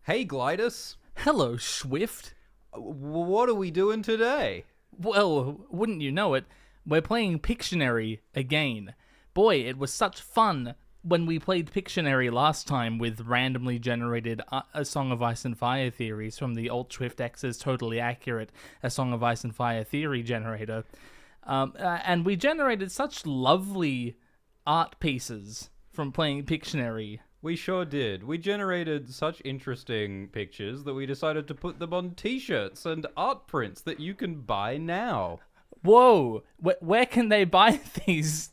Hey, Glidus. Hello, Swift. What are we doing today? Well, wouldn't you know it, we're playing Pictionary again. Boy, it was such fun when we played Pictionary last time with randomly generated A Song of Ice and Fire theories from the Alt Swift X's Totally Accurate A Song of Ice and Fire theory generator. And we generated such lovely art pieces from playing Pictionary. We sure did. We generated such interesting pictures that we decided to put them on t-shirts and art prints that you can buy now. Whoa! Where can they buy these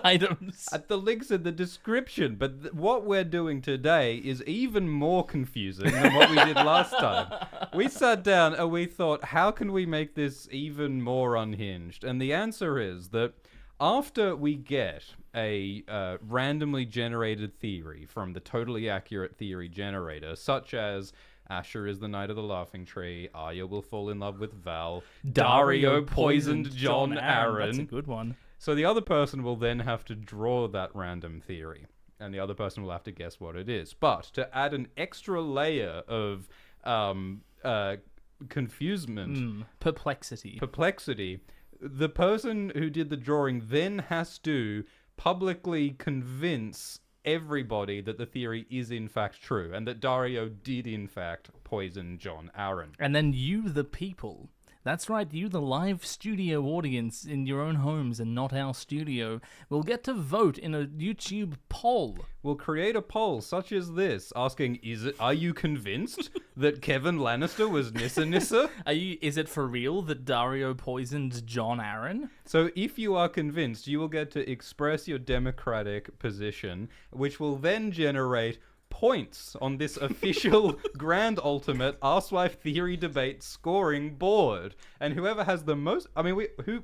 items? At the links in the description. But what we're doing today is even more confusing than what we did last time. We sat down and we thought, how can we make this even more unhinged? And the answer is that after we get a randomly generated theory from the Totally Accurate theory generator, such as Asher is the Knight of the Laughing Tree, Arya will fall in love with Val, Dario poisoned John Aaron. That's a good one. So the other person will then have to draw that random theory, and the other person will have to guess what it is. But to add an extra layer of confusement, perplexity, the person who did the drawing then has to publicly convince everybody that the theory is in fact true and that Dario did in fact poison John Aaron. And then you, the people, that's right, you, the live studio audience in your own homes and not our studio, will get to vote in a YouTube poll. We'll create a poll such as this, asking, are you convinced that Kevin Lannister was Nissa? Is it for real that Dario poisoned John Aaron? So if you are convinced, you will get to express your democratic position, which will then generate points on this official Grand Ultimate Arsewife Theory Debate scoring board. And whoever has the most...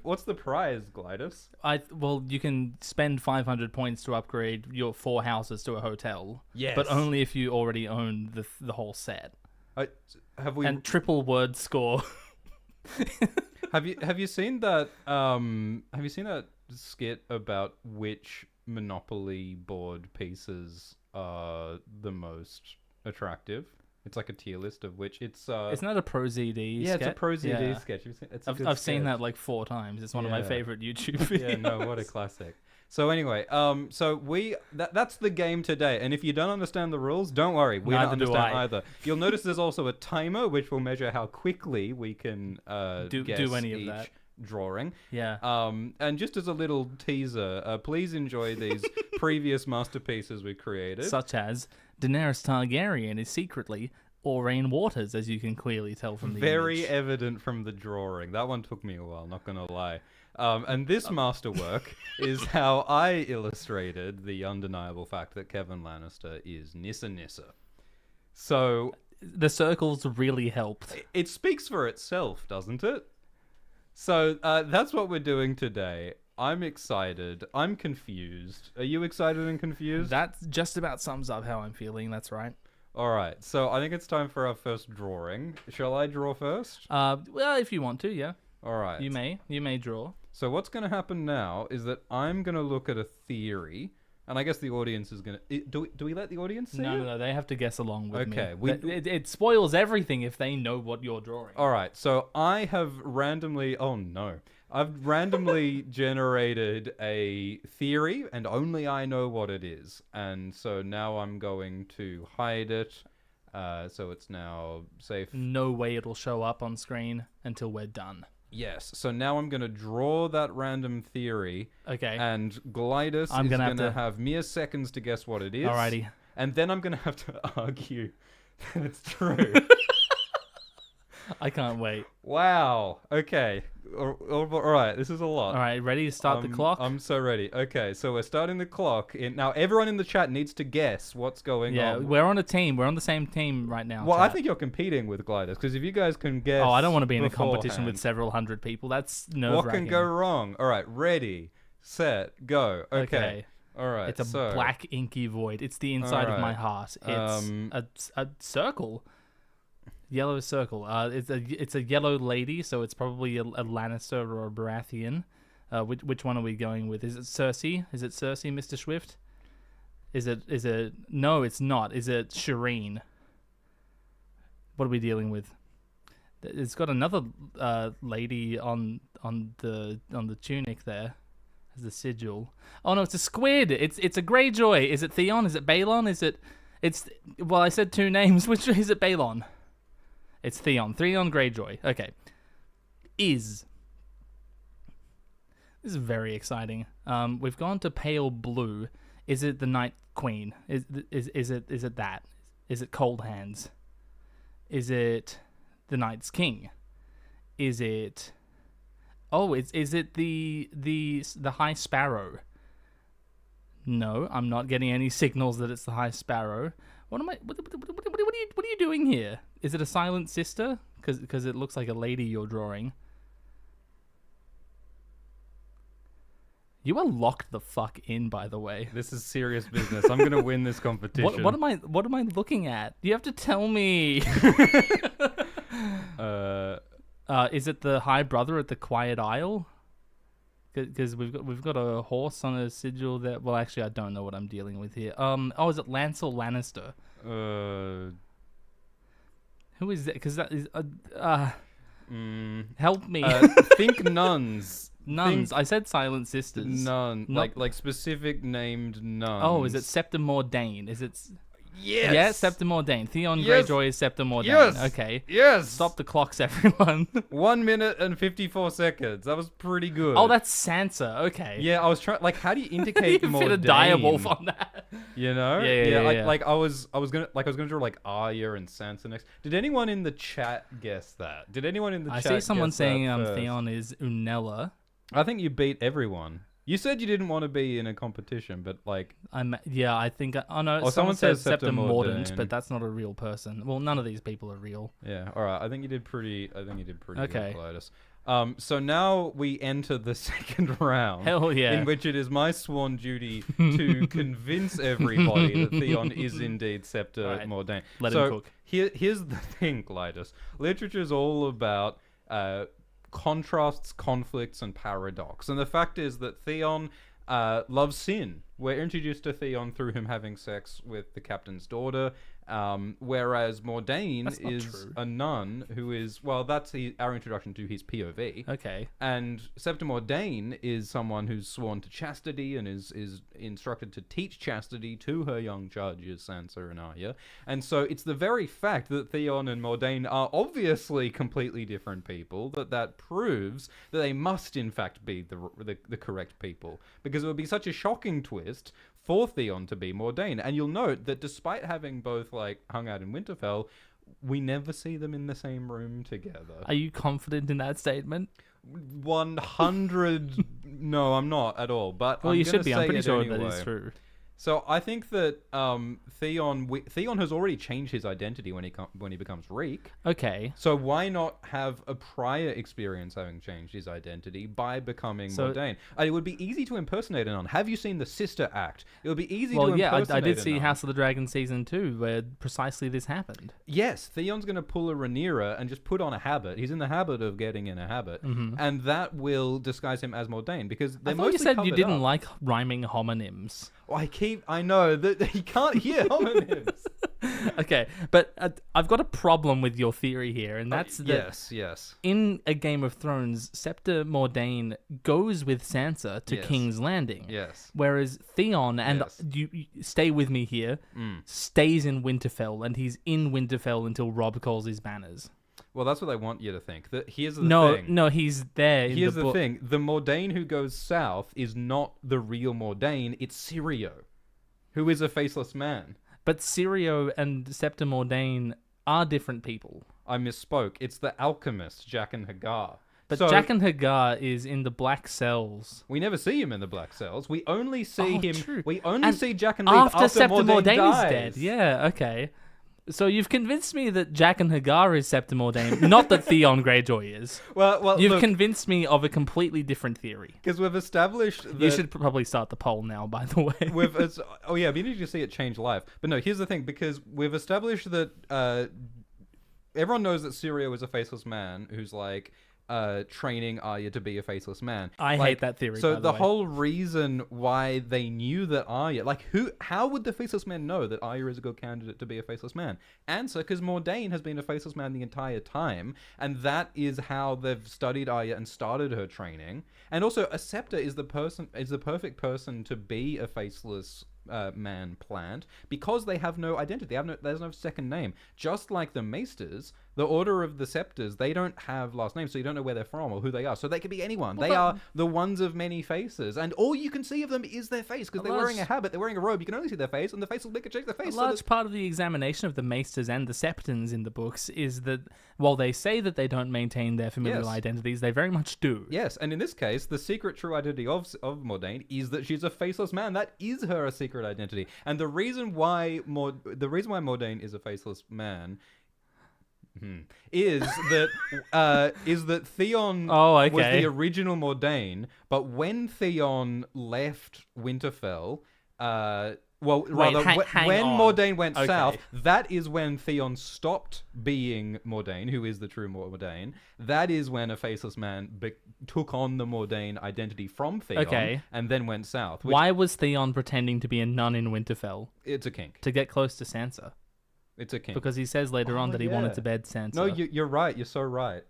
what's the prize, Glidus? Well, you can spend 500 points to upgrade your 4 houses to a hotel. Yes. But only if you already own the whole set. And triple word score. Have you seen that? Have you seen that skit about which Monopoly board pieces are the most attractive? It's like a tier list of which it's. Isn't that a Pro ZD? Yeah, sketch? it's a Pro ZD sketch. I've seen that like 4 times. It's one of my favorite YouTube videos. Yeah, no, what a classic. So anyway, that's the game today. And if you don't understand the rules, don't worry. We don't understand either. You'll notice there's also a timer which will measure how quickly we can guess any of each that drawing. Yeah. And just as a little teaser, please enjoy these previous masterpieces we created. Such as Daenerys Targaryen is secretly Aurane Waters, as you can clearly tell from the Very image. evident from the drawing. That one took me a while, not gonna lie. And this masterwork is how I illustrated the undeniable fact that Kevin Lannister is Nissa. So the circles really helped. It speaks for itself, doesn't it? So that's what we're doing today. I'm excited. I'm confused. Are you excited and confused? That just about sums up how I'm feeling. That's right. All right. So I think it's time for our first drawing. Shall I draw first? Well, if you want to, yeah. All right. You may draw. So what's going to happen now is that I'm going to look at a theory, and I guess the audience is going to... Do we let the audience see it? No, they have to guess along with me. Okay. It spoils everything if they know what you're drawing. All right. So I have randomly... Oh, no. I've randomly generated a theory, and only I know what it is. And so now I'm going to hide it, so it's now safe. No way it'll show up on screen until we're done. Yes. So now I'm going to draw that random theory. Okay. And Glidus is going to have mere seconds to guess what it is. Alrighty. And then I'm going to have to argue that it's true. I can't wait. Wow. Okay. All right. This is a lot. All right. Ready to start the clock? I'm so ready. Okay. So we're starting the clock. Now, everyone in the chat needs to guess what's going on. Yeah, we're on a team. We're on the same team right now. Well, chat. I think you're competing with Glidus, because if you guys can guess... Oh, I don't want to be in a competition with several hundred people. That's nerve-wracking. What can go wrong? All right. Ready, set, go. Okay. All right. It's a black inky void. It's the inside of my heart. It's a circle. Yellow circle. It's a yellow lady, so it's probably a Lannister or a Baratheon. Which one are we going with? Is it Cersei? Is it Cersei, Mr. Swift? Is it? No, it's not. Is it Shireen? What are we dealing with? It's got another lady on the tunic there as the sigil. Oh no, it's a squid. It's a Greyjoy. Is it Theon? Is it Balon? Well, I said two names. Which is it? Balon. It's Theon. Theon Greyjoy. Okay. This is very exciting. We've gone to pale blue. Is it the Night Queen? Is it that? Is it Cold Hands? Is it the Night's King? Is it? Oh, is it the High Sparrow? No, I'm not getting any signals that it's the High Sparrow. What are you doing here? Is it a Silent Sister? Because it looks like a lady you're drawing. You are locked the fuck in, by the way. This is serious business. I'm gonna win this competition. What am I looking at? You have to tell me. Is it the High Brother at the Quiet Isle? Because we've got a horse on a sigil that. Well, actually, I don't know what I'm dealing with here. Is it Lancel Lannister? Who is that? Because that is help me. Think nuns. Nuns. I said Silent Sisters. None. Like specific named nuns. Oh, is it Septa Mordain? Is it? Yes. Yeah, Septa Mordain. Theon Yes. Greyjoy is Septa Mordain. Yes. Okay. Yes. Stop the clocks, everyone. 1 minute and 54 seconds. That was pretty good. Oh, that's Sansa. Okay. Yeah, I was trying. Like, how do you indicate You more? fit a direwolf on that. You know? Yeah. Like I was gonna draw like Arya and Sansa next. Did anyone in the chat guess that? Did anyone in the I chat? see someone guess saying that first? Theon is Unella. I think you beat everyone. You said you didn't want to be in a competition, but like, I think. Oh no, Or someone says Septa Septa Mordant, Mordain. but that's not a real person. Well, none of these people are real. yeah, all right. I think you did pretty Okay. good, Glidus. So now we enter the second round. Hell yeah. In which it is my sworn duty to convince everybody that Theon is indeed Septa Right. Mordain. Let so him cook. Here's the thing, Glidus. Literature is all about contrasts, conflicts, and paradox. And the fact is that Theon loves sin. We're introduced to Theon through him having sex with the captain's daughter, whereas Mordain That's not is true. a nun who is, well, that's our introduction to his POV. Okay. And Septa Mordain is someone who's sworn to chastity and is instructed to teach chastity to her young judges, Sansa and Arya. And so it's the very fact that Theon and Mordain are obviously completely different people that proves that they must in fact be the correct people. Because it would be such a shocking twist for Theon to be Mordain. And you'll note that despite having both like hung out in Winterfell, we never see them in the same room together. Are you confident in that statement? 100. No, I'm not at all. But Well, I'm you gonna should be. I'm say pretty it sure anyway. that is true. So I think that Theon has already changed his identity when he becomes Reek. Okay. So why not have a prior experience having changed his identity by becoming Mordain? And it would be easy to impersonate a nun. Have you seen the Sister Act? It would be easy to impersonate I did a see nun. House of the Dragon season 2 where precisely this happened. Yes, Theon's going to pull a Rhaenyra and just put on a habit. He's in the habit of getting in a habit. And that will disguise him as Mordain because they're I thought you mostly said you covered didn't up. like rhyming homonyms. Oh, I know that you can't hear homonyms. Okay, but I've got a problem with your theory here, and that's that yes. in a Game of Thrones, Septa Mordain goes with Sansa to Yes. King's Landing. Yes. Whereas Theon, and Yes. you stay with me here, stays in Winterfell, and he's in Winterfell until Robb calls his banners. Well, that's what they want you to think. Here's the No, thing. no, he's there in Here's the the book. thing. The Mordain who goes south is not the real Mordain. It's Syrio, who is a faceless man. But Syrio and Septa Mordain are different people. I misspoke. It's the alchemist, Jack and Hagar. But So, Jack and Hagar is in the Black Cells. we never see him in the Black Cells. We only see him. True. We only And see Jack and leave after Septa Mordain Mordain dies. is dead. Yeah, okay. So you've convinced me that Jack and Hagar is Septa Mordain, not that Theon Greyjoy is. Well, You've look, convinced me of a completely different theory. because we've established that You should probably start the poll now, by the way. it'd be interesting to see it change live. But no, here's the thing, because we've established that everyone knows that Syrio is a faceless man who's like training Arya to be a faceless man. I hate that theory, So by the way. whole reason why they knew that Arya, how would the faceless man know that Arya is a good candidate to be a faceless man? Answer: because Mordain has been a faceless man the entire time, and that is how they've studied Arya and started her training. And also, a scepter is the perfect person to be a faceless man plant, because they have no identity. There's no second name. Just like the Maesters, the Order of the Scepters, they don't have last names, so you don't know where they're from or who they are. So they could be anyone. They are the ones of many faces, and all you can see of them is their face, because they're wearing a habit, they're wearing a robe. You can only see their face, and the face will make a change their face. A large part of the examination of the Maesters and the Septons in the books is that while they say that they don't maintain their familial identities, they very much do. Yes, and in this case, the secret true identity of Mordain is that she's a faceless man. That is her secret identity, and the reason why Mordain is a faceless man is that Theon was the original Mordain, but when Theon left Winterfell, when Mordain went south, that is when Theon stopped being Mordain, who is the true Mordain. That is when a faceless man took on the Mordain identity from Theon, and then went south. Why was Theon pretending to be a nun in Winterfell? It's a kink. To get close to Sansa. It's a kink. Because he says later on that he wanted to bed Sansa. No, you're right. You're so right.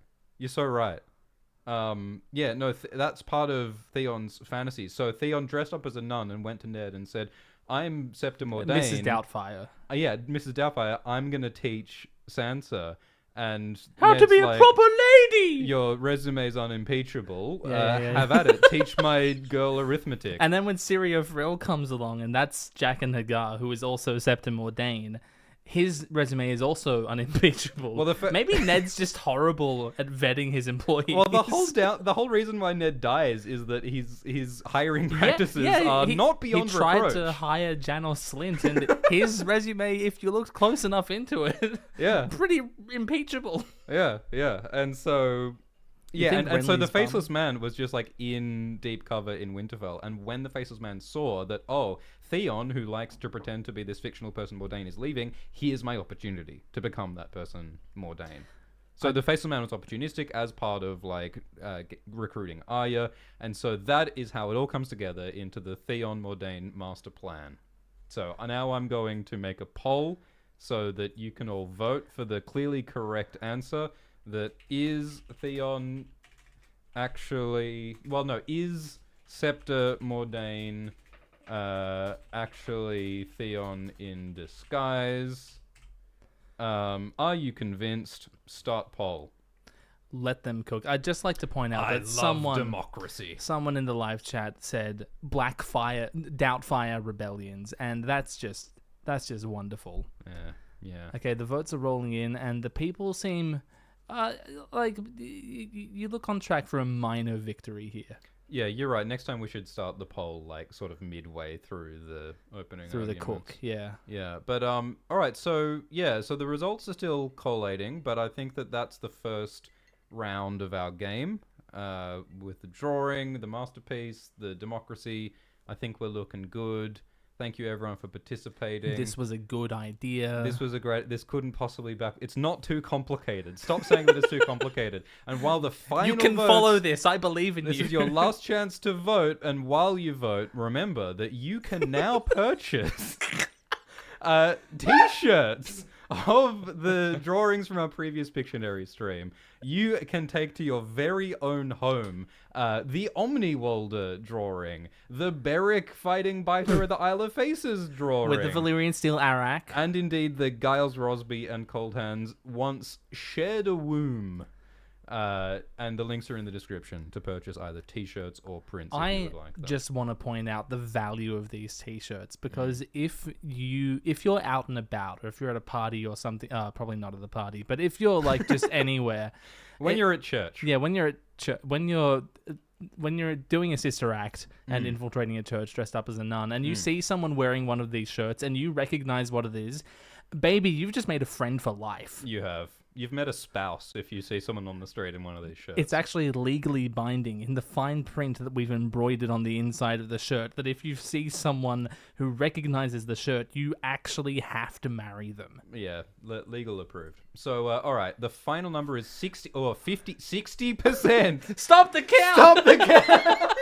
That's part of Theon's fantasy. So Theon dressed up as a nun and went to Ned and said, I'm Septa Mordain. Mrs. Doubtfire. Mrs. Doubtfire. I'm going to teach Sansa. And how Ned's to be a proper lady! Your resume's unimpeachable. Have at it. Teach my girl arithmetic. And then when Syrio Vril comes along, and that's Jack and Hagar, who is also Septa Mordain, his resume is also unimpeachable. Well, maybe Ned's just horrible at vetting his employees. Well, the whole reason why Ned dies is that his hiring practices are not beyond reproach. He tried to hire Janos Slint, and his resume, if you looked close enough into it, pretty impeachable. And so... and so the Faceless Man was just in deep cover in Winterfell, and when the Faceless Man saw that, Theon, who likes to pretend to be this fictional person Mordain, is leaving, here's my opportunity to become that person Mordain. So the Faceless Man was opportunistic as part of recruiting Arya, and so that is how it all comes together into the Theon Mordain master plan. So now I'm going to make a poll so that you can all vote for the clearly correct answer. That is Theon actually... is Septa Mordain actually Theon in disguise? Are you convinced? Start poll. Let them cook. I'd just like to point out that democracy. Someone in the live chat said Doubtfire rebellions, and that's just wonderful. Yeah. Okay, the votes are rolling in, and the people seem... you look on track for a minor victory here. Yeah, you're right. Next time we should start the poll sort of midway through the opening arguments. The cook, yeah. Yeah, but all right. So the results are still collating, but I think that's the first round of our game. With the drawing, the masterpiece, the democracy, I think we're looking good. Thank you, everyone, for participating. This was a good idea. This couldn't possibly it's not too complicated. Stop saying that it's too complicated. And while the final You can follow this. I believe in you. This is your last chance to vote. And while you vote, remember that you can now purchase T-shirts of the drawings from our previous Pictionary stream. You can take to your very own home the Omniwalder drawing, the Beric fighting Biter of the Isle of Faces drawing, with the Valyrian Steel Arak, and indeed the Giles Rosby and Cold Hands once shared a womb. And the links are in the description to purchase either T-shirts or prints if you would like them. Just want to point out the value of these T-shirts, because if you're out and about, or if you're at a party or something, probably not at the party, but if you're just anywhere, when you're at church, when you're doing a sister act and infiltrating a church dressed up as a nun, and you see someone wearing one of these shirts and you recognize what it is, baby, you've just made a friend for life. You have. You've met a spouse if you see someone on the street in one of these shirts. It's actually legally binding in the fine print that we've embroidered on the inside of the shirt that if you see someone who recognizes the shirt, you actually have to marry them. Yeah, legal approved. So, all right, the final number is 60%. Stop the count! Stop the count!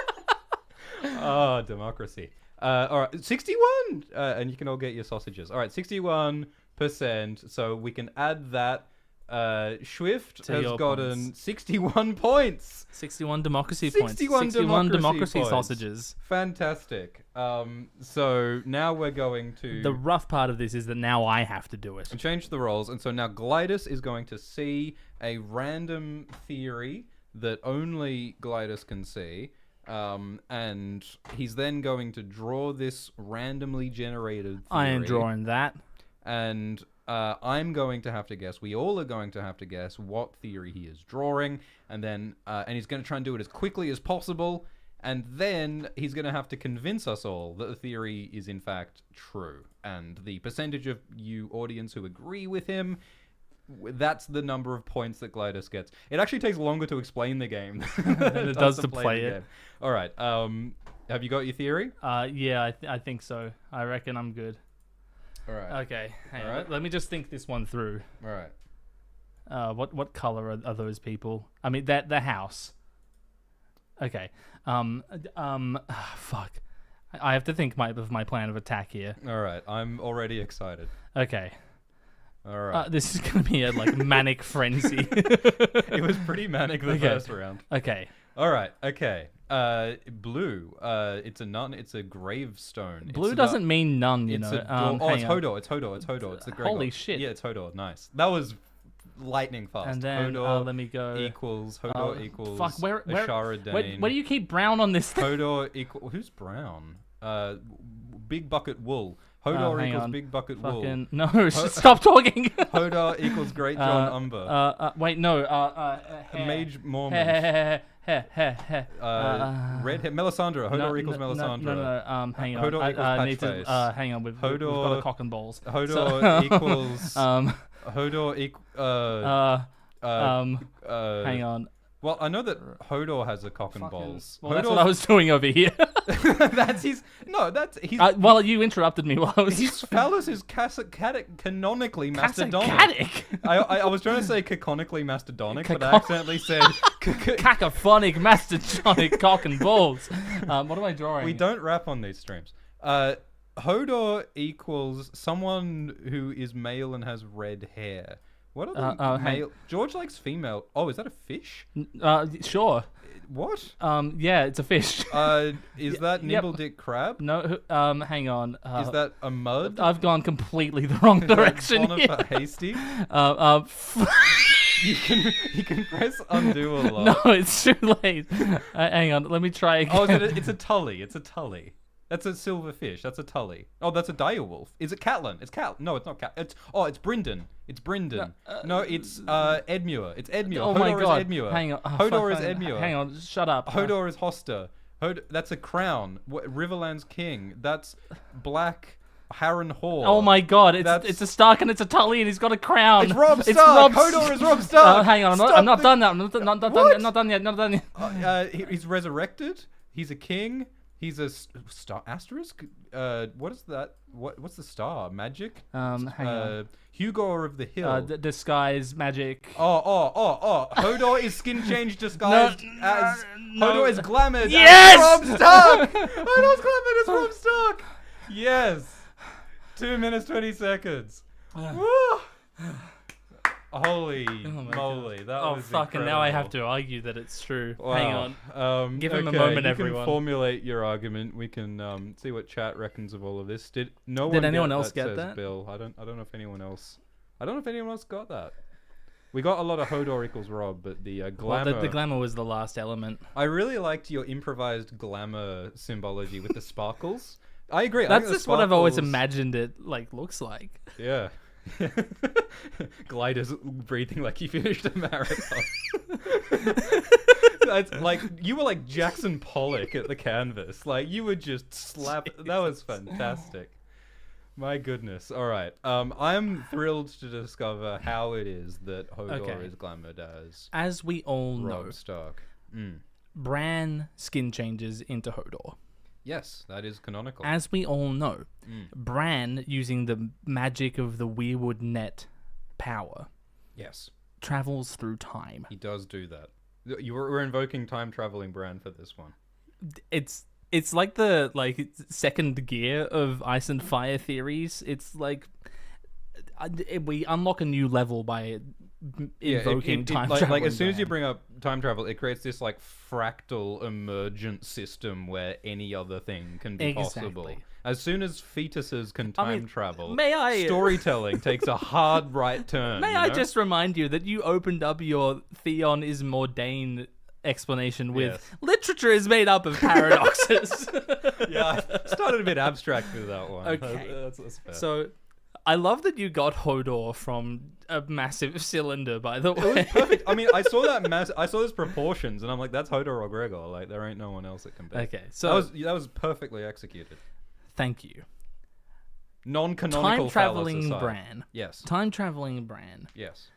Oh, democracy. All right, 61! And you can all get your sausages. All right, 61%. So we can add that. Schwift has gotten points. 61 points. 61 democracy 61 points. 61 democracy points. sausages. Fantastic. So now we're going to... The rough part of this is that now I have to do it. Change the roles. And so now Glidus is going to see a random theory that only Glidus can see. And he's then going to draw this randomly generated theory. I am drawing that. And... I'm going to have to guess. We all are going to have to guess what theory he is drawing, and then and he's going to try and do it as quickly as possible, and then he's going to have to convince us all that the theory is in fact true. And the percentage of you audience who agree with him, that's the number of points that Glidus gets. It actually takes longer to explain the game than it does to play it. Game. All right. Have you got your theory? Yeah, I think so. I reckon I'm good. All right. Okay. Hang on. Let me just think this one through. All right. What color are those people? I mean, the house. Okay. Fuck. I have to think of my plan of attack here. All right. I'm already excited. Okay. All right. This is gonna be a manic frenzy. It was pretty manic the first round. Okay. All right. Okay. Blue. It's a nun. It's a gravestone. Blue doesn't mean none, you know. It's Hodor. It's Hodor. It's Hodor. It's the Gregor. Holy shit. Yeah, it's Hodor. Nice. That was lightning fast. And then Hodor let me go. Equals Hodor equals. Fuck. Where Ashara do you keep brown on this thing? Hodor equal. Who's brown? Big bucket wool. Hodor equals big bucket wool. No, stop talking. Hodor equals Great John Umber. Wait, no. Mage Mormon. Red hair, Melisandre. Hodor equals Melisandre. No. Hang on. Hodor equals Patchface. Hang on. We've got a cock and balls. Hodor equals. Hodor hang on. Well, I know that Hodor has a cock and balls. Well, that's what I was doing over here. That's his. No, that's his. Well, you interrupted me while I was. His phallus is canonically mastodonic. Cacophonic? I was trying to say caconically mastodonic, but I accidentally said cacophonic mastodonic cock and balls. What am I drawing? We don't rap on these streams. Hodor equals someone who is male and has red hair. What are the male? George likes female. Oh, is that a fish? Sure. What? Yeah, it's a fish. Is that Nimble Dick Crab? No. Hang on. Is that a mud? I've gone completely the wrong direction here. Hasty. You can press undo a lot. No, it's too late. Hang on. Let me try again. Oh, it's a tully. It's a tully. That's a silver fish. That's a tully. Oh, that's a direwolf. Is it Catelyn? It's Cat. No, it's not Cat. It's Brynden. It's Brynden. No, it's Edmure. It's Edmure. Oh Hodor my god. Is Edmure. Hang on. Hodor is Edmure. Hang on. Shut up. Hodor is Hoster. That's a crown. Riverland's king. That's Black Harrenhal. Oh my god. It's a Stark and it's a Tully and he's got a crown. It's Robb Stark. Hodor is Robb Stark. Hang on. I'm not done that. I'm not done yet. He's resurrected. He's a king. He's a star asterisk. What is that? What's the star? Magic. Hang on. Hugo of the Hill. Disguise magic. Oh. Hodor is skin change disguised as. No. Hodor is glamored. Yes. As Robb Stark. Hodor's glamored as Robb Stark. Yes. 2 minutes 20 seconds. Woo. Holy moly, that was fucking! Now I have to argue that it's true. Wow. Hang on. Give him a moment, everyone. You can formulate your argument. We can see what chat reckons of all of this. Did anyone else get says that? Bill. I don't know if anyone else. I don't know if anyone else got that. We got a lot of Hodor equals Robb, but the glamour. Well, the glamour was the last element. I really liked your improvised glamour symbology with the sparkles. I agree. That's just what I've always imagined it looks like. Yeah. Glidus breathing like he finished a marathon. That's like you were like Jackson Pollock at the canvas. Like you would just slap. That was fantastic. My goodness. All right. I'm thrilled to discover how it is that Hodor Okay. is glamored as As we all know, Robb Stark. Bran skin changes into Hodor. Yes, that is canonical. As we all know, Bran, using the magic of the Weirwood net power, Yes, travels through time. he does do that. We're invoking time traveling Bran for this one. It's like the second gear of Ice and Fire theories. It's like we unlock a new level by invoking time travel. Like as soon as you bring up time travel, it creates this like fractal emergent system where any other thing can be possible. Exactly. As soon as fetuses can time travel, may I- storytelling takes a hard right turn. May I just remind you that you opened up your Theon is Mordain explanation with Yes. literature is made up of paradoxes. Yeah, I started a bit abstract with that one. Okay. That's fair. So I love that you got Hodor from a massive cylinder, by the way. Perfect. I mean, I saw that I saw those proportions, and I'm like, that's Hodor or Gregor. Like, there ain't no one else that can be. Okay, so that was perfectly executed. thank you. Non-canonical Time traveling phallus aside. Bran. Yes. Time traveling Bran. Yes.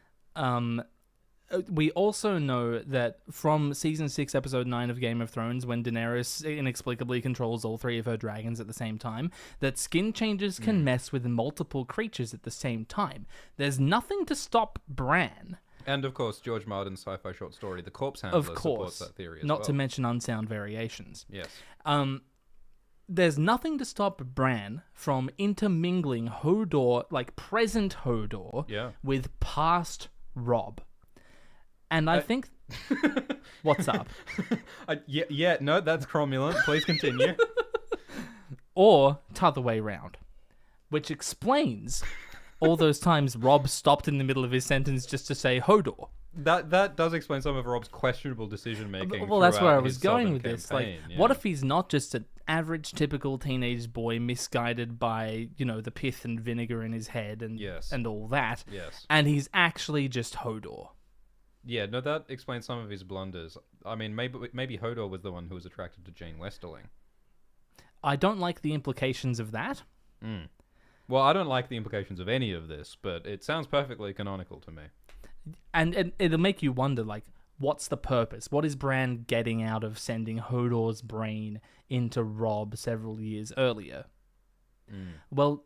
We also know that from season 6, episode 9 of Game of Thrones, when Daenerys inexplicably controls all 3 of her dragons at the same time, that skin changes can mess with multiple creatures at the same time. There's nothing to stop Bran. And of course, George Martin's sci-fi short story, The Corpse Handler, Of course. supports that theory as Not well. to mention unsound variations. Yes. There's nothing to stop Bran from intermingling Hodor, like present Hodor, Yeah. with past Robb. And I think... What's up? No, that's cromulent. Please continue. Or t'other way round. Which explains all those times Robb stopped in the middle of his sentence just to say Hodor. That does explain some of Rob's questionable decision making. Well, that's where I was going with this. Like, what if he's not just an average, typical teenage boy misguided by, the pith and vinegar in his head and Yes. and all that, Yes. and he's actually just Hodor? Yeah, no, that explains some of his blunders. I mean, maybe Hodor was the one who was attracted to Jane Westerling. I don't like the implications of that. Well, I don't like the implications of any of this, but it sounds perfectly canonical to me. And it'll make you wonder, like, what's the purpose? What is Bran getting out of sending Hodor's brain into Robb several years earlier? Well,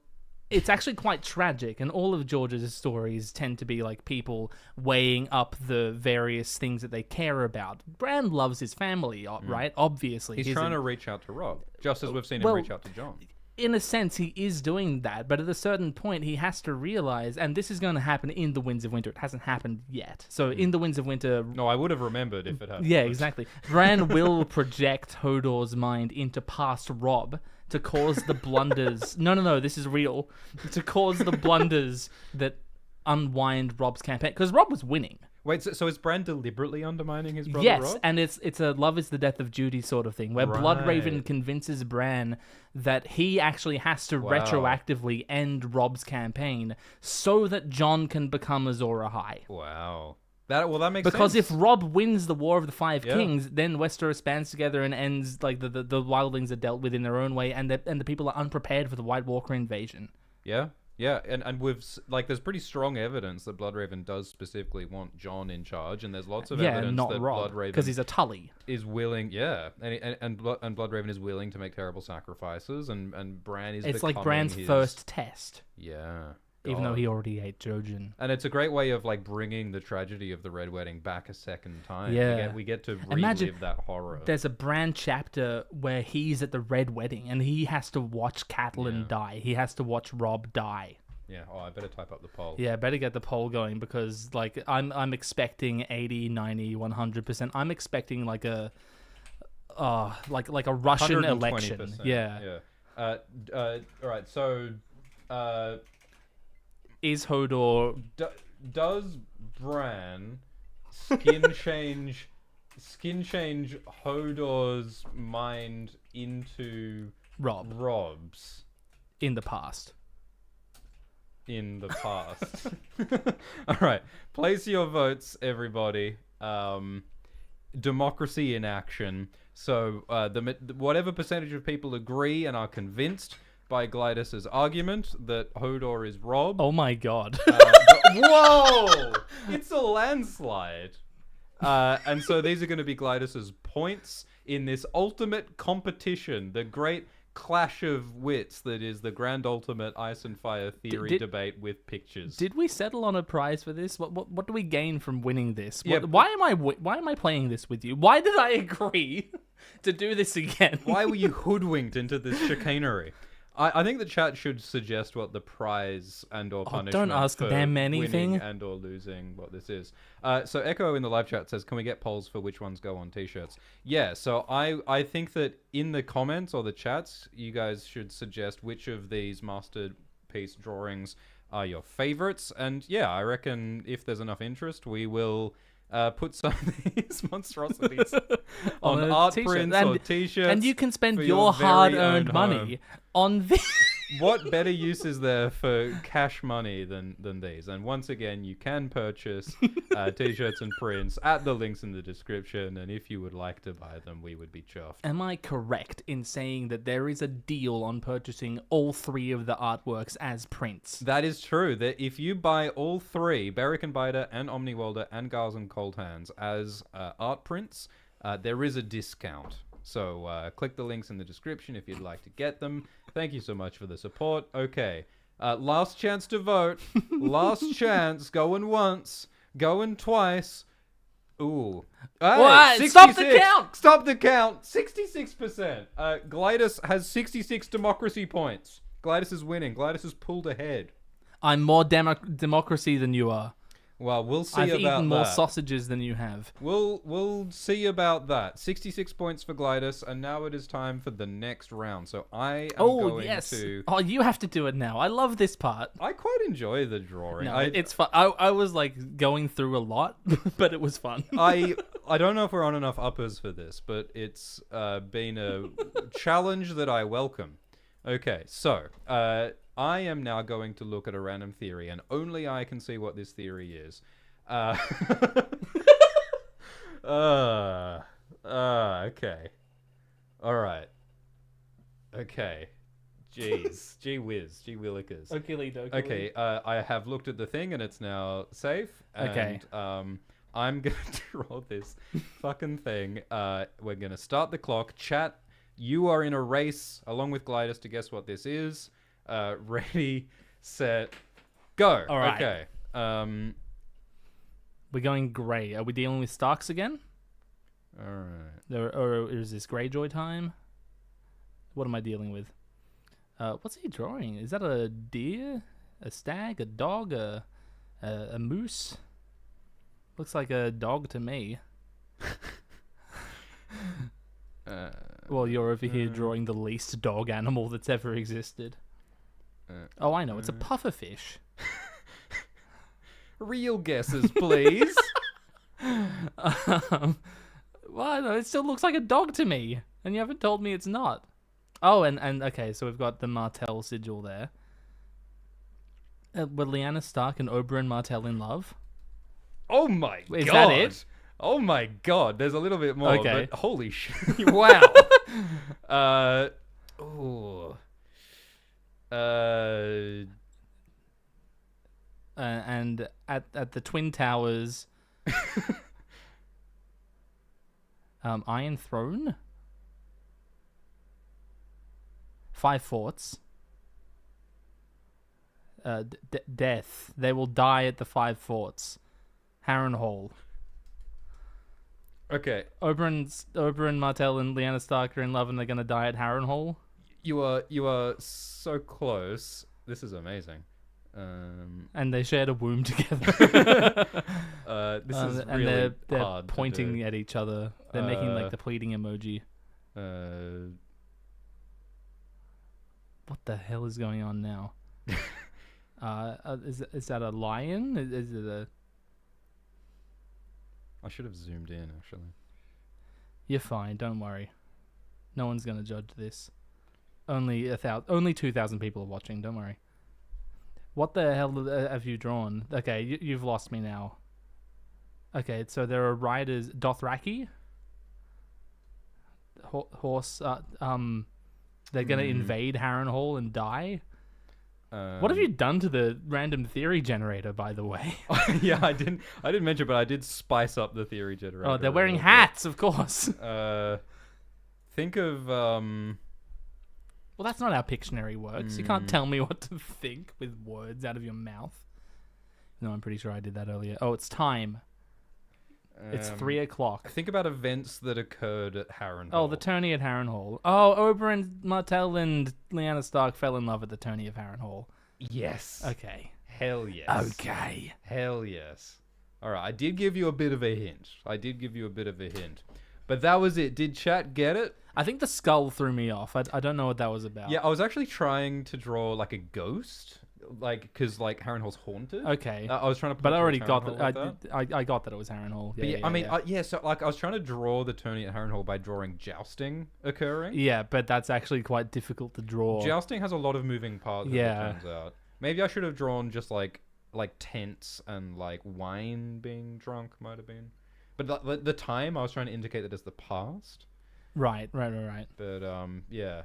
it's actually quite tragic, and all of George's stories tend to be like people weighing up the various things that they care about. Bran loves his family, right? Obviously. He's trying to reach out to Robb, just as we've seen him reach out to Jon. In a sense, he is doing that, but at a certain point, he has to realize, and this is going to happen in The Winds of Winter. It hasn't happened yet. So in The Winds of Winter... No, I would have remembered if it had. Yeah, exactly. Bran will project Hodor's mind into past Robb to cause the blunders... No, this is real. To cause the blunders that unwind Robb's campaign. Because Robb was winning. Wait, so is Bran deliberately undermining his brother Yes, Robb? and it's a love is the death of Judy sort of thing, where Bloodraven convinces Bran that he actually has to retroactively end Robb's campaign so that Jon can become Azor Ahai. Wow. That makes sense. Because if Robb wins the War of the Five Kings, then Westeros bands together and ends, like, the wildlings are dealt with in their own way, and the people are unprepared for the White Walker invasion. Yeah. Yeah, and there's pretty strong evidence that Bloodraven does specifically want Jon in charge, and there's lots of evidence not that Robb, Bloodraven because he's a Tully. is willing, and Bloodraven is willing to make terrible sacrifices, and Bran is. It's like Bran's his... first test. Yeah. Even though he already ate Jojen. And it's a great way of like bringing the tragedy of the Red Wedding back a second time. Yeah. We get to Imagine relive that horror. There's a Bran chapter where he's at the Red Wedding and he has to watch Catelyn die. He has to watch Robb die. Yeah. Oh, I better type up the poll. Yeah, better get the poll going because like I'm expecting 80, 90, 100%. I'm expecting like a Russian election. Yeah. Yeah. All right. So, is Hodor does Bran skin change Hodor's mind into Robb's in the past? In the past. All right. Place your votes, everybody. Democracy in action. So whatever percentage of people agree and are convinced by Glidus's argument that Hodor is Rob. Oh my god. Whoa! It's a landslide. And so these are going to be Glidus's points in this ultimate competition, the great clash of wits that is the grand ultimate ice and fire theory debate with pictures. Did we settle on a prize for this? What do we gain from winning this? Yeah, why am I playing this with you? Why did I agree to do this again? Why were you hoodwinked into this chicanery? I think the chat should suggest what the prize and or punishment don't ask for them anything. winning and or losing what this is. So Echo in the live chat says, can we get polls for which ones go on t-shirts? Yeah, so I think that in the comments or the chats, you guys should suggest which of these masterpiece drawings are your favorites. And yeah, I reckon if there's enough interest, we will put some of these monstrosities on art prints or t-shirts. And you can spend your your very hard-earned own money home. on this. What better use is there for cash money than these? And once again, you can purchase t-shirts and prints at the links in the description. And if you would like to buy them, we would be chuffed. Am I correct in saying that there is a deal on purchasing all 3 of the artworks as prints? That is true. That if you buy all 3, Beric and Biter and Omniwalder and Giles and Cold Hands as art prints, there is a discount. So click the links in the description if you'd like to get them. Thank you so much for the support. Okay. Last chance to vote. Last chance. Going once. Going twice. Ooh. Hey, What? 66. Stop the count! Stop the count. 66%. Glidus has 66 democracy points. Glidus is winning. Glidus has pulled ahead. I'm more democracy than you are. Well, we'll see I've about eaten more that. sausages than you have. We'll see about that. 66 points for Glidus, and now it is time for the next round. So I am going to... Oh, you have to do it now. I love this part. I quite enjoy the drawing. No, it's fun. I was like going through a lot, but it was fun. I don't know if we're on enough uppers for this, but it's been a challenge that I welcome. Okay, so I am now going to look at a random theory, and only I can see what this theory is. Okay. All right. Okay. Jeez. Gee whiz. Gee willikers. Okay, I have looked at the thing, and it's now safe. And, Okay. I'm going to draw this fucking thing. We're going to start the clock. Chat, you are in a race, along with Glidus, to guess what this is. Ready, set, go. All right. Okay. We're going grey. Are we dealing with Starks again? All right. Or is this Greyjoy time? What am I dealing with? What's he drawing? Is that a deer? A stag? A dog? A moose? Looks like a dog to me. Well, you're over here drawing the least dog animal that's ever existed. Oh, I know. It's a pufferfish. Real guesses, please. Well, I don't know, it still looks like a dog to me, and you haven't told me it's not. Oh, and okay, so we've got the Martell sigil there. Were Lyanna Stark and Oberyn Martell in love? Oh my god. Is that it? Oh my god. There's a little bit more, Okay. but holy shit. Wow. Ooh. And at the Twin Towers, Iron Throne, 5 forts, death. They will die at the 5 forts. Harrenhal. Okay. Oberyn Martell and Lyanna Stark are in love, and they're gonna die at Harrenhal. You are so close. This is amazing. And they shared a womb together. This is and really they're hard pointing to do. at each other. They're making like the pleading emoji. What the hell is going on now? Is that a lion? Is it a? I should have zoomed in actually. You're fine. Don't worry. No one's gonna judge this. Only 2,000 people are watching. Don't worry. What the hell have you drawn? Okay, you've lost me now. Okay, so there are riders. Dothraki. Horse. They're going to invade Harrenhal and die? What have you done to the random theory generator, by the way? Yeah, I didn't mention, but I did spice up the theory generator. Oh, they're wearing hats, of course. Think of Well, that's not how Pictionary works. You can't tell me what to think with words out of your mouth. No, I'm pretty sure I did that earlier. Oh, it's time. It's 3 o'clock. Think about events that occurred at Harrenhal. Oh, the tourney at Harrenhal. Oh, Oberyn Martell and Lyanna Stark fell in love at the tourney of Harrenhal. Yes. Okay. Hell yes. Okay. Hell yes. All right, I did give you a bit of a hint. But that was it. Did chat get it? I think the skull threw me off. I don't know what that was about. Yeah, I was actually trying to draw like a ghost, because Harrenhal's haunted. Okay. I was trying to. But I already got that. that. I got that it was Harrenhal. Yeah, so I was trying to draw the tourney at Harrenhal by drawing jousting occurring. Yeah, but that's actually quite difficult to draw. Jousting has a lot of moving parts. Yeah. As it turns out. Maybe I should have drawn just like tents and like wine being drunk might have been. But the time I was trying to indicate that as the past. Right. But yeah,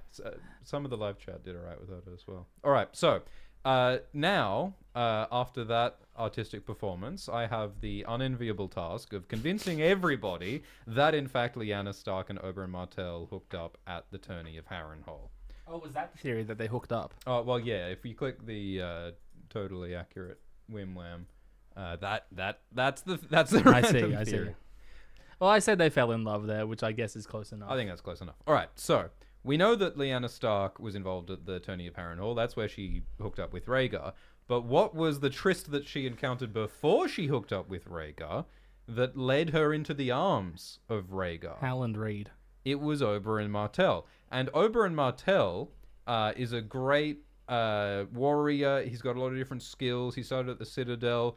some of the live chat did alright with that as well. All right, so now after that artistic performance, I have the unenviable task of convincing everybody that in fact Lyanna Stark and Oberyn Martell hooked up at the tourney of Harrenhal. Oh, was that the theory that they hooked up? Oh well, yeah. If you click the totally accurate whim wham, that's the I see. theory. Well, I said they fell in love there, which I guess is close enough. I think that's close enough. All right, so we know that Lyanna Stark was involved at the tourney of Harrenhal. That's where she hooked up with Rhaegar. But what was the tryst that she encountered before she hooked up with Rhaegar that led her into the arms of Rhaegar? Howland Reed. It was Oberyn Martell. And Oberyn Martell is a great warrior. He's got a lot of different skills. He started at the Citadel.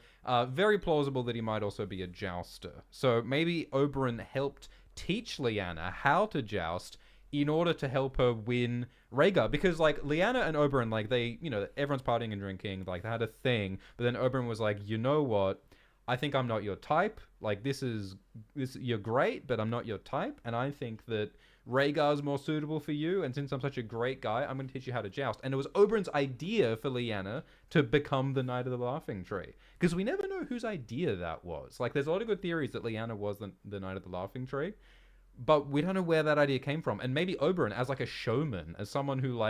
Very plausible that he might also be a jouster. So maybe Oberyn helped teach Lyanna how to joust in order to help her win Rhaegar. Because, Lyanna and Oberyn, they, everyone's partying and drinking. They had a thing. But then Oberyn was like, you know what? I think I'm not your type. You're great, but I'm not your type. And I think that Rhaegar's more suitable for you, and since I'm such a great guy, I'm going to teach you how to joust. And it was Oberyn's idea for Lyanna to become the Knight of the Laughing Tree. Because we never know whose idea that was. There's a lot of good theories that Lyanna was the Knight of the Laughing Tree, but we don't know where that idea came from. And maybe Oberyn, as a showman, as someone who,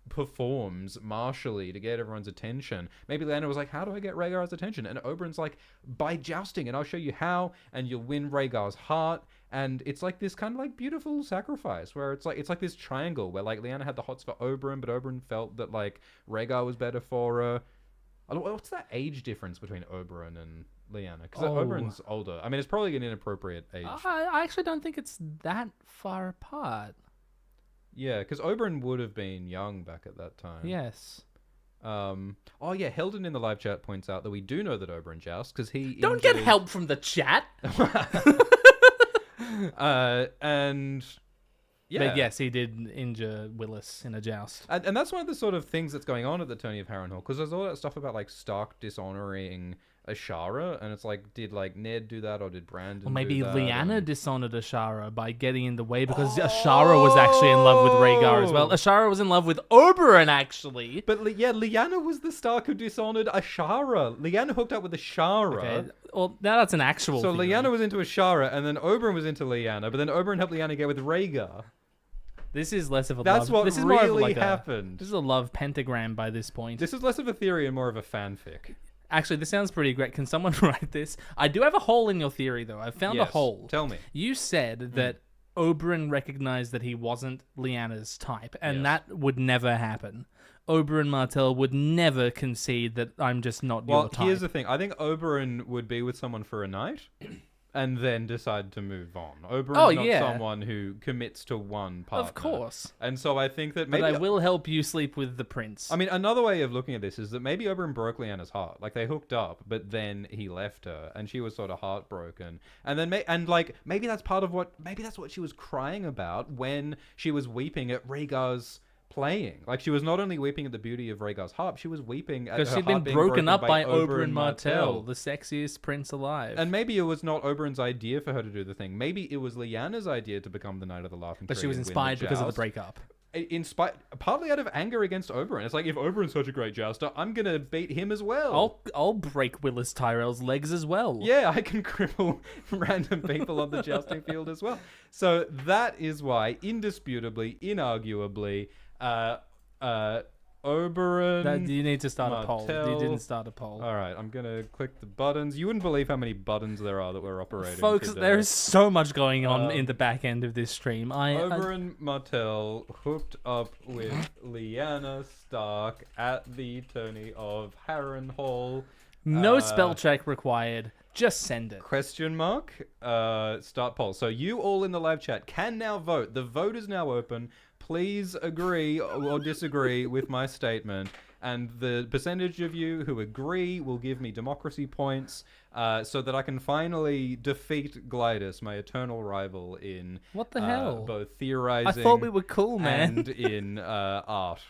performs martially to get everyone's attention. Maybe Lyanna was like, how do I get Rhaegar's attention? And Oberyn's like, by jousting, and I'll show you how, and you'll win Rhaegar's heart. And it's this kind of beautiful sacrifice where it's like this triangle where Lyanna had the hots for Oberyn, but Oberyn felt that Rhaegar was better for her. What's that age difference between Oberyn and Lyanna? Because Oberyn's older. I mean, it's probably an inappropriate age. I actually don't think it's that far apart. Yeah, because Oberyn would have been young back at that time. Yes. Oh yeah, Heldon in the live chat points out that we do know that Oberyn jousts because he don't get help from the chat. And yeah, but yes, he did injure Willis in a joust, and that's one of the sort of things that's going on at the tourney of Harrenhal, because there's all that stuff about Stark dishonoring Ashara, and it's did Ned do that, or did Brandon? Or maybe do that? Lyanna dishonored Ashara by getting in the way because Ashara was actually in love with Rhaegar as well. Ashara was in love with Oberyn, actually. But Lyanna was the Stark who dishonored Ashara. Lyanna hooked up with Ashara. Okay. Well, now that's an actual. So theory. Lyanna was into Ashara, and then Oberyn was into Lyanna, but then Oberyn helped Lyanna get with Rhaegar. This is less of a That's love. what this is really more of happened. This is a love pentagram by this point. This is less of a theory and more of a fanfic. Actually, this sounds pretty great. Can someone write this? I do have a hole in your theory, though. I found a hole. Tell me. You said that Oberyn recognized that he wasn't Lyanna's type, and that would never happen. Oberyn Martell would never concede that I'm just not your type. Well, here's the thing. I think Oberyn would be with someone for a night and then decide to move on. Oberyn's not someone who commits to one partner. Of course. And so I think that maybe... But I will help you sleep with the prince. I mean, another way of looking at this is that maybe Oberyn broke Lyanna's heart. They hooked up, but then he left her, and she was sort of heartbroken. And then, maybe that's part of what... Maybe that's what she was crying about when she was weeping at Rhaegar's playing. She was not only weeping at the beauty of Rhaegar's harp, she was weeping at her because she'd heart been being broken up by Oberyn Martell, the sexiest prince alive. And maybe it was not Oberyn's idea for her to do the thing. Maybe it was Lyanna's idea to become the Knight of the Laughing Tree. But she was inspired because of the breakup. partly out of anger against Oberon. It's like, if Oberon's such a great jouster, I'm gonna beat him as well. I'll break Willis Tyrell's legs as well. Yeah, I can cripple random people on the jousting field as well. So that is why, indisputably, inarguably, Oberon... You need to start a poll. Martell. You didn't start a poll. All right, I'm going to click the buttons. You wouldn't believe how many buttons there are that we're operating Folks, today. there is so much going on in the back end of this stream. Oberon Martell hooked up with Lyanna Stark at the tourney of Harrenhal. No spell check required. Just send it. Question mark. Start poll. So you all in the live chat can now vote. The vote is now open. Please agree or disagree with my statement. And the percentage of you who agree will give me democracy points so that I can finally defeat Glidus, my eternal rival in What the hell? both theorizing I thought we were cool, man. and in art.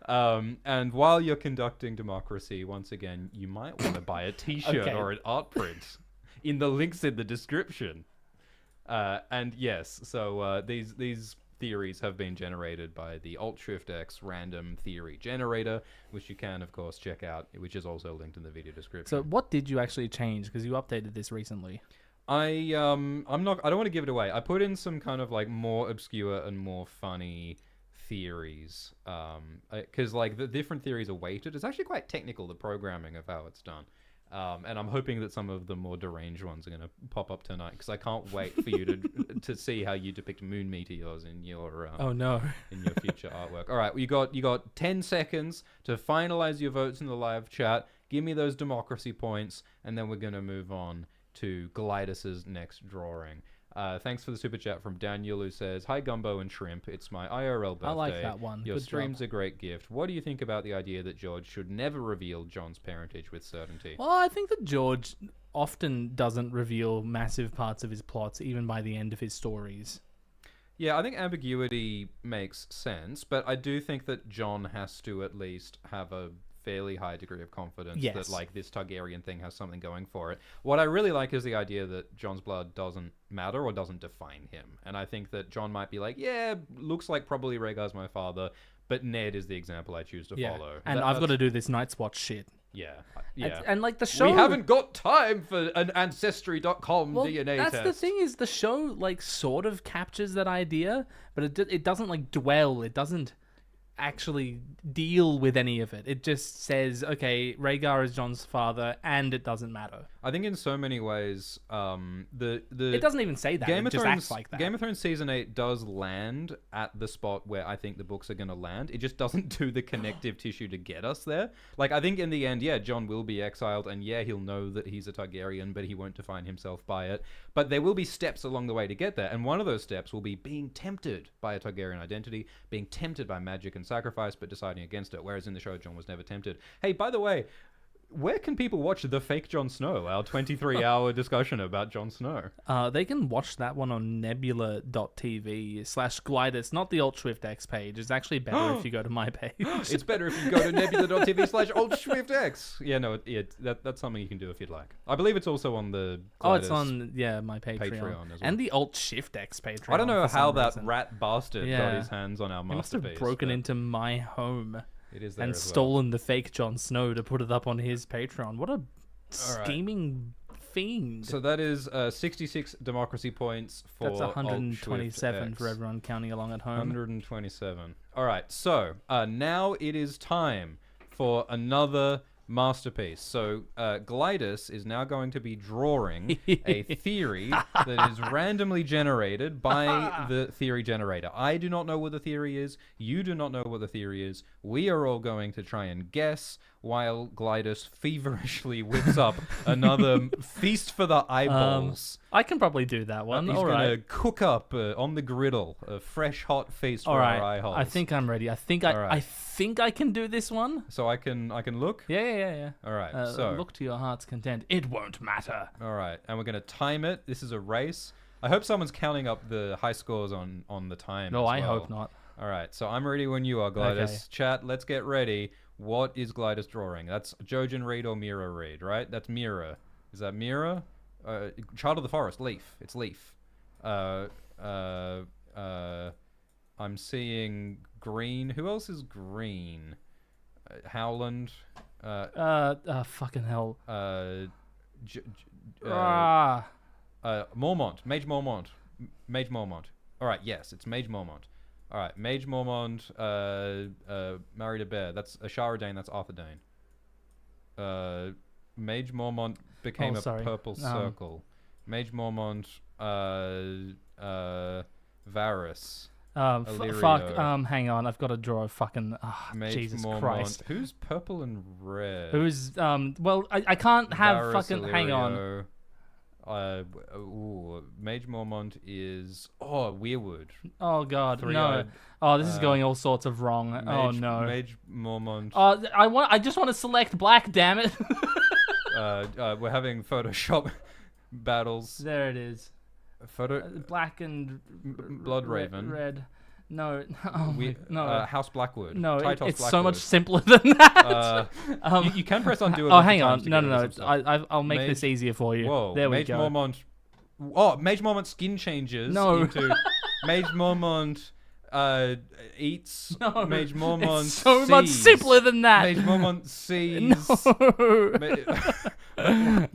And while you're conducting democracy, once again, you might want to buy a t-shirt Okay. or an art print in the links in the description. And yes, so these theories have been generated by the Alt-Shift-X random theory generator, which you can, of course, check out, which is also linked in the video description. So what did you actually change? Because you updated this recently. I don't want to give it away. I put in some kind of like more obscure and more funny theories, because like the different theories are weighted. It's actually quite technical, the programming of how it's done. And I'm hoping that some of the more deranged ones are going to pop up tonight, because I can't wait for you to see how you depict moon meteors in your Oh no. in your future artwork. All right, you got 10 seconds to finalize your votes in the live chat. Give me those democracy points, and then we're going to move on to Glidus's next drawing. Thanks for the super chat from Daniel, who says, "Hi Gumbo and Shrimp, it's my IRL birthday. I like that one. Your Good stream's job. a great gift. What do you think about the idea that George should never reveal John's parentage with certainty?" Well, I think that George often doesn't reveal massive parts of his plots, even by the end of his stories. Yeah, I think ambiguity makes sense, but I do think that John has to at least have a fairly high degree of confidence that like this Targaryen thing has something going for it. What I really like is the idea that John's blood doesn't matter or doesn't define him. And I think that John might be like, yeah, looks like probably Rhaegar's my father, but Ned is the example I choose to follow. And I've got to do this Night's Watch shit. Yeah. And like the show... We haven't got time for an Ancestry.com well, DNA that's test. the thing, is the show like sort of captures that idea, but it doesn't like dwell. It doesn't actually deal with any of it. It just says, okay, Rhaegar is Jon's father, and it doesn't matter. I think in so many ways, It doesn't even say that. Game it of just Thrones, acts like that. Game of Thrones Season 8 does land at the spot where I think the books are going to land. It just doesn't do the connective tissue to get us there. Like, I think in the end, yeah, Jon will be exiled, and yeah, he'll know that he's a Targaryen, but he won't define himself by it. But there will be steps along the way to get there, and one of those steps will be being tempted by a Targaryen identity, being tempted by magic and sacrifice, but deciding against it, whereas in the show, Jon was never tempted. Hey, by the way, where can people watch The Fake Jon Snow, our 23-hour discussion about Jon Snow? They can watch that one on nebula.tv/Glidus, not the Alt-Shift-X page. It's actually better if you go to my page. It's better if you go to nebula.tv/Alt-Shift-X. Yeah, no, that's something you can do if you'd like. I believe it's also on the Glidus it's on, my Patreon. Patreon as well. And the Alt-Shift-X Patreon. I don't know for how some that reason. rat bastard got his hands on our He must masterpiece. have broken but into my home it is there and as well. stolen the fake Jon Snow to put it up on his Patreon. What a scheming fiend. So that is 66 democracy points for That's 127 Alt-Shift-X. for everyone counting along at home. 127. All right, so now it is time for another masterpiece. So Glidus is now going to be drawing a theory that is randomly generated by the theory generator. I do not know what the theory is. You do not know what the theory is. We are all going to try and guess while Glidus feverishly whips up another feast for the eyeballs. I can probably do that one. He's All going right. to cook up on the griddle a fresh hot feast All for right. our eye holes. I think I'm ready. I think I think I can do this one. So I can look? Yeah. All right. So look to your heart's content. It won't matter. all right, and we're going to time it. This is a race. I hope someone's counting up the high scores on the time. No, as I well. hope not. All right, so I'm ready when you are, Glidus. Okay. Chat, let's get ready. What is Glidus drawing? That's Jojen Reed or Mira Reed, right? That's Mira. Is that Mira? Child of the Forest, Leaf. It's Leaf. I'm seeing green. Who else is green? Howland. Fucking hell. Mormont. Mage Mormont. Mage Mormont. All right, yes, it's Mage Mormont. All right, Mage Mormont married a bear. That's Ashara Dane. That's Arthur Dane. Mage Mormont became a purple circle. Mage Mormont, Varus. Hang on, I've got to draw a fucking. Jesus Mormont. Christ. Who's purple and red? Who's well, I can't have Varus, fucking. Illyrio. Hang on. Mage Mormont is Weirwood. Oh god, no. Oh, this is going all sorts of wrong. Oh no. Mage Mormont. I just want to select black, damn it. We're having Photoshop battles. There it is. Black and Blood Raven. Red. No. No. House Blackwood. No, Titos it's Blackwood. so much simpler than that. You can press undo. Hang on. No. I'll make this easier for you. Whoa. There we Mage go. Mormont. Mage Mormont skin changes into Mage Mormont eats. No, Mage Mormont it's so sees. much simpler than that. Mage Mormont sees.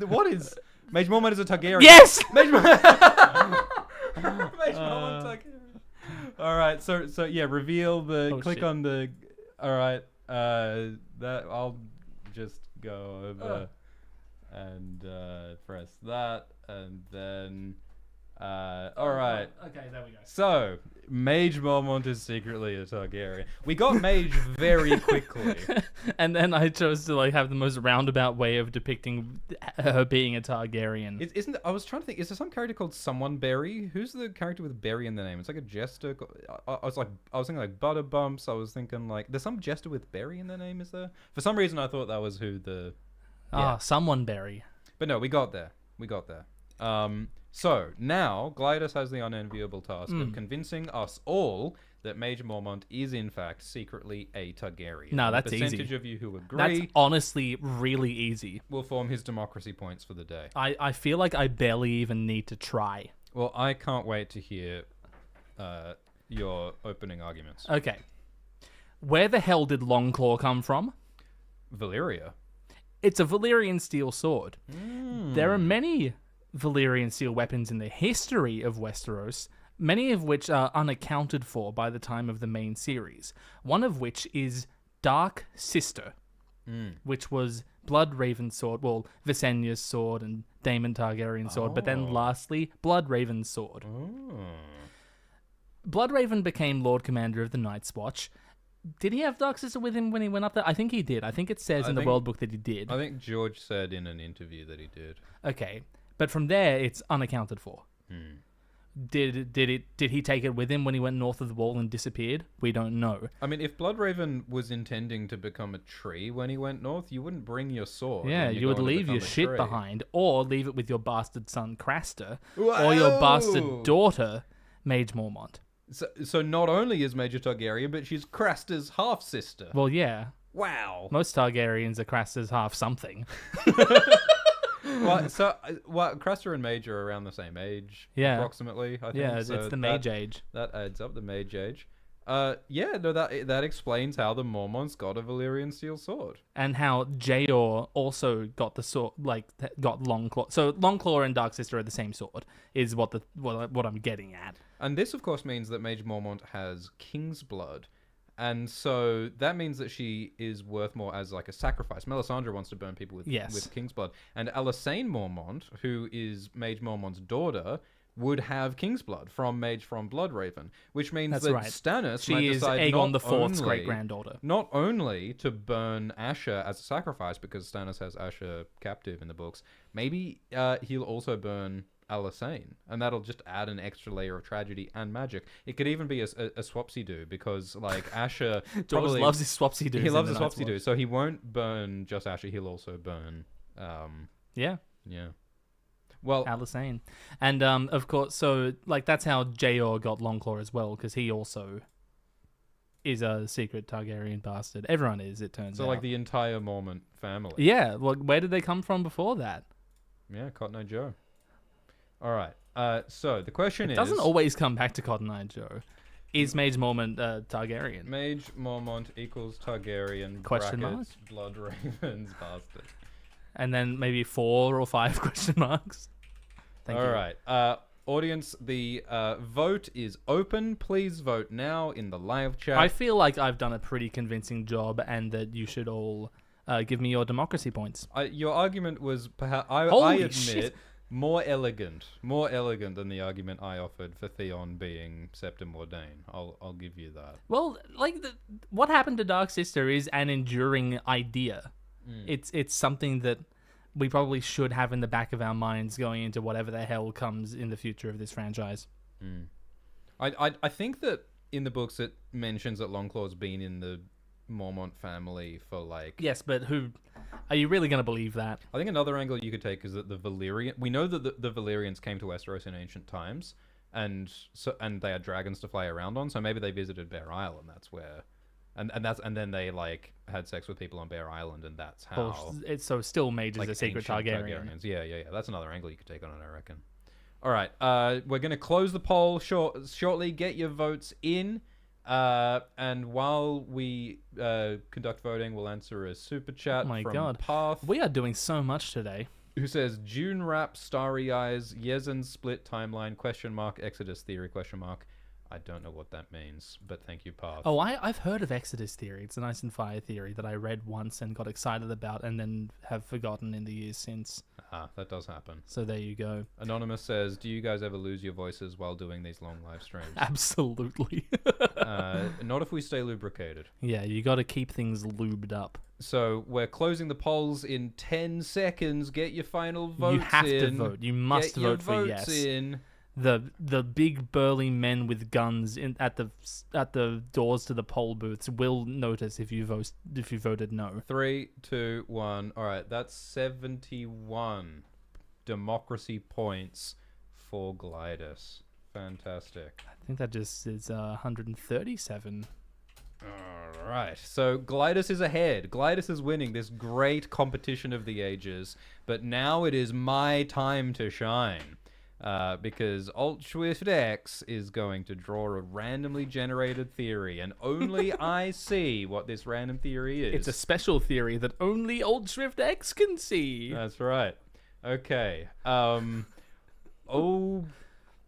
What is Mage Mormont is a Targaryen? Yes. Mage Mormont Targaryen. All right, so yeah, reveal the click shit. on the. All right, that I'll just go over and press that, and then all right. Okay, there we go. So Mage Mormont is secretly a Targaryen. We got Mage very quickly, and then I chose to have the most roundabout way of depicting her being a Targaryen. Isn't? I was trying to think. Is there some character called Someone Berry? Who's the character with Berry in the name? It's like a jester. I was thinking like Butterbumps. I was thinking like there's some jester with Berry in their name. Is there? For some reason, I thought that was who the. Yeah. Someone Berry. But no, we got there. So now Glidus has the unenviable task of convincing us all that Mage Mormont is in fact secretly a Targaryen. No, that's the percentage easy. of you who agree That's honestly really easy. will form his democracy points for the day. I feel like I barely even need to try. Well, I can't wait to hear your opening arguments. Okay. Where the hell did Longclaw come from? Valyria. It's a Valyrian steel sword. There are many Valyrian steel weapons in the history of Westeros, many of which are unaccounted for by the time of the main series. One of which is Dark Sister, which was Blood Raven's sword, well, Visenya's sword and Daemon Targaryen's sword, but then lastly, Blood Raven's sword. Blood Raven became Lord Commander of the Night's Watch. Did he have Dark Sister with him when he went up there? I think he did. I think it says in the World Book that he did. I think George said in an interview that he did. Okay. But from there, it's unaccounted for. Did he take it with him when he went north of the wall and disappeared? We don't know. I mean, if Bloodraven was intending to become a tree when he went north, you wouldn't bring your sword. Yeah, you would leave your shit tree. behind, or leave it with your bastard son Craster, or your bastard daughter Mage Mormont. So not only is Major Targaryen, but she's Craster's half sister. Well, yeah. Wow. Most Targaryens are Craster's half something. Craster and Mage are around the same age, approximately. I think. Yeah, it's the Mage age. That adds up, the Mage age. That explains how the Mormonts got a Valyrian steel sword, and how Jayor also got the sword, got Longclaw. So Longclaw and Dark Sister are the same sword, is what I'm getting at. And this, of course, means that Mage Mormont has King's blood. And so that means that she is worth more as like a sacrifice. Melisandre wants to burn people with King's blood. And Alysanne Mormont, who is Mage Mormont's daughter, would have King's blood from Bloodraven, which means Stannis might decide Aegon the Fourth's great-granddaughter. Not only to burn Asher as a sacrifice, because Stannis has Asher captive in the books, maybe he'll also burn Alysanne, and that'll just add an extra layer of tragedy and magic. It could even be a swapsy-doo, because like Asher George loves his swapsy-doos. He loves his swapsy-doo, so he won't burn just Asher, he'll also burn yeah. Well, Alysanne. And of course, so like that's how Jayor got Longclaw as well, because he also is a secret Targaryen bastard. Everyone is, it turns out. So like the entire Mormont family. Yeah, well, where did they come from before that? Yeah, Cotton Eye Joe. All right. So the question is... It doesn't always come back to Cotton Eye Joe. Is Mage Mormont Targaryen? Mage Mormont equals Targaryen. Question brackets, Blood Ravens bastard. And then maybe 4 or 5 question marks. Thank you. All right. Audience, the vote is open. Please vote now in the live chat. I feel like I've done a pretty convincing job, and that you should all give me your democracy points. Your argument was perhaps, I Holy admit, shit. more elegant than the argument I offered for Theon being Septim Ordain. I'll give you that. Well, like what happened to Dark Sister is an enduring idea. It's something that we probably should have in the back of our minds going into whatever the hell comes in the future of this franchise. I think that in the books it mentions that Longclaw's been in the Mormont family for like... Yes, but who... Are you really going to believe that? I think another angle you could take is that the Valyrian... We know that the Valyrians came to Westeros in ancient times, and they had dragons to fly around on, so maybe they visited Bear Isle, and that's where... And then they like had sex with people on Bear Island, and that's how... Well, it's so still Mage like is a secret ancient Targaryen. Yeah. That's another angle you could take on it, I reckon. All right, we're going to close the poll shortly. Get your votes in. And while we conduct voting, we'll answer a super chat from Path. We are doing so much today. Who says, June Rap, Starry Eyes, Yezen Split Timeline, Exodus Theory, I don't know what that means, but thank you, Path. Oh, I've heard of Exodus Theory. It's an Ice and Fire theory that I read once and got excited about and then have forgotten in the years since. That does happen. So there you go. Anonymous says, do you guys ever lose your voices while doing these long live streams? Absolutely. Not if we stay lubricated. Yeah, you got to keep things lubed up. So we're closing the polls in 10 seconds. Get your final votes in. You have to vote. You must vote for yes. In. The big burly men with guns at the doors to the poll booths will notice if you voted no. 3, 2, 1. All right, that's 71 democracy points for Glidus. Fantastic. I think that just is 137. All right, so Glidus is ahead. Glidus is winning this great competition of the ages, but now it is my time to shine. Because Alt Swift X is going to draw a randomly generated theory, and only I see what this random theory is. It's a special theory that only Alt Swift X can see. That's right. Okay. Oh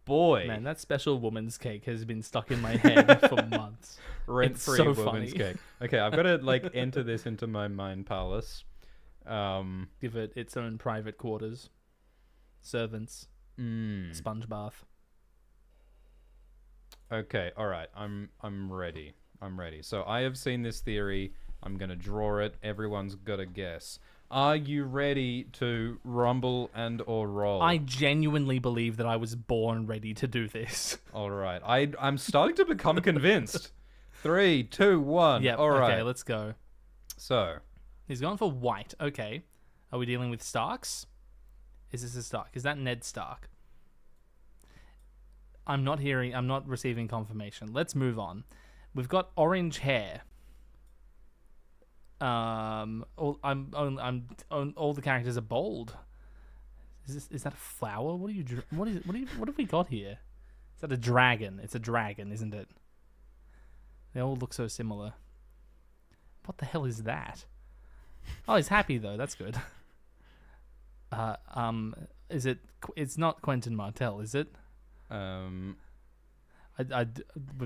boy. Man, that special woman's cake has been stuck in my head for months. Rent-free so woman's cake. Okay, I've got to enter this into my mind palace. Give it its own private quarters. Servants. Sponge bath. Okay, all right. I'm ready. So I have seen this theory. I'm gonna draw it. Everyone's got to guess. Are you ready to rumble and or roll? I genuinely believe that I was born ready to do this. All right. I'm starting to become convinced. 3, 2, 1. Yep. All right. Okay, let's go. So he's gone for white. Okay. Are we dealing with Starks? Is this a Stark? Is that Ned Stark? I'm not receiving confirmation. Let's move on. We've got orange hair. All the characters are bold. Is that a flower? What have we got here? Is that a dragon? It's a dragon, isn't it? They all look so similar. What the hell is that? Oh, he's happy though. That's good. Is it? It's not Quentin Martell, is it? We've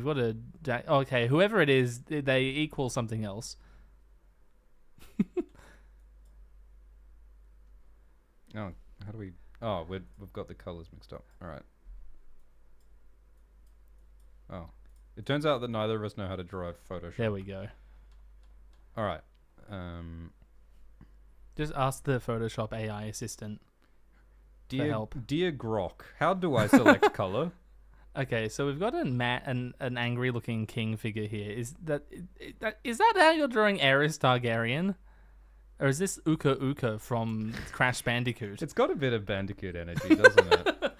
got a. Okay, whoever it is, they equal something else. Oh, how do we? Oh, we've got the colors mixed up. All right. Oh, it turns out that neither of us know how to draw Photoshop. There we go. All right. Just ask the Photoshop AI assistant for help. Dear Grok, how do I select color? Okay, so we've got an angry-looking king figure here. Is that how you're drawing Aerys Targaryen? Or is this Uka Uka from Crash Bandicoot? It's got a bit of Bandicoot energy, doesn't it?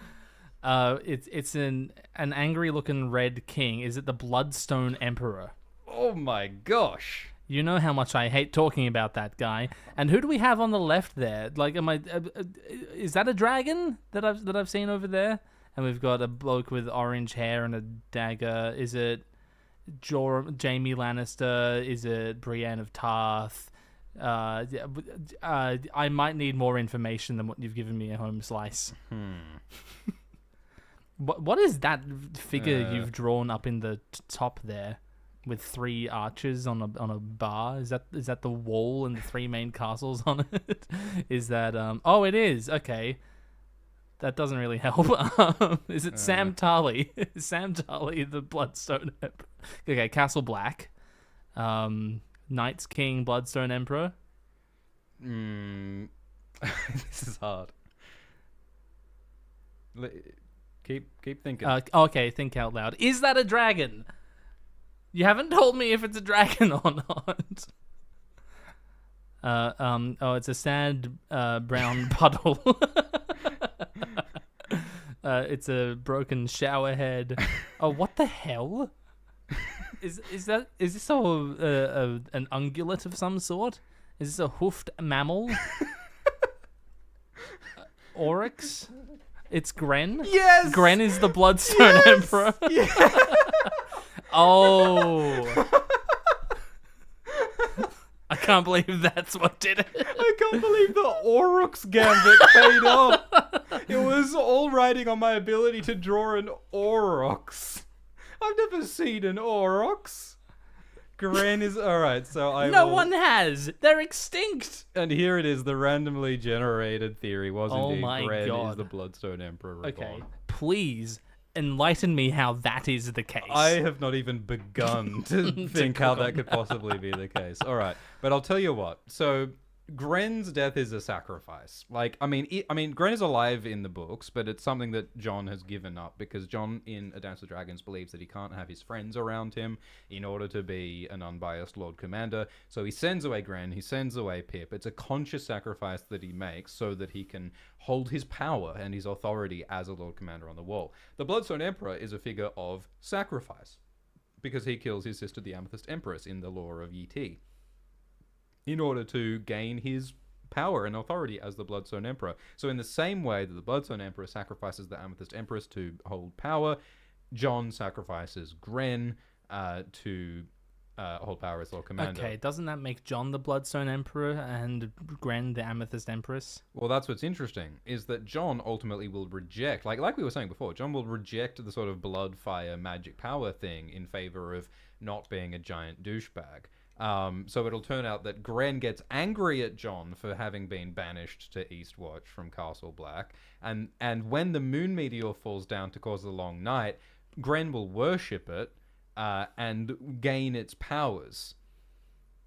It's an angry-looking red king. Is it the Bloodstone Emperor? Oh my gosh! You know how much I hate talking about that guy. And who do we have on the left there? Like, is that a dragon that I've seen over there? And we've got a bloke with orange hair and a dagger. Is it Jaime Lannister? Is it Brienne of Tarth? I might need more information than what you've given me a home slice. What is that figure you've drawn up in the top there, with 3 arches on a bar? Is that the wall and the 3 main castles on it? Is that Oh, it is. Okay, that doesn't really help. Is it Sam Tarly? Sam Tarly, the Bloodstone Emperor. Okay, Castle Black. Knights King, Bloodstone Emperor. This is hard. Keep thinking. Okay, think out loud. Is that a dragon? You haven't told me if it's a dragon or not. Oh, it's a sad brown puddle. It's a broken shower head. Oh, what the hell? Is this an ungulate of some sort? Is this a hoofed mammal? Oryx? It's Gren? Yes! Gren is the Bloodstone Emperor. Yeah. Oh. I can't believe that's what did it. I can't believe the Aurochs gambit paid off. It was all riding on my ability to draw an Aurochs. I've never seen an Aurochs. Gren is alright, so No one has. They're extinct. And here it is, the randomly generated theory was indeed my Gren God. is the Bloodstone Emperor reborn. Okay, please enlighten me how that is the case. I have not even begun to think how that could possibly be the case. Alright, but I'll tell you what. So, Gren's death is a sacrifice. Like, I mean, Gren is alive in the books, but it's something that Jon has given up because Jon in A Dance with Dragons believes that he can't have his friends around him in order to be an unbiased Lord Commander. So he sends away Gren, he sends away Pip. It's a conscious sacrifice that he makes so that he can hold his power and his authority as a Lord Commander on the wall. The Bloodstone Emperor is a figure of sacrifice because he kills his sister, the Amethyst Empress, in the lore of Yi-Ti, in order to gain his power and authority as the Bloodstone Emperor. So in the same way that the Bloodstone Emperor sacrifices the Amethyst Empress to hold power, Jon sacrifices Gren to hold power as Lord Commander. Okay, doesn't that make Jon the Bloodstone Emperor and Gren the Amethyst Empress? Well, that's what's interesting, is that Jon ultimately will reject, like we were saying before, Jon will reject the sort of blood, fire, magic power thing in favor of not being a giant douchebag. So it'll turn out that Gren gets angry at Jon for having been banished to Eastwatch from Castle Black, and when the moon meteor falls down to cause the long night, Gren will worship it and gain its powers,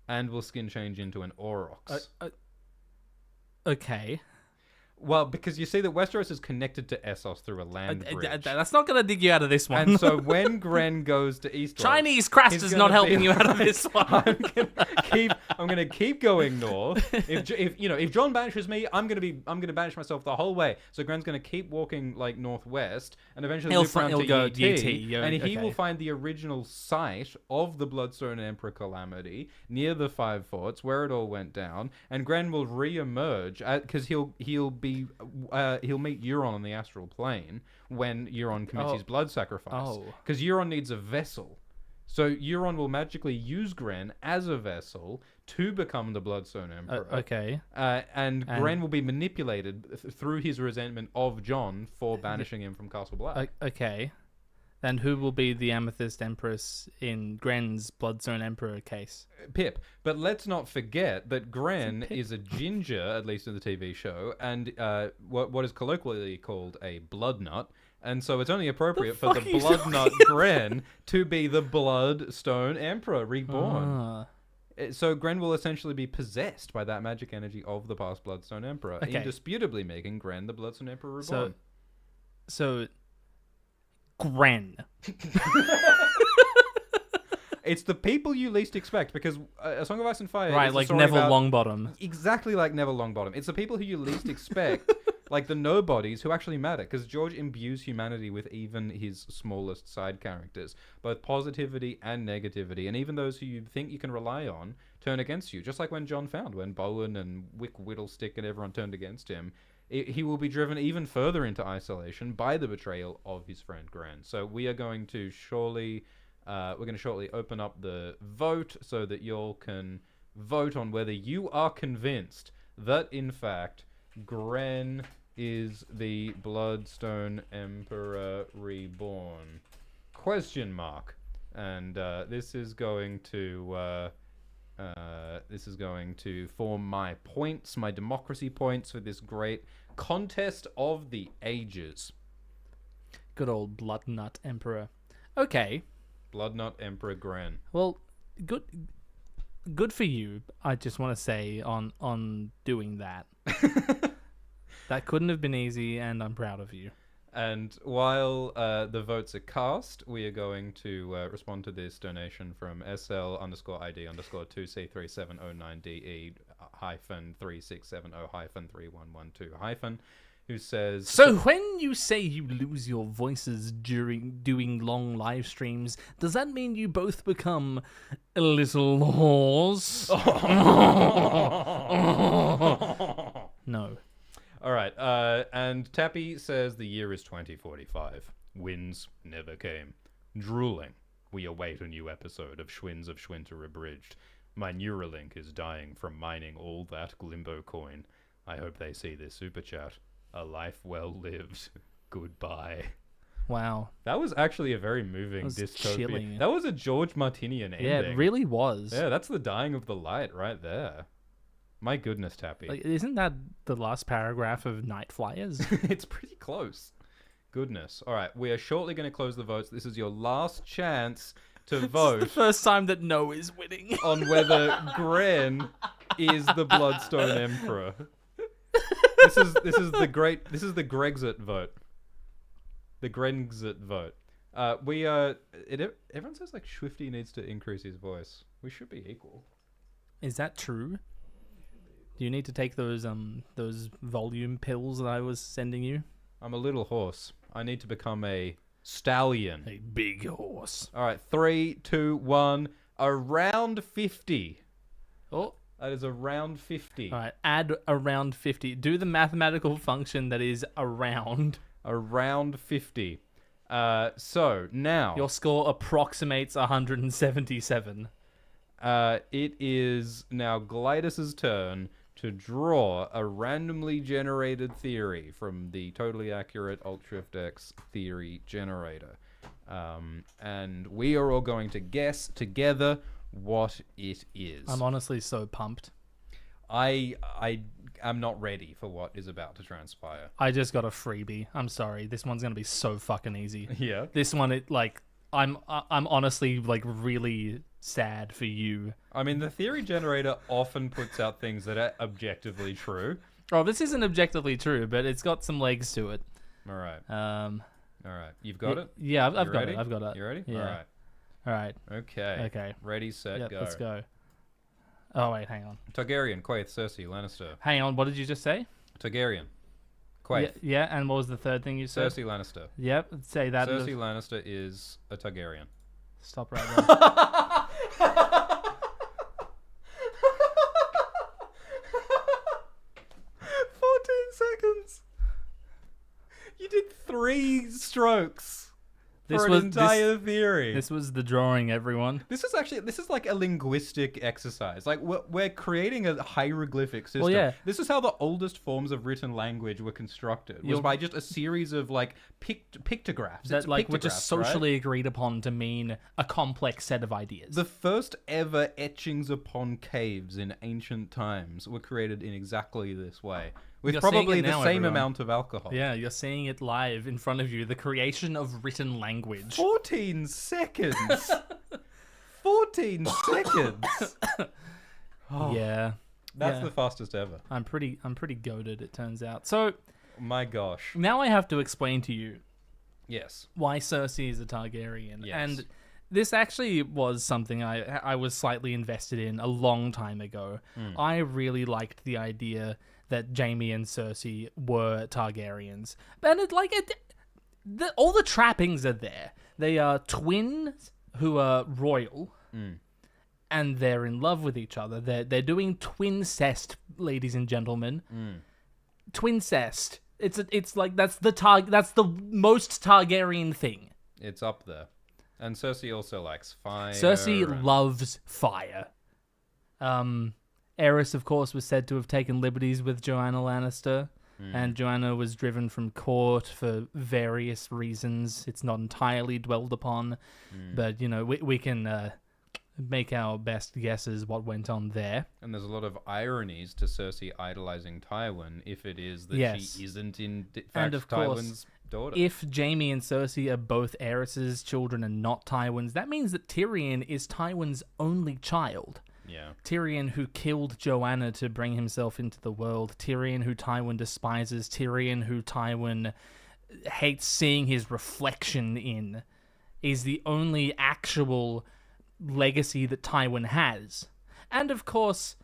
and will skin change into an Aurochs. Okay. Well, because you see that Westeros is connected to Essos through a land bridge. That's not going to dig you out of this one. And so when Gren goes to Eastwatch, Chinese crust is not helping you out of this one. I'm gonna keep going north. If Jon banishes me, I'm gonna banish myself the whole way. So Gren's gonna keep walking like northwest, and eventually loop around to go Yi-Ti, UT, and he will find the original site of the Bloodstone Emperor calamity near the Five Forts, where it all went down. And Gren will re-emerge because he'll meet Euron on the astral plane when Euron commits his blood sacrifice. Because Euron needs a vessel. So Euron will magically use Gren as a vessel to become the Bloodstone Emperor. Okay. And Gren will be manipulated through his resentment of Jon for banishing him from Castle Black. Okay. Then who will be the Amethyst Empress in Gren's Bloodstone Emperor case? Pip. But let's not forget that Gren is a ginger, at least in the TV show, and what is colloquially called a blood nut. And so it's only appropriate for the blood nut Gren to be the Bloodstone Emperor reborn. So Gren will essentially be possessed by that magic energy of the past Bloodstone Emperor, indisputably making Gren the Bloodstone Emperor reborn. So Gren. It's the people you least expect, because A Song of Ice and Fire right, is like Neville Longbottom. Exactly like Neville Longbottom. It's the people who you least expect, like the nobodies who actually matter, because George imbues humanity with even his smallest side characters, both positivity and negativity, and even those who you think you can rely on turn against you, just like when Jon found, when Bowen and Wick Whittlestick and everyone turned against him. He will be driven even further into isolation by the betrayal of his friend Gren. So we are going to surely We're going to shortly open up the vote so that y'all can vote on whether you are convinced that, in fact, Gren is the Bloodstone Emperor reborn. Question mark. And this is going to form my points, my democracy points for this great contest of the ages. Good old Bloodnut Emperor. Okay. Bloodnut Emperor Gren. Well, good for you. I just want to say on doing that. That couldn't have been easy, and I'm proud of you. And while the votes are cast, we are going to respond to this donation from SL_ID_2C3709DE-3670-3670-3112-, who says... So when you say you lose your voices during doing long live streams, does that mean you both become little whores? No. All right, and Tappy says the year is 2045. Winds never came. Drooling. We await a new episode of Schwins of Schwinter Abridged. My Neuralink is dying from mining all that Glimbo coin. I hope they see this super chat. A life well lived. Goodbye. Wow. That was actually a very moving dystopia. Chilling. That was a George Martinian ending. Yeah, it really was. Yeah, that's the dying of the light right there. My goodness, Tappy. Like, isn't that the last paragraph of Night Flyers? It's pretty close. Goodness. All right, we are shortly going to close the votes. This is your last chance to vote. This is the first time that no is winning. On whether Gren is the Bloodstone Emperor. This is the Grexit vote. The Grexit vote. Everyone says like Swifty needs to increase his voice. We should be equal. Is that true? Do you need to take those volume pills that I was sending you? I'm a little horse. I need to become a stallion. A big horse. All right, 3, 2, 1. Around 50. Oh. That is around 50. All right, add around 50. Do the mathematical function that is around. Around 50. So, now... Your score approximates 177. It is now Glidus's turn to draw a randomly generated theory from the totally accurate AltShiftX theory generator. And we are all going to guess together what it is. I'm honestly so pumped. I am not ready for what is about to transpire. I just got a freebie. I'm sorry. This one's gonna be so fucking easy. Yeah. This one, I'm honestly like really sad for you. I mean, the theory generator often puts out things that are objectively true. Oh, this isn't objectively true, but it's got some legs to it. All right. All right. You've got it? Yeah, I've got ready? it. I've got it. You ready? Yeah. All right. All right. Okay. Ready, set, Yep, go. let's go. Oh, wait, hang on. Targaryen, Quaithe, Cersei, Lannister. Hang on, what did you just say? Targaryen. Quaithe. Yeah, and what was the third thing you said? Cersei Lannister. Yep, say that. Cersei Lannister is a Targaryen. Stop right there. 14 seconds. You did 3 strokes for an entire theory. This was the drawing, everyone. This is like a linguistic exercise. Like we're creating a hieroglyphic system. Well, yeah. This is how the oldest forms of written language were constructed. Was by just a series of like pictographs. That like were pictographs, just socially agreed upon to mean a complex set of ideas. The first ever etchings upon caves in ancient times were created in exactly this way. With You're probably seeing it the now, same everyone. amount of alcohol. Yeah, you're seeing it live in front of you. The creation of written language. 14 seconds. 14 seconds. Oh, yeah. That's the fastest ever. I'm pretty goated, it turns out. So My gosh. now I have to explain to you Yes. why Cersei is a Targaryen. Yes. And this actually was something I was slightly invested in a long time ago. I really liked the idea that Jaime and Cersei were Targaryens. And all the trappings are there. They are twins who are royal, and they're in love with each other. They're doing twincest, ladies and gentlemen. Twincest. It's like that's the most Targaryen thing. It's up there. And Cersei also likes fire. Cersei and- loves fire. Aerys, of course, was said to have taken liberties with Joanna Lannister, and Joanna was driven from court for various reasons. It's not entirely dwelled upon, but, you know, we can make our best guesses what went on there. And there's a lot of ironies to Cersei idolizing Tywin if it is that Yes. she isn't in fact And of course, Tywin's daughter. If Jaime and Cersei are both Aerys's children and not Tywin's, that means that Tyrion is Tywin's only child. Yeah. Tyrion, who killed Joanna to bring himself into the world. Tyrion, who Tywin despises. Tyrion, who Tywin hates seeing his reflection in, is the only actual legacy that Tywin has. And of course,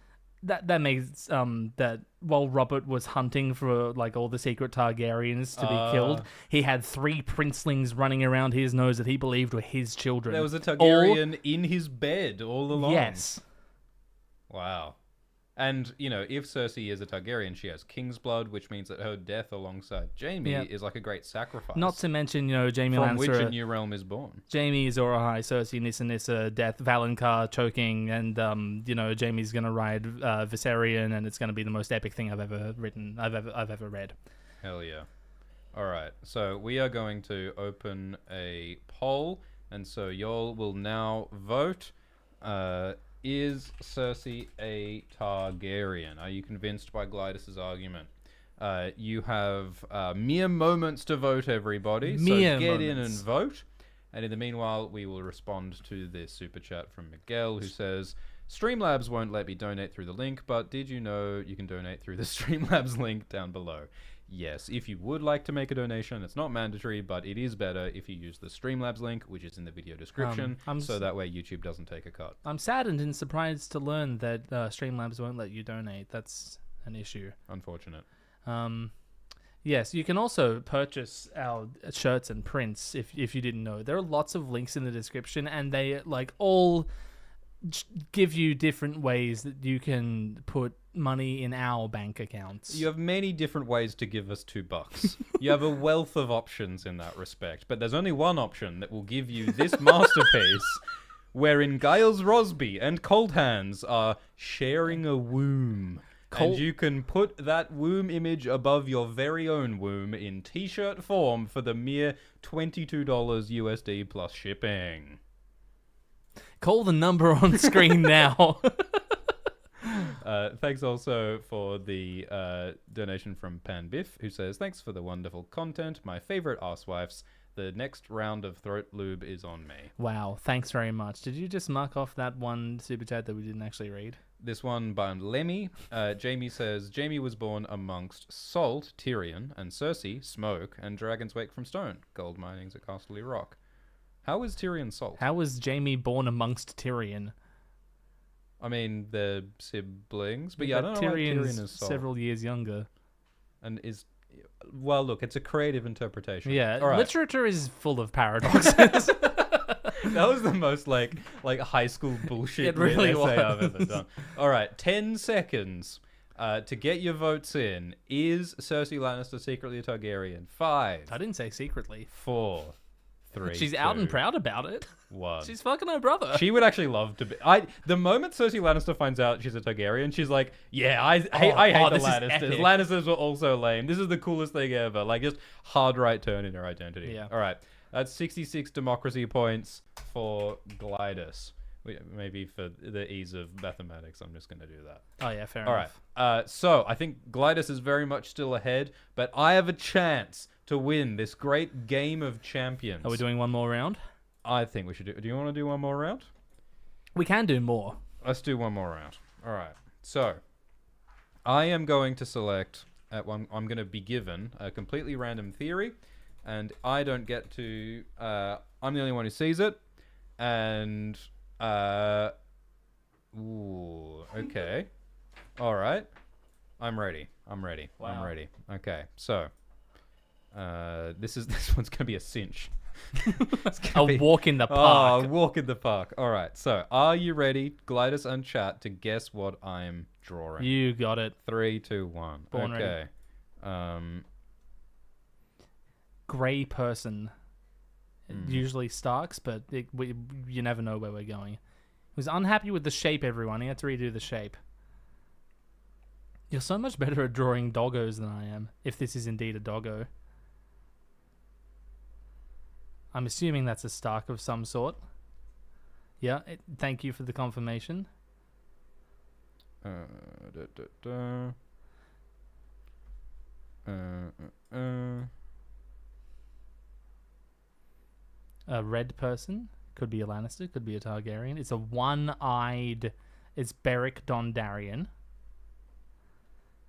that makes that while Robert was hunting for like all the secret Targaryens to be killed, he had 3 princelings running around his nose that he believed were his children. There was a Targaryen in his bed all along. Yes. Wow. And, you know, if Cersei is a Targaryen, she has king's blood, which means that her death alongside Jaime Yeah. is like a great sacrifice. Not to mention, you know, Jaime from which a Lannister, new realm is born. Jaime, Azor Ahai, Cersei, Nissa, death, Valonqar choking, and you know, Jaime's gonna ride Viserion, and it's gonna be the most epic thing I've ever written, I've ever read. Hell yeah. All right. So we are going to open a poll, and so y'all will now vote. Is Cersei a Targaryen? Are you convinced by Glidus's argument? You have mere moments to vote, everybody. Mere so get in moments. and vote. And in the meanwhile, we will respond to this super chat from Miguel, who says, Streamlabs won't let me donate through the link, but did you know you can donate through the Streamlabs link down below? Yes, if you would like to make a donation, it's not mandatory, but it is better if you use the Streamlabs link, which is in the video description, so that way YouTube doesn't take a cut. I'm saddened and surprised to learn that Streamlabs won't let you donate. That's an issue. Unfortunate. Yes, you can also purchase our shirts and prints if you didn't know. There are lots of links in the description, and they like all give you different ways that you can put money in our bank accounts. You have many different ways to give us $2. You have a wealth of options in that respect, but there's only one option that will give you this masterpiece, wherein Giles Rosby and Cold Hands are sharing a womb. And you can put that womb image above your very own womb in t-shirt form for the mere $22 USD plus shipping. Call the number on screen now. Thanks also for the donation from Pan Biff, who says, thanks for the wonderful content. My favorite asswifes. The next round of throat lube is on me. Wow, thanks very much. Did you just mark off that one super chat that we didn't actually read? This one by Lemmy. Jamie says, Jamie was born amongst Salt, Tyrion, and Cersei, Smoke, and Dragon's Wake from Stone, gold minings at Castle Rock. How is Tyrion Salt? How was Jamie born amongst Tyrion? I mean, they're siblings, but yeah, I don't know why Tyrion's Tyrion is Salt. several years younger. And is... Well, look, it's a creative interpretation. Yeah, All right. literature is full of paradoxes. That was the most like high school bullshit It really essay I've was. ever done. All right, 10 seconds to get your votes in. Is Cersei Lannister secretly a Targaryen? 5, I didn't say secretly. 4, 3. She's out and 2, proud about it. 1. She's fucking her brother. She would actually love to be. The moment Cersei Lannister finds out she's a Targaryen, she's like, "Yeah, I hate the this is Lannisters. epic." Lannisters were also lame. This is the coolest thing ever." Like, just hard right turn in her identity. Yeah. All right, that's 66 democracy points for Glidus. Maybe for the ease of mathematics, I'm just going to do that. Oh yeah, fair All enough. right. So I think Glidus is very much still ahead, but I have a chance to win this great game of champions. Are we doing one more round? I think we should do. Do you want to do one more round? We can do more. Let's do one more round. All right. So, I am going to select. I'm going to be given a completely random theory, and I don't get to. I'm the only one who sees it, and. Ooh. Okay. All right. I'm ready. Wow. I'm ready. Okay. So. This one's going to be a cinch. A walk in the Oh, park. walk in the park. All right. So, are you ready, Glidus and chat, to guess what I'm drawing? You got it. 3, 2, 1. Born okay. ready. Grey person. Usually Starks, but you never know where we're going. He was unhappy with the shape, everyone. He had to redo the shape. You're so much better at drawing doggos than I am, if this is indeed a doggo. I'm assuming that's a Stark of some sort. Yeah, thank you for the confirmation. A red person. Could be a Lannister, could be a Targaryen. It's a one-eyed... It's Beric Dondarrion.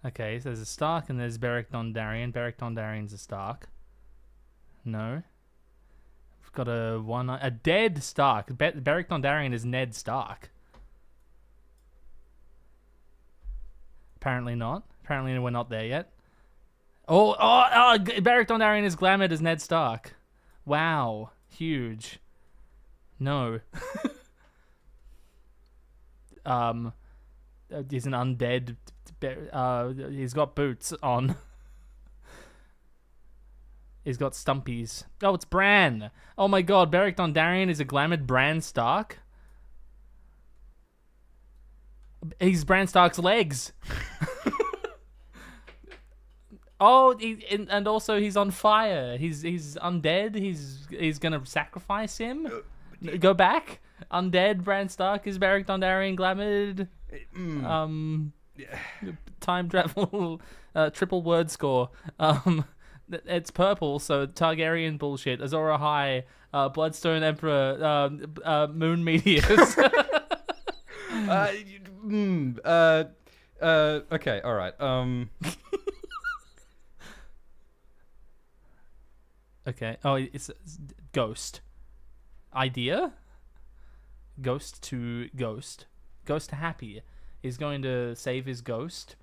Okay, so there's a Stark and there's Beric Dondarrion. Beric Dondarrion's a Stark. No. We've got a dead Stark. Beric Dondarrion is Ned Stark. Apparently not. Apparently we're not there yet. Beric Dondarrion is glamoured as Ned Stark. Wow. Huge. No. He's an undead... he's got boots on. He's got stumpies. Oh, it's Bran. Oh my god, Beric Dondarrion is a glamoured Bran Stark. He's Bran Stark's legs. And also he's on fire. He's undead. He's gonna sacrifice him. Go back. Undead Bran Stark is Beric Dondarrion glamoured. Time travel. Triple word score. It's purple, so Targaryen bullshit. Azor Ahai, Bloodstone Emperor, Moon Meteors. Okay, all right. Okay. Oh, it's Ghost. Idea? Ghost to Ghost. Ghost to Happy. He's going to save his ghost.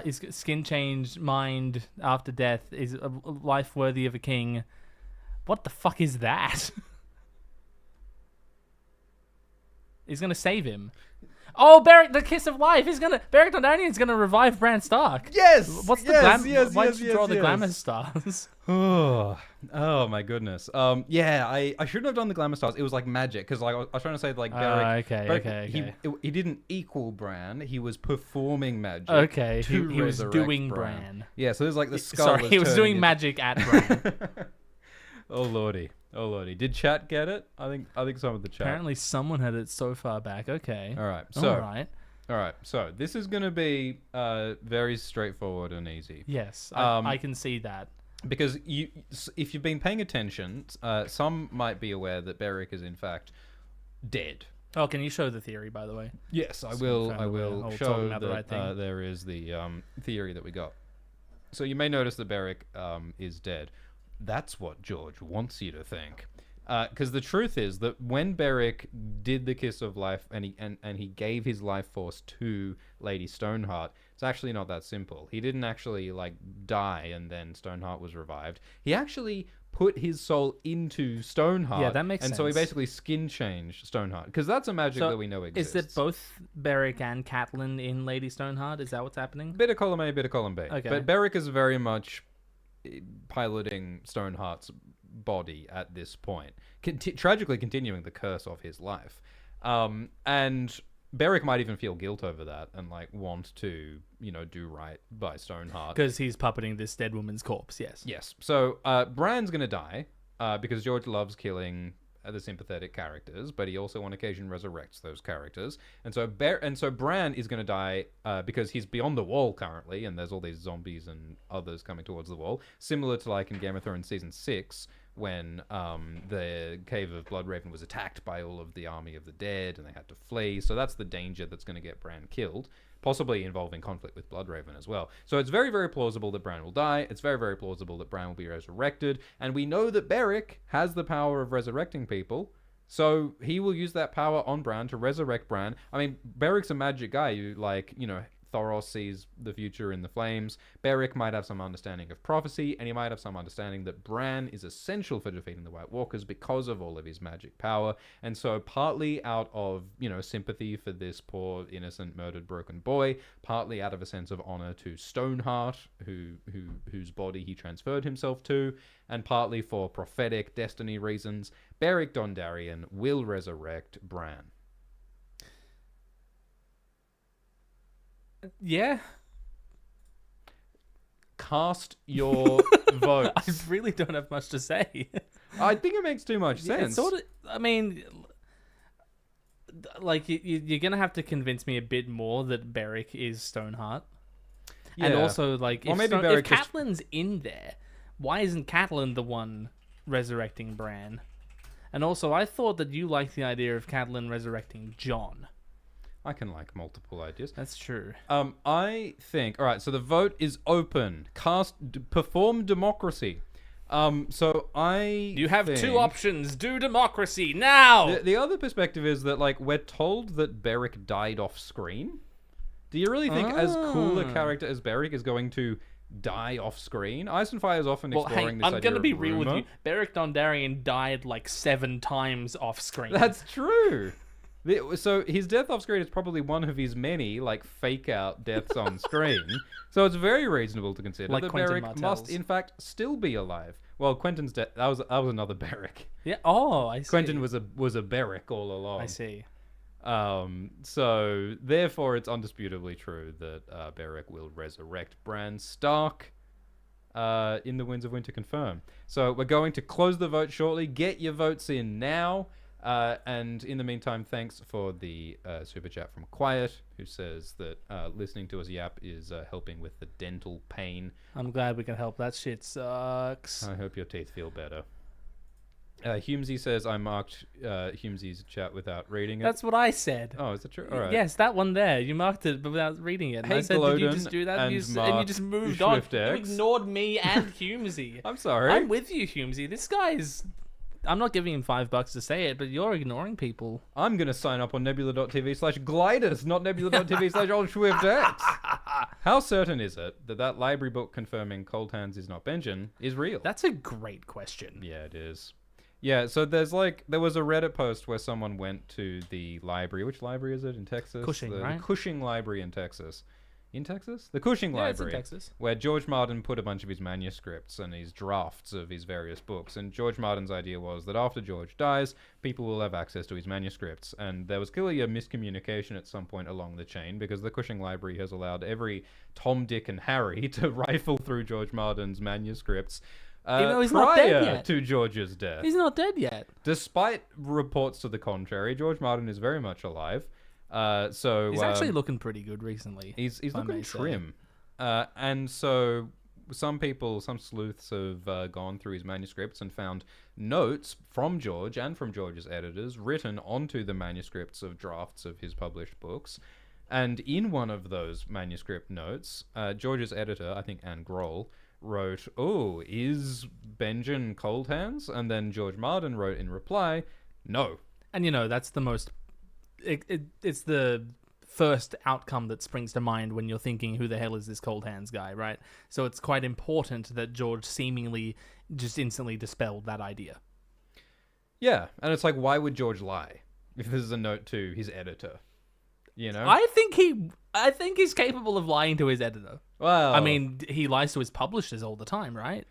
His skin changed mind after death is a life worthy of a king. What the fuck is that? He's gonna save him. Oh, Beric, the kiss of life. Beric Dondarrion's gonna revive Bran Stark. Yes. What's the glamour? Why did you draw the glamour stars? Oh my goodness. Yeah, I shouldn't have done the glamour stars. It was like magic because like I was trying to say like Beric. Okay. He didn't equal Bran. He was performing magic. Okay. He was doing Bran. Yeah. So there's like the skull. Sorry, he was doing magic at Bran. Oh lordy. Did chat get it? I think some of the chat. Apparently someone had it so far back. Okay. All right. So this is going to be very straightforward and easy. Yes, I can see that. Because if you've been paying attention, some might be aware that Beric is in fact dead. Oh, can you show the theory, by the way? Yes, I will show that there is the theory that we got. So you may notice that Beric is dead. That's what George wants you to think. Because the truth is that when Beric did the Kiss of Life and he gave his life force to Lady Stoneheart, it's actually not that simple. He didn't actually like die and then Stoneheart was revived. He actually put his soul into Stoneheart. Yeah, that makes sense. And so he basically skin changed Stoneheart. Because that's a magic that we know exists. Is it both Beric and Catelyn in Lady Stoneheart? Is that what's happening? Bit of column A, bit of column B. Okay. But Beric is very much piloting Stoneheart's body at this point, tragically continuing the curse of his life. And Beric might even feel guilt over that and like want to, do right by Stoneheart. Because he's puppeting this dead woman's corpse, yes. Yes. So Bran's going to die because George loves killing the sympathetic characters, but he also on occasion resurrects those characters. And so Bran is going to die because he's beyond the wall currently, and there's all these zombies and others coming towards the wall, similar to like in Game of Thrones season 6 when the Cave of Bloodraven was attacked by all of the army of the dead and they had to flee. So that's the danger that's going to get Bran killed, possibly involving conflict with Bloodraven as well. So it's very, very plausible that Bran will die. It's very, very plausible that Bran will be resurrected. And we know that Beric has the power of resurrecting people. So he will use that power on Bran to resurrect Bran. I mean, Beric's a magic guy who, Thoros sees the future in the flames. Beric might have some understanding of prophecy, and he might have some understanding that Bran is essential for defeating the White Walkers because of all of his magic power. And so partly out of, sympathy for this poor, innocent, murdered, broken boy, partly out of a sense of honor to Stoneheart, whose body he transferred himself to, and partly for prophetic destiny reasons, Beric Dondarrion will resurrect Bran. Yeah. Cast your votes. I really don't have much to say. I think it makes too much sense. It's sort of, I mean, like, you're going to have to convince me a bit more that Beric is Stoneheart. Yeah. And also, like, Or maybe if Beric Catelyn's in there, why isn't Catelyn the one resurrecting Bran? And also, I thought that you liked the idea of Catelyn resurrecting Jon. I can like multiple ideas. That's true. I think... All right, so the vote is open. Perform democracy. So You have two options. Do democracy now! The other perspective is that, like, we're told that Beric died off screen. Do you really think as cool a character as Beric is going to die off screen? Ice and Fire is often exploring this idea. I'm going to be of real with rumor. you. Beric Dondarrion died like 7 times off screen. That's true. So his death off screen is probably one of his many, like, fake-out deaths on screen. So it's very reasonable to consider Like that Quentin Beric Martell's. must, in fact, still be alive. Well, Quentin's death... That was another Beric. Yeah. Oh, I see. Quentin was a Beric all along. I see. So therefore, it's undisputably true that Beric will resurrect Bran Stark. In the Winds of Winter confirm. So we're going to close the vote shortly. Get your votes in now. And in the meantime, thanks for the super chat from Quiet, who says that listening to us yap is helping with the dental pain. I'm glad we can help. That shit sucks. I hope your teeth feel better. Humesy says I marked Humesy's chat without reading it. That's what I said. Oh, is that true? All right. Yes, that one there. You marked it but without reading it. And Hey, I said, did you Glodon just do that? And you and just Mark moved on. You SwiftX. ignored me and Humesy. I'm sorry. I'm with you, Humesy. This guy's... I'm not giving him $5 to say it, but you're ignoring people. I'm going to sign up on nebula.tv/Glidus, not nebula.tv/AllSwiftX. How certain is it that library book confirming Cold Hands is not Benjen is real? That's a great question. Yeah, it is. Yeah, so there was a Reddit post where someone went to the library. Which library is it in Texas? Cushing, right? The Cushing Library in Texas. In Texas? The Cushing Yeah, it's in Library. Texas. Where George Martin put a bunch of his manuscripts and his drafts of his various books. And George Martin's idea was that after George dies, people will have access to his manuscripts. And there was clearly a miscommunication at some point along the chain, because the Cushing Library has allowed every Tom, Dick, and Harry to rifle through George Martin's manuscripts Even though he's not dead prior yet. to George's death. He's not dead yet. Despite reports to the contrary, George Martin is very much alive. So He's actually looking pretty good recently. He's if I looking may say. trim. And so some sleuths have gone through his manuscripts and found notes from George and from George's editors written onto the manuscripts of drafts of his published books. And in one of those manuscript notes, George's editor, I think Anne Grohl, wrote, "Oh, is Benjen Cold Hands?" And then George Martin wrote in reply, "No." And that's the most... It's the first outcome that springs to mind when you're thinking, who the hell is this Cold Hands guy, right? So it's quite important that George seemingly just instantly dispelled that idea. Yeah, and it's like, why would George lie if this is a note to his editor? I think he's capable of lying to his editor. Well, I mean, he lies to his publishers all the time, right?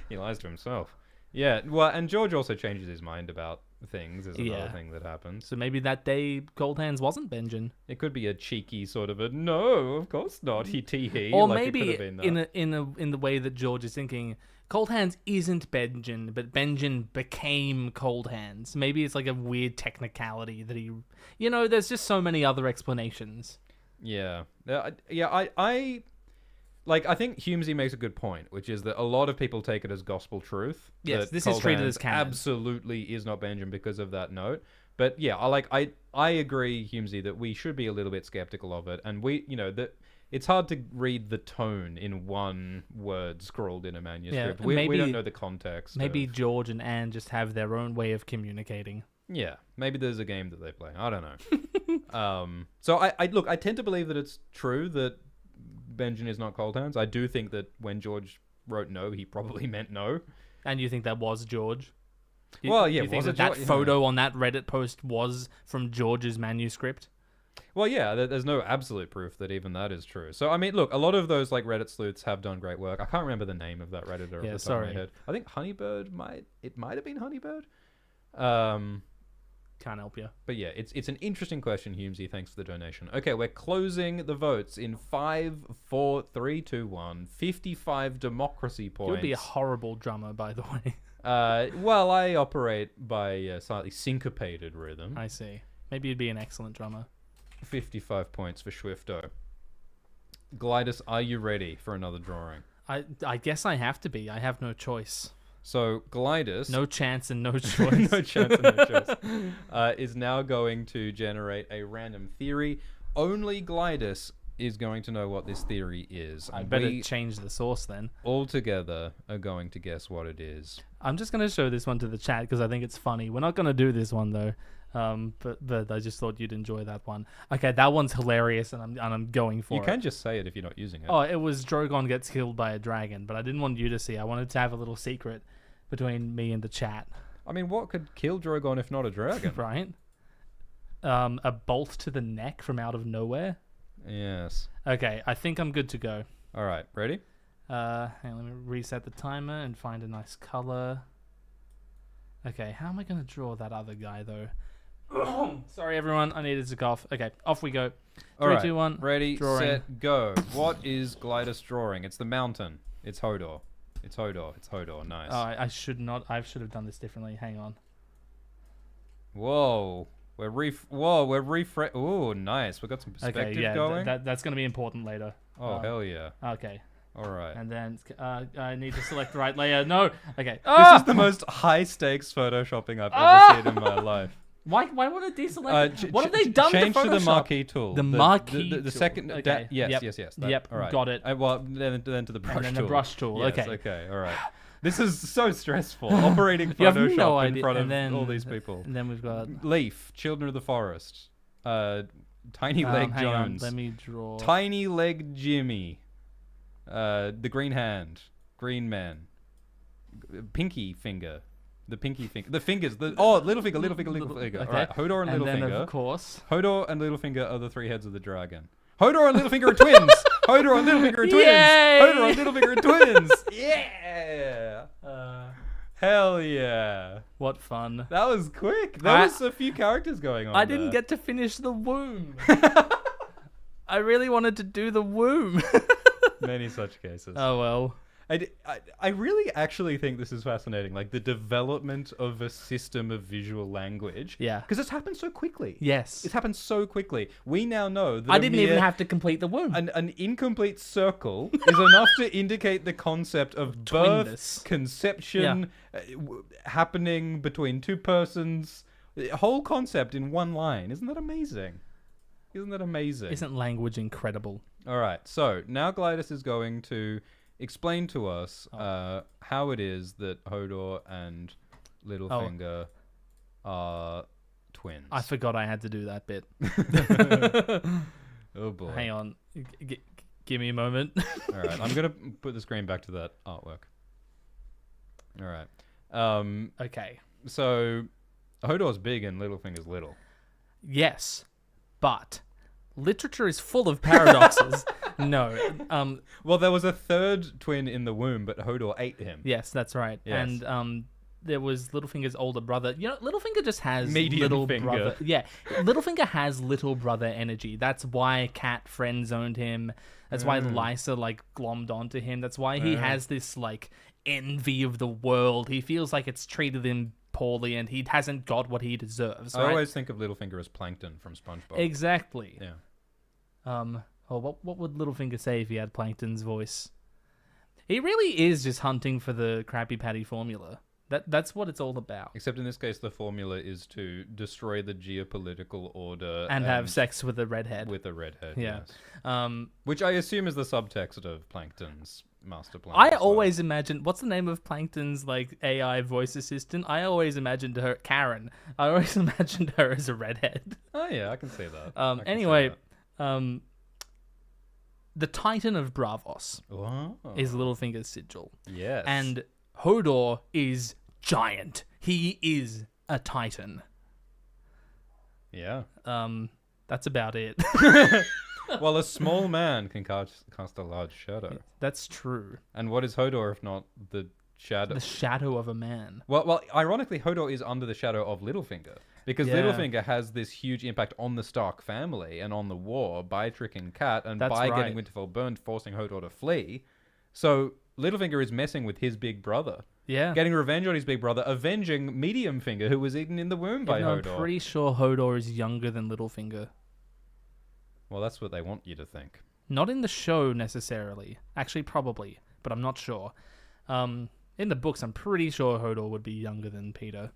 he lies to himself. Yeah, well, and George also changes his mind about things is another Yeah. thing that happens. So maybe that day Cold Hands wasn't Benjen. It could be a cheeky sort of a no, of course not. He. Or like maybe it could have been that. in the way that George is thinking, Cold Hands isn't Benjen, but Benjen became Cold Hands. Maybe it's like a weird technicality that he... there's just so many other explanations. Yeah. I think Humesy makes a good point, which is that a lot of people take it as gospel truth. Yes, that this is Cold treated Hands as canon. Absolutely is not Benjamin because of that note. But yeah, I agree, Humesy, that we should be a little bit skeptical of it, and that it's hard to read the tone in one word scrawled in a manuscript. Yeah, we don't know the context. Maybe George and Anne just have their own way of communicating. Yeah, maybe there's a game that they play. I don't know. So I look, I tend to believe that it's true that Benjamin is not Cold Hands. I do think that when George wrote no, he probably meant no. And you think that was George? Well, yeah, you think was that it George? photo on that Reddit post was from George's manuscript? Well, yeah, there's no absolute proof that even that is true. So, I mean, look, a lot of those like Reddit sleuths have done great work. I can't remember the name of that Redditor off the top of my head. I think Honeybird might have been Honeybird. Can't help you. But yeah, it's an interesting question, Humesy. Thanks for the donation. Okay, we're closing the votes in 5, 4, 3, 2, 1. 55 democracy points. You would be a horrible drummer, by the way. Well, I operate by a slightly syncopated rhythm. I see. Maybe you'd be an excellent drummer. 55 points for Swifto. Glidus, are you ready for another drawing? I guess I have to be. I have no choice. So Glidus, no chance and no choice. no chance and no choice, is now going to generate a random theory. Only Glidus is going to know what this theory is. I better change the source then. All together are going to guess what it is. I'm just going to show this one to the chat because I think it's funny. We're not going to do this one though. But I just thought you'd enjoy that one. Okay, that one's hilarious, and I'm going for it. You can just say it if you're not using it. Oh, it was Drogon gets killed by a dragon, but I didn't want you to see. I wanted to have a little secret between me and the chat. I mean, what could kill Drogon if not a dragon? Right? A bolt to the neck from out of nowhere. Yes. Okay, I think I'm good to go. All right, ready? Hang on, let me reset the timer and find a nice color. Okay, how am I going to draw that other guy though? Sorry, everyone. I needed to cough. Okay, off we go. 3, 2, 1. Ready, drawing. set, go. What is Glidus drawing? It's the mountain. It's Hodor. It's Hodor. It's Hodor. Nice. I should not. I should have done this differently. Hang on. Whoa. We're Ooh, nice. We got some perspective going. That's going to be important later. Oh, hell yeah. Okay. All right. And then I need to select the right layer. No. Okay. This is the most high stakes photoshopping I've ever seen in my life. Why would it deselect? What have they done to Photoshop? Change to the marquee tool. The marquee tool. The second... Okay. Yes. Yep, all right. got it. Well, then to the brush tool. And then the brush tool. Yes, okay. Okay, all right. This is so stressful. Operating Photoshop in front of all these people. And then we've got... Leaf, Children of the Forest. Tiny Leg Jones. Let me draw... Tiny Leg Jimmy. The Green Hand. Green Man. Pinky Finger. The pinky finger. The fingers. Little finger, little finger, little finger. Okay. All right, Hodor and Littlefinger. And then, of course... Hodor and Littlefinger are the 3 heads of the dragon. Hodor and Littlefinger are twins! Hodor and Littlefinger are twins! Yay! Hodor and Littlefinger are twins! Yeah! Hell yeah. What fun. That was quick. There was a few characters going on I didn't get to finish the womb. I really wanted to do the womb. Many such cases. Oh, well. I really actually think this is fascinating, like the development of a system of visual language. Yeah. Because it's happened so quickly. Yes. It's happened so quickly. We now know that I didn't even have to complete the womb. An incomplete circle is enough to indicate the concept of birth, conception, happening between 2 persons. The whole concept in one line. Isn't that amazing? Isn't that amazing? Isn't language incredible? All right. So now Glidus is going to explain to us how it is that Hodor and Littlefinger are twins. I forgot I had to do that bit. Oh boy. Hang on. Give me a moment. All right. I'm going to put the screen back to that artwork. All right. Okay. So Hodor's big and Littlefinger's little. Yes. But literature is full of paradoxes. No. Well, there was a 3rd twin in the womb, but Hodor ate him. Yes, that's right. Yes. And there was Littlefinger's older brother. You know, Littlefinger just has Medium little finger. brother. Yeah, Littlefinger has little brother energy. That's why Cat friend zoned him. That's why Lysa glommed onto him. That's why he has this envy of the world. He feels like it's treated him poorly, and he hasn't got what he deserves. Right? I always think of Littlefinger as Plankton from SpongeBob. Exactly. Yeah. What would Littlefinger say if he had Plankton's voice? He really is just hunting for the Krabby Patty formula. That's what it's all about. Except in this case, the formula is to destroy the geopolitical order and have sex with a redhead. With a redhead, yeah. Yes. Which I assume is the subtext of Plankton's master plan. I as well. always imagined, what's the name of Plankton's like AI voice assistant? I always imagined her, Karen. I always imagined her as a redhead. Oh yeah, I can see that. I can see Anyway, that. the Titan of Bravos Wow. is Littlefinger's sigil. Yes. And Hodor is giant. He is a Titan. yeah. That's about it. Well, a small man can cast a large shadow. That's true. And what is Hodor if not the shadow? The shadow of a man. Well, ironically, Hodor is under the shadow of Littlefinger. Because Yeah. Littlefinger has this huge impact on the Stark family and on the war by tricking Cat and That's by right. getting Winterfell burned, forcing Hodor to flee. So Littlefinger is messing with his big brother. Yeah. Getting revenge on his big brother, avenging Mediumfinger, who was eaten in the womb by Even though Hodor. I'm pretty sure Hodor is younger than Littlefinger. Well, that's what they want you to think. Not in the show necessarily. Actually, probably, but I'm not sure. In the books, I'm pretty sure Hodor would be younger than Peter.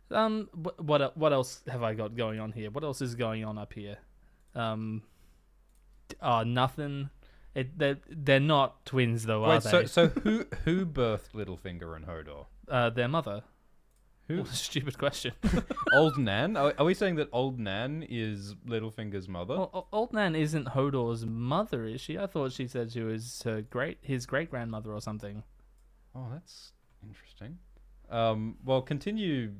What else have I got going on here? What else is going on up here? Nothing. They're not twins though, are Wait, they? so who birthed Littlefinger and Hodor? Their mother. Who? What a stupid question. Old Nan? Are we saying that Old Nan is Littlefinger's mother? Well, Old Nan isn't Hodor's mother, is she? I thought she said she was his great grandmother or something. Oh, that's interesting. Well, continue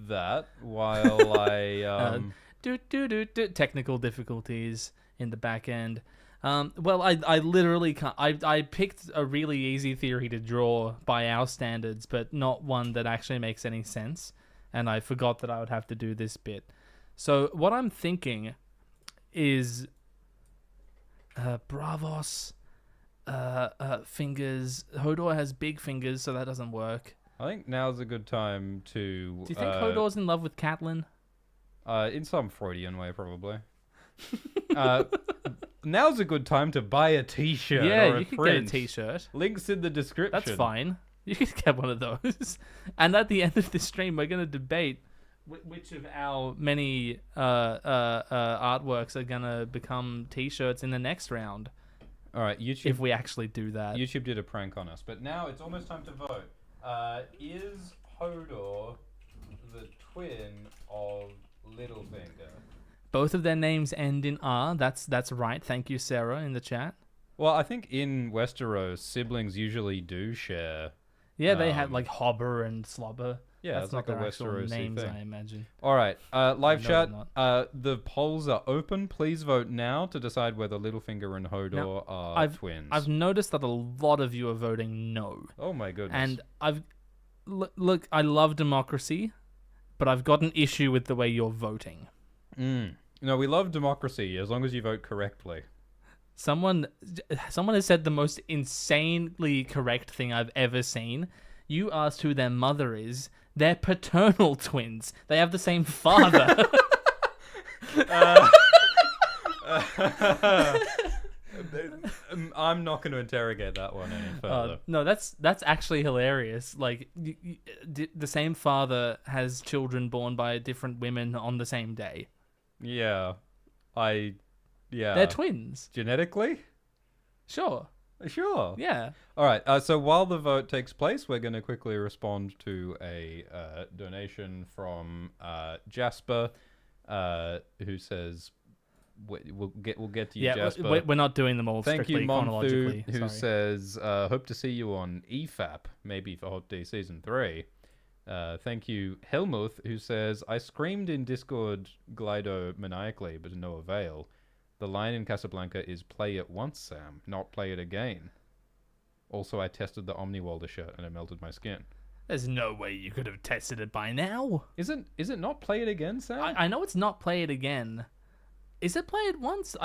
that while I Technical difficulties in the back end. Well, I literally can't. I picked a really easy theory to draw by our standards, but not one that actually makes any sense. And I forgot that I would have to do this bit. So what I'm thinking is Bravos, fingers. Hodor has big fingers, so that doesn't work. I think now's a good time to. Do you think Hodor's in love with Catelyn? In some Freudian way, probably. Now's a good time to buy a T-shirt. Yeah, or you could print. get a T-shirt. Links in the description. That's fine. You could get one of those. And at the end of this stream, we're going to debate which of our many artworks are going to become T-shirts in the next round. All right, YouTube. If we actually do that. YouTube did a prank on us, but now it's almost time to vote. Is Hodor the twin of Littlefinger? Both of their names end in R. That's right. Thank you, Sarah, in the chat. Well, I think in Westeros, siblings usually do share. Yeah, they had like Hobber and Slobber. Yeah, That's it's not like a their actual Westerosi names, thing. I imagine. All right, live No, chat. they're The polls are open. Please vote now to decide whether Littlefinger and Hodor are twins. I've noticed that a lot of you are voting no. Oh my goodness. And look, I love democracy, but I've got an issue with the way you're voting. No, we love democracy as long as you vote correctly. Someone has said the most insanely correct thing I've ever seen. You asked who their mother is. They're paternal twins. They have the same father. I'm not going to interrogate that one any further. No, that's actually hilarious. Like, the same father has children born by different women on the same day. Yeah. They're twins. Genetically? Sure. Sure. Yeah. All right. So while the vote takes place, we're going to quickly respond to a donation from Jasper, who says, "We'll get to you, Jasper." We're not doing them all Thank strictly you, chronologically. Monthu, who says, "Hope to see you on EFAP, maybe for Hot D Season 3." Thank you, Helmuth, who says, "I screamed in Discord Glido maniacally, but to no avail. The line in Casablanca is play it once, Sam, not play it again. Also, I tested the Omniwalder shirt and it melted my skin." There's no way you could have tested it by now. Is it not play it again, Sam? I know it's not play it again. Is it play it once?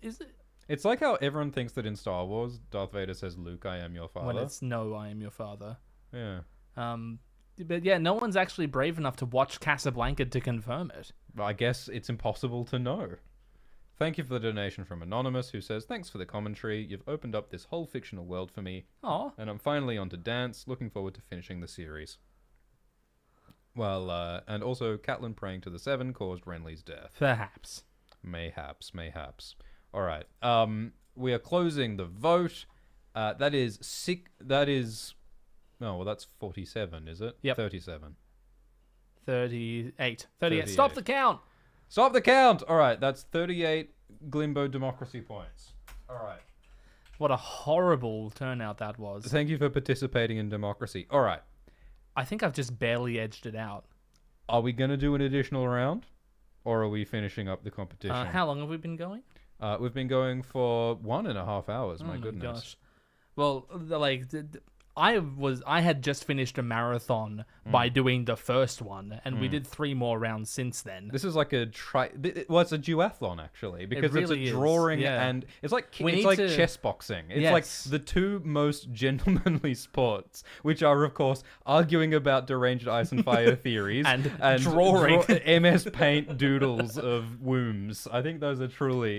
Is it? It's like how everyone thinks that in Star Wars, Darth Vader says, "Luke, I am your father." When it's no, I am your father. Yeah. But yeah, no one's actually brave enough to watch Casablanca to confirm it. I guess it's impossible to know. Thank you for the donation from Anonymous, who says, "Thanks for the commentary. You've opened up this whole fictional world for me. Oh. And I'm finally on to dance. Looking forward to finishing the series." Well, and also, Catelyn praying to the Seven caused Renly's death. Perhaps. Mayhaps. All right. We are closing the vote. That is six. That is. Oh, well, that's 47, is it? Yep. 37. 38. 38. Stop the count. Stop the count. All right, that's 38 Glimbo democracy points. All right. What a horrible turnout that was. Thank you for participating in democracy. All right. I think I've just barely edged it out. Are we going to do an additional round? Or are we finishing up the competition? How long have we been going? We've been going for 1.5 hours. My goodness. Gosh. Well, I had just finished a marathon by doing the first one, and we did 3 more rounds since then. This is like it's a duathlon actually, because really it's a drawing is, yeah. and it's like to... chess boxing. It's Yes. like the two most gentlemanly sports, which are of course arguing about deranged ice and fire theories and drawing MS Paint doodles of wombs. I think those are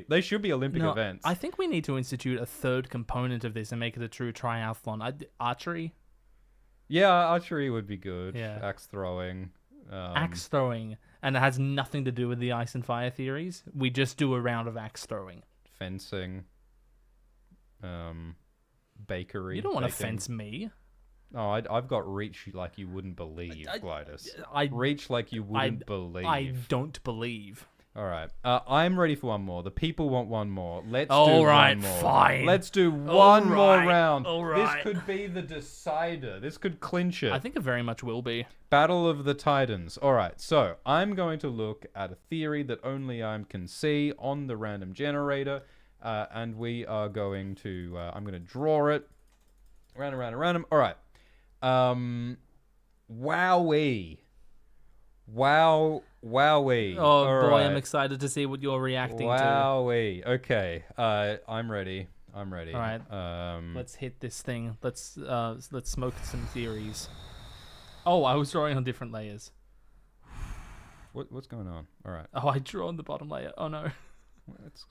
they should be Olympic events. I think we need to institute a third component of this and make it a true triathlon. Archery. Yeah, archery would be good. Yeah. Axe throwing. Axe throwing. And it has nothing to do with the ice and fire theories. We just do a round of axe throwing. Fencing. Bakery. You don't want to fence me. Oh, I've got reach like you wouldn't believe, Glidus. Reach like you wouldn't believe. I don't believe. All right. I'm ready for one more. The people want one more. Let's do All right, one more. fine. Let's do one more right, round. all right. This could be the decider. This could clinch it. I think it very much will be. Battle of the Titans. All right. So I'm going to look at a theory that only I can see on the random generator. And we are going to... I'm going to draw it. Random. All right. Wowee. Wowee. Oh, All boy, right. I'm excited to see what you're reacting to. Wowee. Okay. I'm ready. All right. Let's hit this thing. Let's smoke some theories. Oh, I was drawing on different layers. What's going on? All right. Oh, I drew on the bottom layer. Oh, no. It's...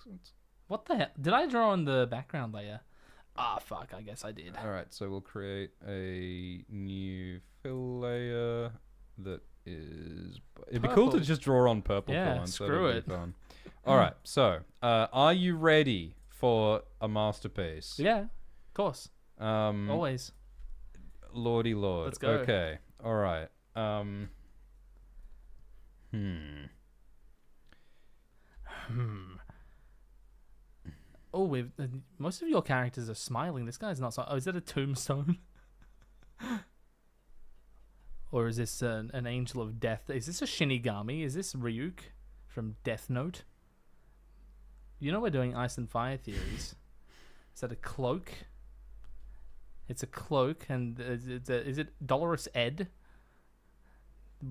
What the hell? Did I draw on the background layer? Ah, fuck. I guess I did. All right. So we'll create a new fill layer that is... It'd be cool to just draw on purple for once. Screw it. Fun. All right. So, are you ready for a masterpiece? Yeah, of course. Always. Lordy Lord. Let's go. Okay. All right. Oh, most of your characters are smiling. This guy's not. Oh, is that a tombstone? Or is this an angel of death? Is this a Shinigami? Is this Ryuk from Death Note? You know we're doing ice and fire theories. Is that a cloak? It's a cloak, and is it Dolorous Ed?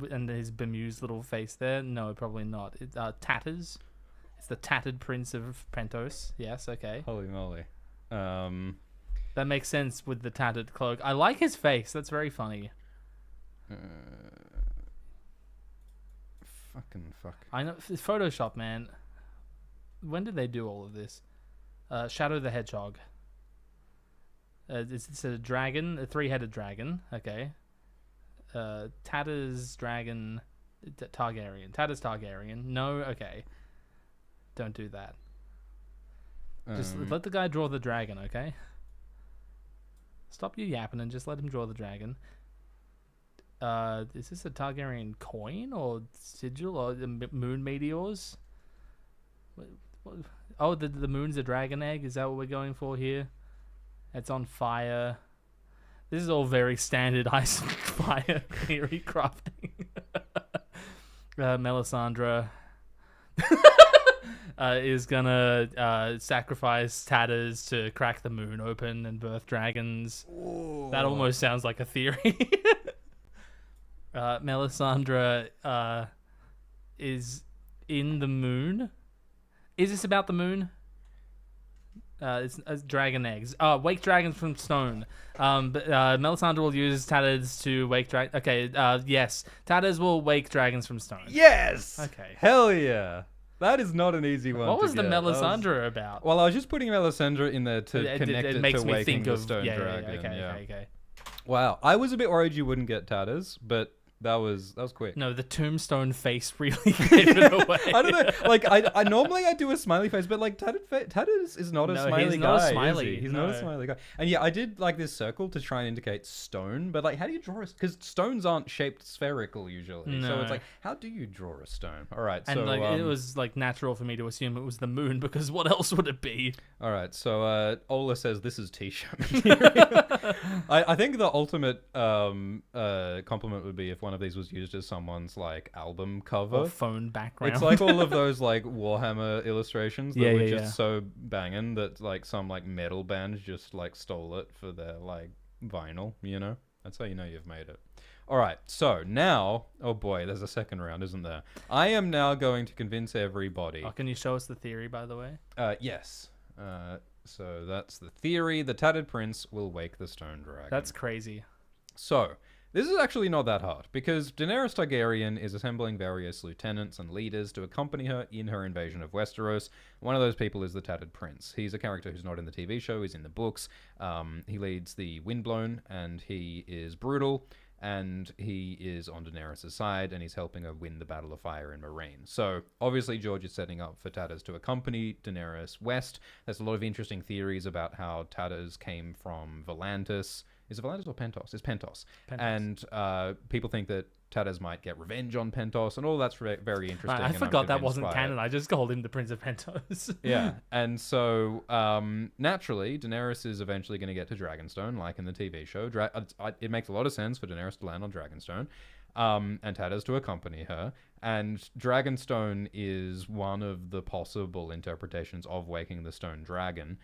And his bemused little face there? No, probably not. It's Tatters. It's the tattered Prince of Pentos. Yes, okay. Holy moly. That makes sense with the tattered cloak. I like his face. That's very funny. Fucking fuck. I know. It's Photoshop, man. When did they do all of this? Shadow the Hedgehog. It's a dragon, a 3-headed dragon. Okay. Tatters dragon Targaryen. Tatters Targaryen. No, okay. Don't do that. Just let the guy draw the dragon, okay? Stop you yapping and just let him draw the dragon. Is this a Targaryen coin or sigil or the moon meteors? Oh, the moon's a dragon egg? Is that what we're going for here? It's on fire. This is all very standard ice and fire theory crafting. Melisandre is gonna sacrifice Tatters to crack the moon open and birth dragons. Ooh. That almost sounds like a theory. Melisandre is in the moon. Is this about the moon? It's dragon eggs. Wake dragons from stone. But Melisandre will use Tatters to wake dragons. Okay, yes. Tatters will wake dragons from stone. Yes! Okay. Hell yeah. That is not an easy one. What was the get. Melisandre about? Well, I was just putting Melisandre in there to connect it makes to me waking think the of stone yeah, dragon. Okay. Wow. I was a bit worried you wouldn't get Tatters, but That was quick. No, the tombstone face really gave it away. I don't know. Like I normally I do a smiley face, but like Tatters is not a smiley he's guy. not a smiley. Is he? He's not a smiley guy. And yeah, I did like this circle to try and indicate stone, but like, how do you draw it? Because stones aren't shaped spherical usually. So it's like, how do you draw a stone? All right. And so like it was like natural for me to assume it was the moon, because what else would it be? all right. So Ola says this is t-shirt material. I think the ultimate compliment would be if one of these was used as someone's like album cover Or phone background. It's like all of those like Warhammer illustrations that were just yeah. so banging that like some like metal band just like stole it for their like vinyl, you know? That's how you know you've made it. All right, so now, oh boy, there's a second round, isn't there? I am now going to convince everybody. Oh, can you show us the theory, by the way? Yes. So that's the theory. The Tattered Prince will wake the Stone Dragon. That's crazy. So, this is actually not that hard, because Daenerys Targaryen is assembling various lieutenants and leaders to accompany her in her invasion of Westeros. One of those people is the Tattered Prince. He's a character who's not in the TV show, he's in the books. He leads the Windblown, and he is brutal, and he is on Daenerys' side, and he's helping her win the Battle of Fire and Meereen. So, obviously, George is setting up for Tatters to accompany Daenerys west. There's a lot of interesting theories about how Tatters came from Volantis. Is it Volantis or Pentos? It's Pentos. And people think that Tatters might get revenge on Pentos, and all that's very interesting. Right, I and forgot that I'm convinced wasn't by canon. it. I just called him the Prince of Pentos. Yeah, and so naturally, Daenerys is eventually going to get to Dragonstone, like in the TV show. It makes a lot of sense for Daenerys to land on Dragonstone, and Tatters to accompany her. And Dragonstone is one of the possible interpretations of waking the Stone Dragon,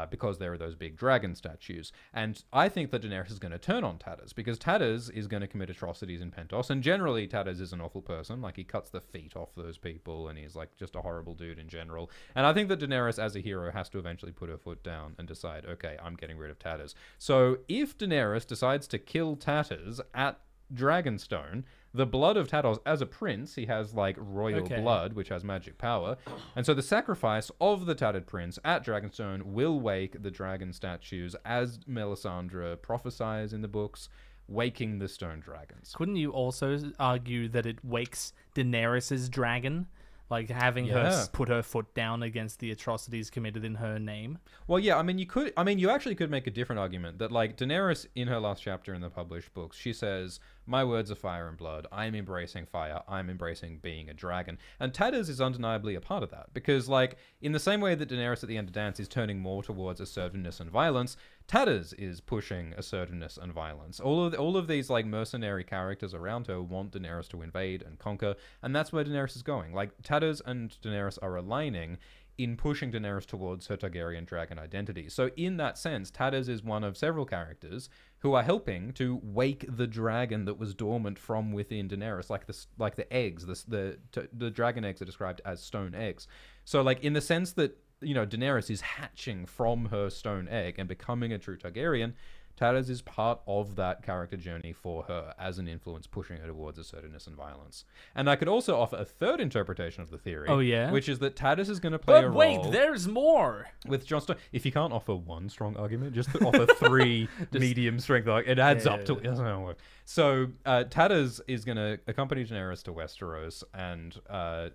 because there are those big dragon statues. And I think that Daenerys is going to turn on Tatters, because Tatters is going to commit atrocities in Pentos, and generally Tatters is an awful person. Like, he cuts the feet off those people, and he's like just a horrible dude in general. And I think that Daenerys, as a hero, has to eventually put her foot down and decide, okay, I'm getting rid of Tatters. So if Daenerys decides to kill Tatters at Dragonstone, the blood of Tatters, as a prince, he has like royal blood, which has magic power. And so the sacrifice of the Tattered Prince at Dragonstone will wake the dragon statues, as Melisandre prophesies in the books, waking the stone dragons. Couldn't you also argue that it wakes Daenerys' dragon? Like having her put her foot down against the atrocities committed in her name? Well, yeah, I mean, you actually could make a different argument that, like, Daenerys, in her last chapter in the published books, she says, my words are fire and blood. I'm embracing fire. I'm embracing being a dragon. And Tatters is undeniably a part of that. Because, like, in the same way that Daenerys at the end of Dance is turning more towards assertiveness and violence, Tatters is pushing assertiveness and violence. All of these, like, mercenary characters around her want Daenerys to invade and conquer, and that's where Daenerys is going. Like, Tatters and Daenerys are aligning in pushing Daenerys towards her Targaryen dragon identity. So in that sense, Tatters is one of several characters who are helping to wake the dragon that was dormant from within Daenerys, like the eggs. The dragon eggs are described as stone eggs. So, like, in the sense that, you know, Daenerys is hatching from her stone egg and becoming a true Targaryen, Tatters is part of that character journey for her as an influence pushing her towards assertiveness and violence. And I could also offer a third interpretation of the theory. Oh, yeah? Which is that Tatters is going to play a role... But wait, there's more! With Jon Snow. If you can't offer one strong argument, just offer three medium strength arguments. It adds up to... It doesn't work. So, Tatters is going to accompany Daenerys to Westeros, and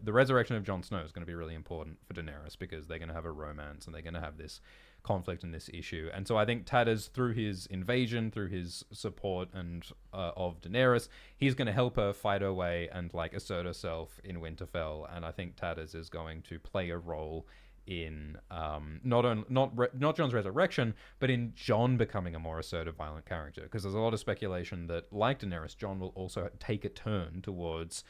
the resurrection of Jon Snow is going to be really important for Daenerys, because they're going to have a romance, and they're going to have this conflict in this issue. And so I think Tatters, through his invasion, through his support and of Daenerys, he's going to help her fight her way and, like, assert herself in Winterfell. And I think Tatters is going to play a role in not Jon's resurrection, but in Jon becoming a more assertive, violent character. Because there's a lot of speculation that, like Daenerys, Jon will also take a turn towards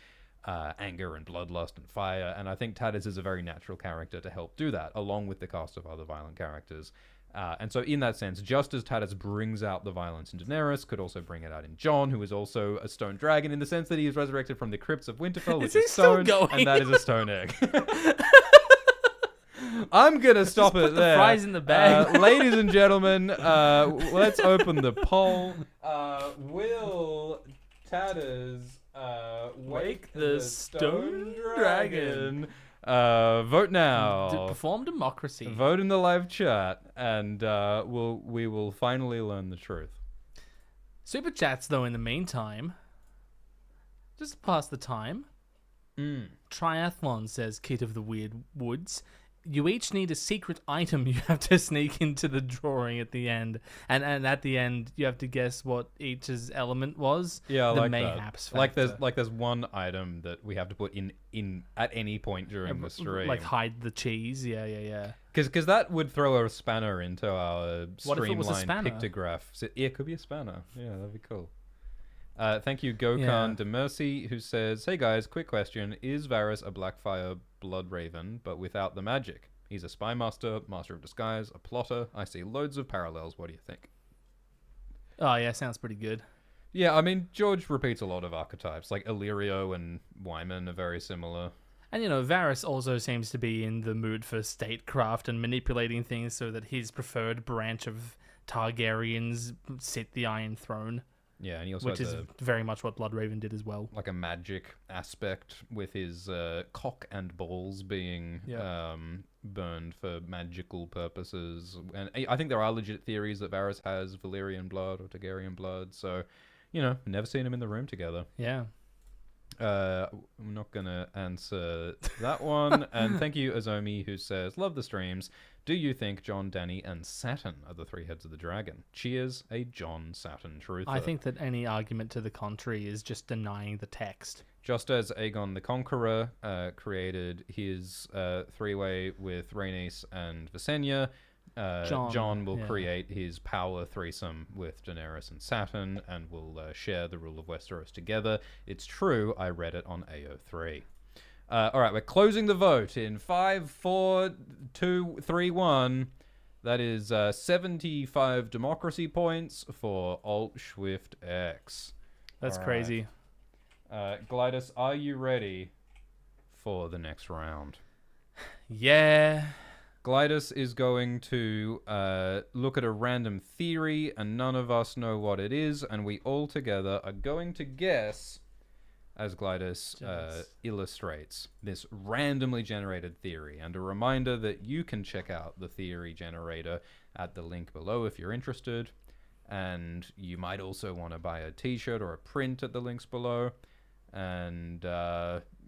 anger and bloodlust and fire, and I think Tatters is a very natural character to help do that, along with the cast of other violent characters. And so in that sense, just as Tatters brings out the violence in Daenerys, could also bring it out in Jon, who is also a stone dragon, in the sense that he is resurrected from the crypts of Winterfell, which is stone, and that is a stone egg. I'm going to stop it there. Fries in the bag. Ladies and gentlemen, let's open the poll. Will Tatters... wake the stone dragon. Vote now. Perform democracy. Vote in the live chat, and we will finally learn the truth. Super chats, though, in the meantime. Just pass the time. Mm. Triathlon, says Kit of the Weird Woods. You each need a secret item you have to sneak into the drawing at the end. And at the end, you have to guess what each's element was. Yeah, I the like mayhaps that. factor. There's one item that we have to put in at any point during the stream. Like hide the cheese. Yeah. Because that would throw a spanner into our What if it was a streamlined spanner? pictograph. So, yeah, it could be a spanner. Yeah, that'd be cool. Thank you, Gokhan Yeah. de Mercy, who says, "Hey guys, quick question: is Varys a Blackfire Blood Raven, but without the magic? He's a spy master, master of disguise, a plotter. I see loads of parallels. What do you think?" Oh, yeah, sounds pretty good. Yeah, I mean, George repeats a lot of archetypes. Like Illyrio and Wyman are very similar. And, you know, Varys also seems to be in the mood for statecraft and manipulating things so that his preferred branch of Targaryens sit the Iron Throne, Yeah, and he also which has is very much what Bloodraven did as well. like a magic aspect with his cock and balls being Yeah. burned for magical purposes. And I think there are legit theories that Varys has Valyrian blood or Targaryen blood. So, you know, never seen them in the room together. Yeah. I'm not gonna answer that one. And thank you, Azomi, who says, "Love the streams. Do you think Jon, Dany, and Saturn are the three heads of the dragon? Cheers, a Jon Saturn truther." I think that any argument to the contrary is just denying the text. Just as Aegon the Conqueror created his three-way with Rhaenys and Visenya, Jon will create his power threesome with Daenerys and Saturn, and will share the rule of Westeros together. It's true. I read it on AO3. All right, we're closing the vote in 5, 4, 2, 3, 1. That is 75 democracy points for Alt Swift X. That's All right. crazy. Glidus, are you ready for the next round? Yeah. Glidus is going to look at a random theory, and none of us know what it is, and we all together are going to guess, as Glidus illustrates, this randomly generated theory. And a reminder that you can check out the theory generator at the link below if you're interested. And you might also want to buy a t-shirt or a print at the links below. And,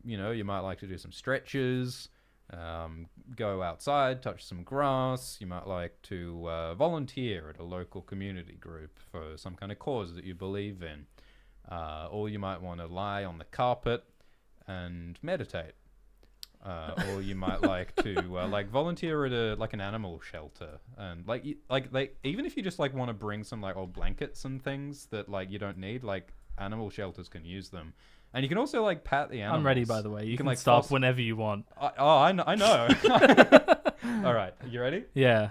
you know, you might like to do some stretches, go outside, touch some grass. You might like to volunteer at a local community group for some kind of cause that you believe in. Or you might want to lie on the carpet and meditate. Or you might like to like volunteer at an animal shelter, and even if you just like want to bring some like old blankets and things that like you don't need, like animal shelters can use them. And you can also like pat the animals. I'm ready, by the way. You can like stop whenever you want. I know. All right, you ready? Yeah.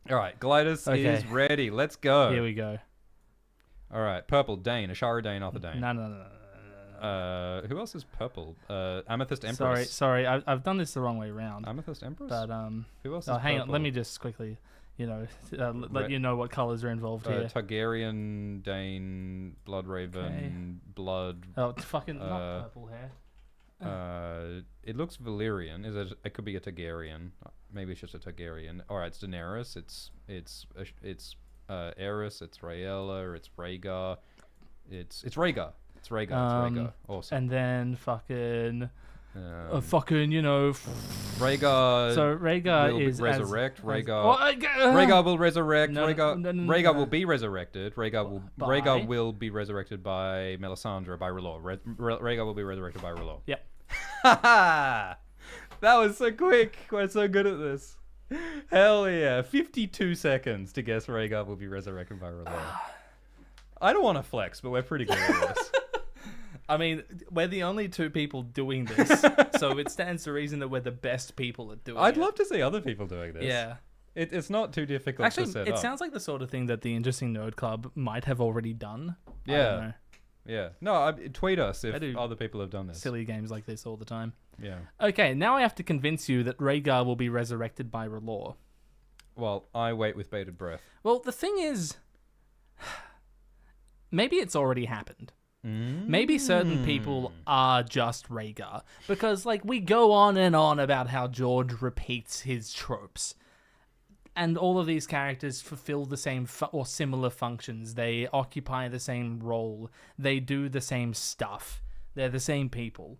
All right, Glidus is ready. Let's go. Here we go. All right, purple Dane, Ashara Dane, Arthur Dane. No. Who else is purple? Amethyst Empress. Sorry. I've done this the wrong way around. Amethyst Empress. But who else? Oh, is hang purple? on. Let me just quickly, let you know what colors are involved here. Targaryen, Dane, Bloodraven, Blood. Oh, it's fucking not purple hair. It looks Valyrian. It could be a Targaryen. Maybe it's just a Targaryen. All right, it's Daenerys. It's Aerys. It's Rhaella. It's Rhaegar. It's Rhaegar. It's Rhaegar. Awesome. And then fucking, Rhaegar. So Rhaegar will is resurrect. Rhaegar Rhaegar will resurrect. No, Rhaegar will be resurrected. By? Rhaegar will be resurrected by Melisandre, by R'hllor. Rhaegar will be resurrected by R'hllor. Yep. That was so quick. We're so good at this. Hell yeah. 52 seconds to guess Rhaegar will be resurrected by R'hllor. I don't want to flex, but we're pretty good at this. I mean, we're the only two people doing this, so it stands to reason that we're the best people at doing it. I'd love to see other people doing this. Yeah. It's not too difficult to set Actually, up. it sounds like the sort of thing that the Interesting Nerd Club might have already done. Yeah. I don't know. Yeah. No, tweet us if I do other people have done this. Silly games like this all the time. Yeah. Okay, now I have to convince you that Rhaegar will be resurrected by R'hllor. Well, I wait with bated breath. Well, the thing is, maybe it's already happened. Maybe certain people are just Rhaegar. Because, like, we go on and on about how George repeats his tropes. And all of these characters fulfill the same or similar functions. They occupy the same role. They do the same stuff. They're the same people.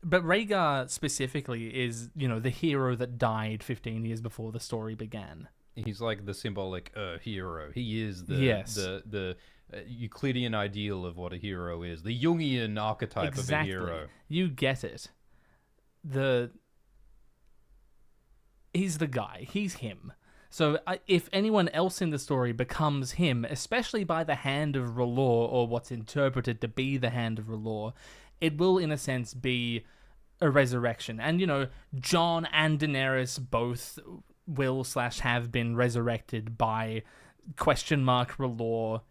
But Rhaegar specifically is, the hero that died 15 years before the story began. He's like the symbolic hero. He is the Euclidean ideal of what a hero is. The Jungian archetype of a hero. You get it. He's the guy. He's him. So if anyone else in the story becomes him, especially by the hand of R'hllor, or what's interpreted to be the hand of R'hllor, it will, in a sense, be a resurrection. And, Jon and Daenerys both will/have been resurrected by ? R'hllor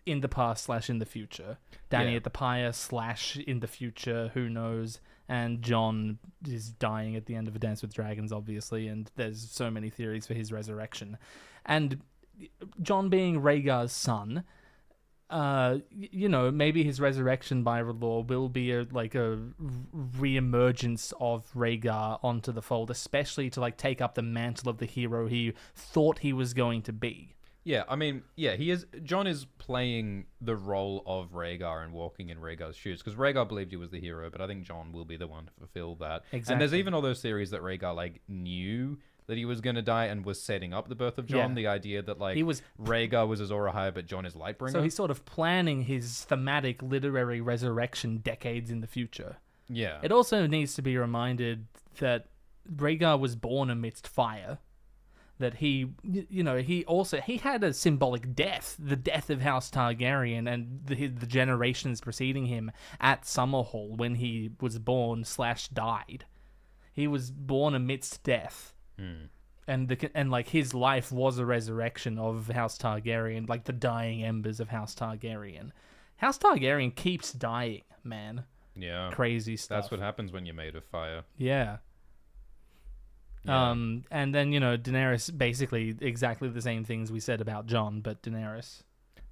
in the past / in the future. Dany at the pyre / in the future, who knows? And Jon is dying at the end of A Dance with Dragons, obviously, and there's so many theories for his resurrection. And Jon being Rhaegar's son, maybe his resurrection by R'hllor will be a re-emergence of Rhaegar onto the fold, especially to take up the mantle of the hero he thought he was going to be. Yeah, I mean, he is. Jon is playing the role of Rhaegar and walking in Rhaegar's shoes, because Rhaegar believed he was the hero, but I think Jon will be the one to fulfill that. Exactly. And there's even all those theories that Rhaegar knew that he was going to die and was setting up the birth of Jon. Yeah. The idea that Rhaegar was Azor Ahai, but Jon is Lightbringer. So he's sort of planning his thematic literary resurrection decades in the future. Yeah. It also needs to be reminded that Rhaegar was born amidst fire. That he had a symbolic death, the death of House Targaryen and the generations preceding him at Summerhall when he was born / died. He was born amidst death. And his life was a resurrection of House Targaryen, the dying embers of House Targaryen. House Targaryen keeps dying, man. Yeah. Crazy stuff. That's what happens when you're made of fire. Yeah. Yeah. And then, Daenerys, basically exactly the same things we said about Jon, but Daenerys.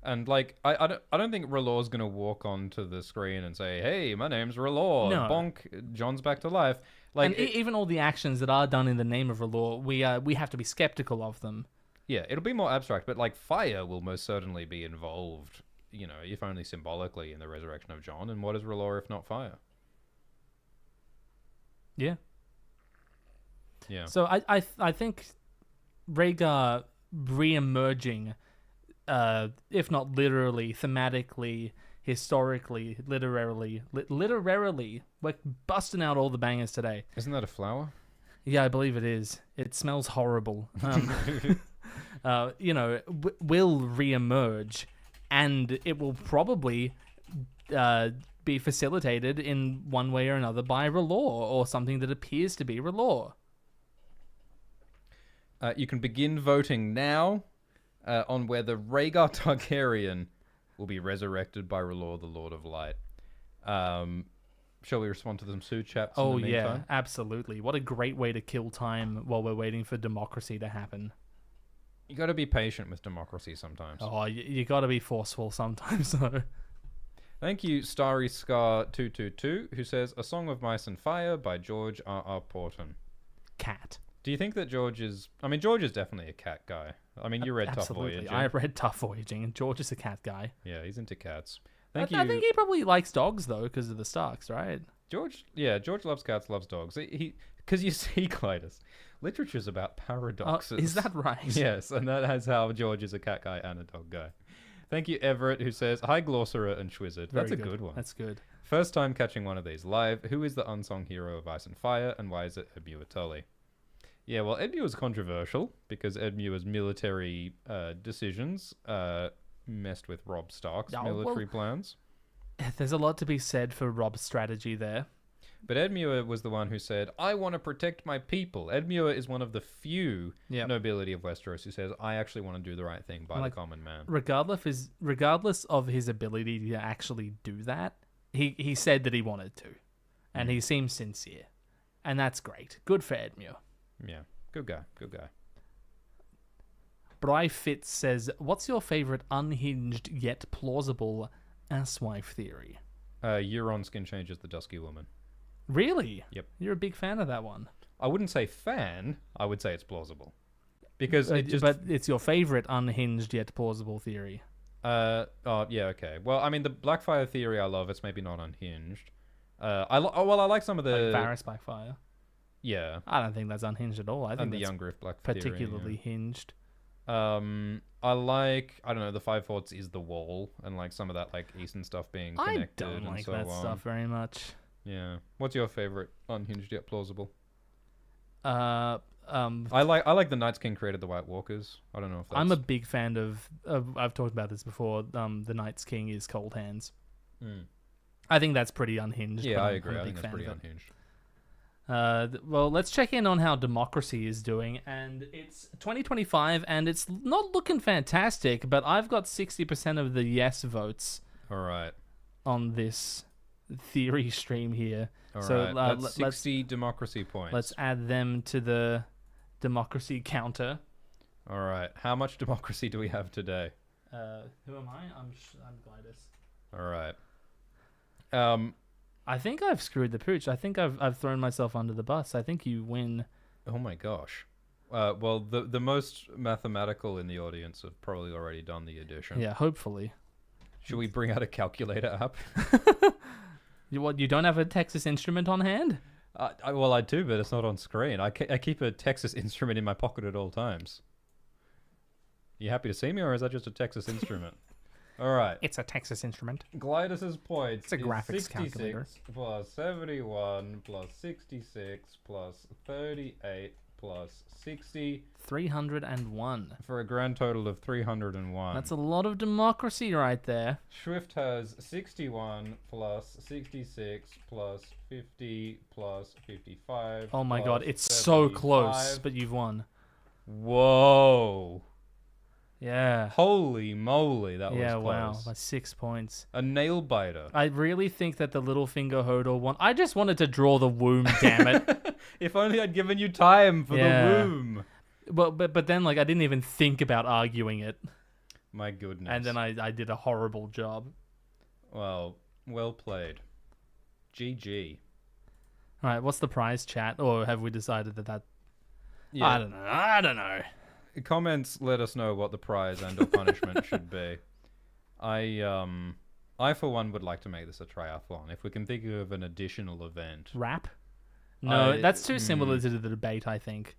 And I don't think R'hllor's gonna walk onto the screen and say, "Hey, my name's R'hllor." No. Bonk, Jon's back to life. Even all the actions that are done in the name of R'hllor, we have to be skeptical of them. Yeah, it'll be more abstract, but fire will most certainly be involved. If only symbolically, in the resurrection of Jon. And what is R'hllor if not fire? Yeah. Yeah. So I think Rhaegar re-emerging, if not literally, thematically, historically, literarily, we're busting out all the bangers today. Isn't that a flower? Yeah, I believe it is. It smells horrible. Will re-emerge, and it will probably be facilitated in one way or another by R'hllor, or something that appears to be R'hllor. You can begin voting now on whether Rhaegar Targaryen will be resurrected by R'hllor, the Lord of Light. Shall we respond to them super chats? Oh, yeah, absolutely. What a great way to kill time while we're waiting for democracy to happen. You got to be patient with democracy sometimes. Oh, you got to be forceful sometimes, though. Thank you, Starry Scar 222, who says, "A Song of Mice and Fire" by George R.R. Porton. Cat. Do you think that George is... George is definitely a cat guy. You read Tough Voyaging. I read Tough Voyaging, and George is a cat guy. Yeah, he's into cats. I think he probably likes dogs, though, because of the Starks, right? George loves cats, loves dogs. Because you see, Glidus, literature's about paradoxes. Is that right? Yes, and that is how George is a cat guy and a dog guy. Thank you, Everett, who says, "Hi, Glossera and Schwizzard." That's a good one. That's good. First time catching one of these live. Who is the unsung hero of Ice and Fire, and why is it Edmure Tully? Yeah, well, Edmure is controversial because Edmure's military decisions messed with Robb Stark's military plans. There's a lot to be said for Robb's strategy there. But Edmure was the one who said, "I want to protect my people." Edmure is one of the few nobility of Westeros who says, "I actually want to do the right thing by the common man." Regardless of his ability to actually do that, he said that he wanted to. And he seems sincere. And that's great. Good for Edmure. Yeah, good guy. Bry Fitz says, "What's your favorite unhinged yet plausible asswife theory?" Euron skin changes the Dusky Woman. Really? Yep. You're a big fan of that one. I wouldn't say fan. I would say it's plausible. Because but it's your favorite unhinged yet plausible theory. Oh, yeah, okay. Well, I mean, the Blackfire theory I love. It's maybe not Unhinged. I like some of Like the... Varys Blackfire. Yeah, I don't think that's unhinged at all. I think and the that's Young Griff Black particularly theory, hinged. yeah. I like, I don't know, the Five Forts is the wall, and like some of that like Eastern stuff being I connected don't and like so that on. stuff very much. Yeah. What's your favorite Unhinged yet plausible? Uh, I like the Night's King created the White Walkers. I don't know if that's... I'm a big fan of. I've talked about this before. The Night's King is Cold Hands. Mm. I think that's pretty unhinged. Yeah, but I I'm agree. a I big think that's fan pretty of it. unhinged. Well, let's check in on how democracy is doing, and it's 2025, and it's not looking fantastic. But I've got 60% of the yes votes All right. on this theory stream here. All So, right. That's let's 60 democracy points. Let's add them to the democracy counter. All right. How much democracy do we have today? Who am I? I'm Glidus. All right. I think I've screwed the pooch. I think I've thrown myself under the bus. I think you win. Oh my gosh. Well, the most mathematical in the audience have probably already done the addition. Yeah, hopefully. Should we bring out a calculator app? You don't have a Texas Instrument on hand? Well, I do, but it's not on screen. I keep a Texas Instrument in my pocket at all times. You happy to see me, or is that just a Texas Instrument? All right. It's a Texas Instrument. Glidus's points. It's a graphics 66 calculator. plus 71 plus 66 plus 38 plus 60 301. for a grand total of 301. That's a lot of democracy right there. Swift has 61 plus 66 plus 50 plus 55. Oh my plus god, it's so close, 75. but you've won. Whoa. Yeah. Holy moly, that Yeah, was wow. close. By 6 points. A nail biter. I really think that the little finger hodel one. I just wanted to draw the womb, damn it. If only I'd given you time for Yeah. the womb. But then like I didn't even think about arguing it, My goodness. and then I did a horrible job. Well played. GG. All right, what's the prize, chat? Or have we decided that? Yeah. I don't know. Comments let us know what the prize and or punishment should be. I for one would like to make this a triathlon. If we can think of an additional event. Rap? No, I- that's too similar to the debate. I think.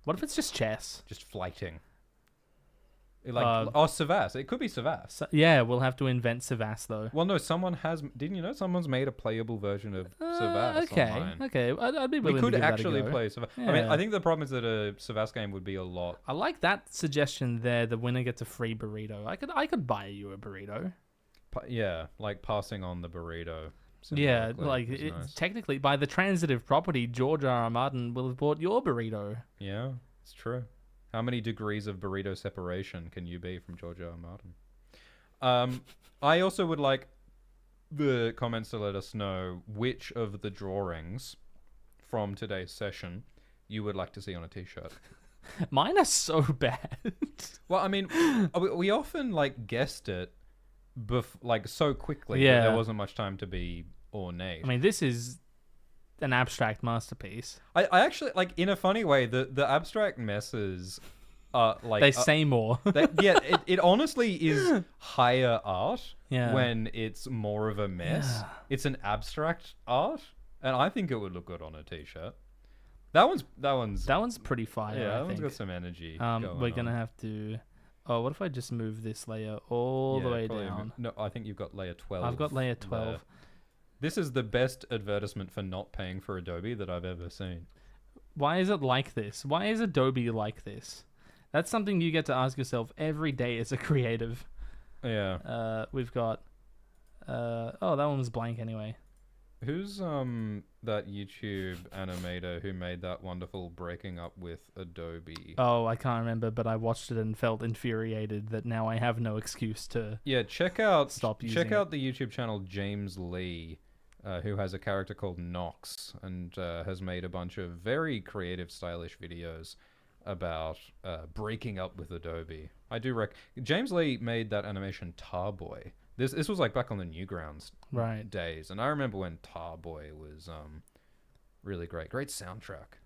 What if it's just chess? Just flighting. Savas. It could be Savas. So, yeah, we'll have to invent Savas though. Well, no, someone has. Didn't you know someone's made a playable version of Savas Okay, online? okay. I'd be We willing could to give actually that a go. play Savas. I mean, Yeah. I think the problem is that a Savas game would be a lot. I like that suggestion there. The winner gets a free burrito. I could buy you a burrito. Yeah, like passing on the burrito. Yeah, symbolically like is it's nice. technically by the transitive property, George R. R. Martin will have bought your burrito. Yeah, it's true. How many degrees of burrito separation can you be from George R. R. Martin? I also would like the comments to let us know which of the drawings from today's session you would like to see on a t-shirt. Mine are so bad. Well, I mean, we often like guessed it like so quickly Yeah. that there wasn't much time to be ornate. I mean, this is an abstract masterpiece. I actually like, in a funny way, the abstract messes are like They say more. it honestly is higher art Yeah. when it's more of a mess. Yeah. It's an abstract art, and I think it would look good on a t-shirt. That one's That one's pretty fire. yeah, I that one's think. got some energy. We're gonna have to. Oh, what if I just move this layer all the way down? No, I think you've got layer 12. I've got layer there. 12. This is the best advertisement for not paying for Adobe that I've ever seen. Why is it like this? Why is Adobe like this? That's something you get to ask yourself every day as a creative. Yeah. We've got. Oh, that one was blank anyway. Who's that YouTube animator who made that wonderful breaking up with Adobe? Oh, I can't remember, but I watched it and felt infuriated that now I have no excuse to. Yeah, check out Stop using check it. out the YouTube channel James Lee, who has a character called Nox and has made a bunch of very creative, stylish videos about breaking up with Adobe. I do James Lee made that animation Tarboy. This was like back on the Newgrounds Right. days, and I remember when Tarboy was really great soundtrack.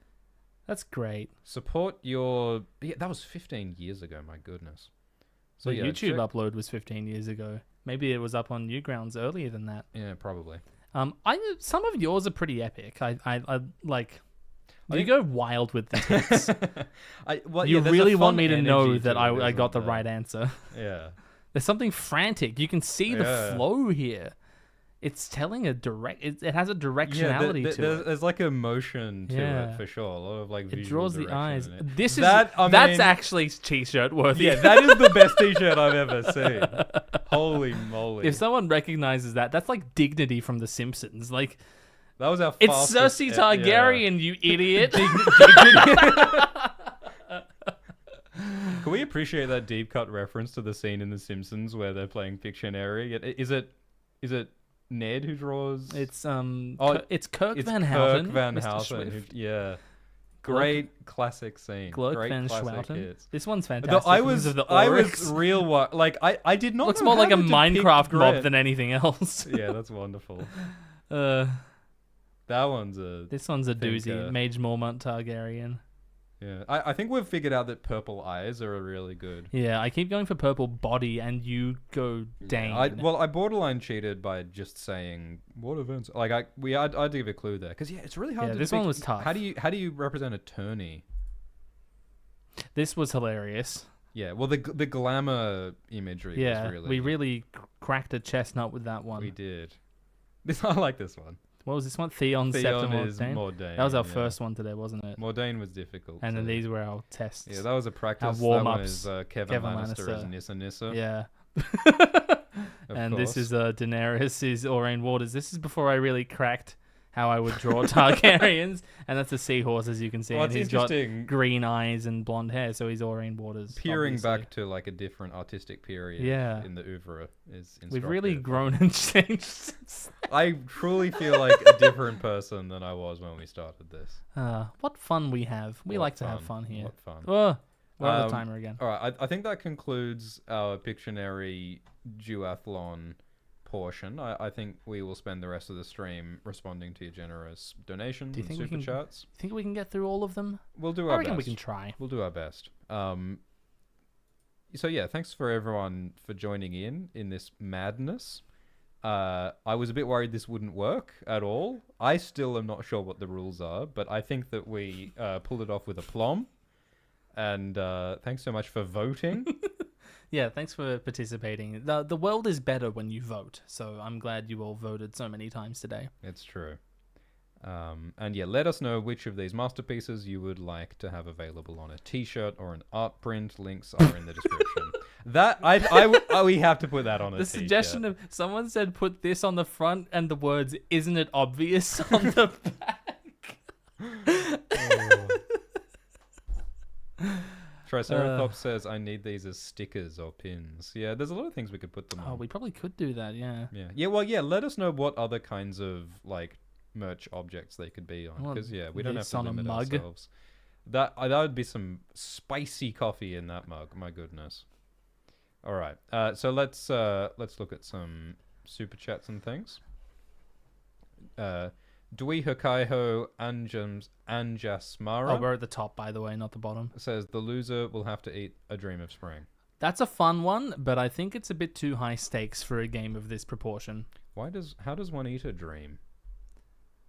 That's great. Support your... Yeah, that was 15 years ago, my goodness. So yeah, YouTube upload was 15 years ago. Maybe it was up on Newgrounds earlier than that. Yeah, probably. Some of yours are pretty epic. I like. You think- go wild with the tips. You there's a really want fun me to know energy that to it, I got isn't the there? right answer. Yeah. There's something frantic. You can see the Yeah. flow here. It's telling a direct. It has a directionality to it. There's like emotion to Yeah. it for sure. A lot of like It visual draws the direction eyes. in it. This is That, I that's mean- actually t-shirt worthy. Yeah, that is the best T-shirt I've ever seen. Holy moly! If someone recognizes that, that's like Dignity from The Simpsons. Like, That was our it's fastest. Cersei Targaryen, you idiot. Can we appreciate that deep cut reference to the scene in The Simpsons where they're playing Pictionary? Is it Ned who draws? It's it's Kirk it's Van Houten. Kirk Van Mr. Houten. Swift. Yeah. Great classic scene. Glurk Great Van classic Schwouten. hits. This one's Though fantastic. I because was of the I was oryx. like I did not Looks know more how like a to depict Minecraft mob Gret. than anything else. Yeah, that's wonderful. uh, That one's a this one's a think, doozy. Mage Mormont Targaryen. yeah. I think we've figured out that purple eyes are really good. Yeah, I keep going for purple body, and you go Dane. I borderline cheated by just saying what events. Like I'd give a clue there because it's really hard. Yeah, to this depict. one was tough. How do you represent a tourney? This was hilarious. Yeah, well the glamour imagery. Yeah, was really, we really cracked a chestnut with that one. we did. I like this one. What was this one? Theon Theon Septim is Mordain? Mordain. That was our yeah. first one today, wasn't it? Mordain was difficult. And then too. these were our tests. Yeah, that was a practice. warm-ups. That one is Kevin Lannister as Lannister. Nissa Nissa. Yeah. Of And course. this is Daenerys is Aurane Waters. This is before I really cracked how I would draw Targaryens, and that's a seahorse, as you can see. Well, and it's he's got interesting. green eyes and blonde hair, so he's Aurane Waters. Peering obviously. back to like a different artistic period Yeah. in the oeuvre is We've really instructive. grown and changed since. I truly feel like a different person than I was when we started this. What fun we have. We What like to have fun here. What fun. Oh, we're on the Um, timer again. All right, I think that concludes our Pictionary duathlon portion. I think we will spend the rest of the stream responding to your generous donations Do you and think we super can- chats. Think we can get through all of them? We'll do I our reckon best. we can try. We'll do our best. So yeah, thanks for everyone for joining in this madness. I was a bit worried this wouldn't work at all. I still am not sure what the rules are, but I think that we pulled it off with aplomb. And thanks so much for voting. Yeah, thanks for participating. The world is better when you vote, so I'm glad you all voted so many times today. It's true. And yeah, let us know which of these masterpieces you would like to have available on a T-shirt or an art print. Links are in the description. We have to put that on a The T-shirt. suggestion of someone said put this on the front and the words "Isn't it obvious?" on the back. Triceratops says, I need these as stickers or pins. Yeah, there's a lot of things we could put them Oh, on. we probably could do that. Yeah. Yeah, well, let us know what other kinds of, like, merch objects they could be on. Well, Because, we don't have this to on a limit mug. ourselves. That would be some spicy coffee in that mug. My goodness. All right. So let's look at some super chats and things. Dwi Hokaiho Anjasmara Oh, we're at the top, by the way, not the bottom. says the loser will have to eat a dream of spring. That's a fun one, but I think it's a bit too high stakes for a game of this proportion. How does one eat a dream?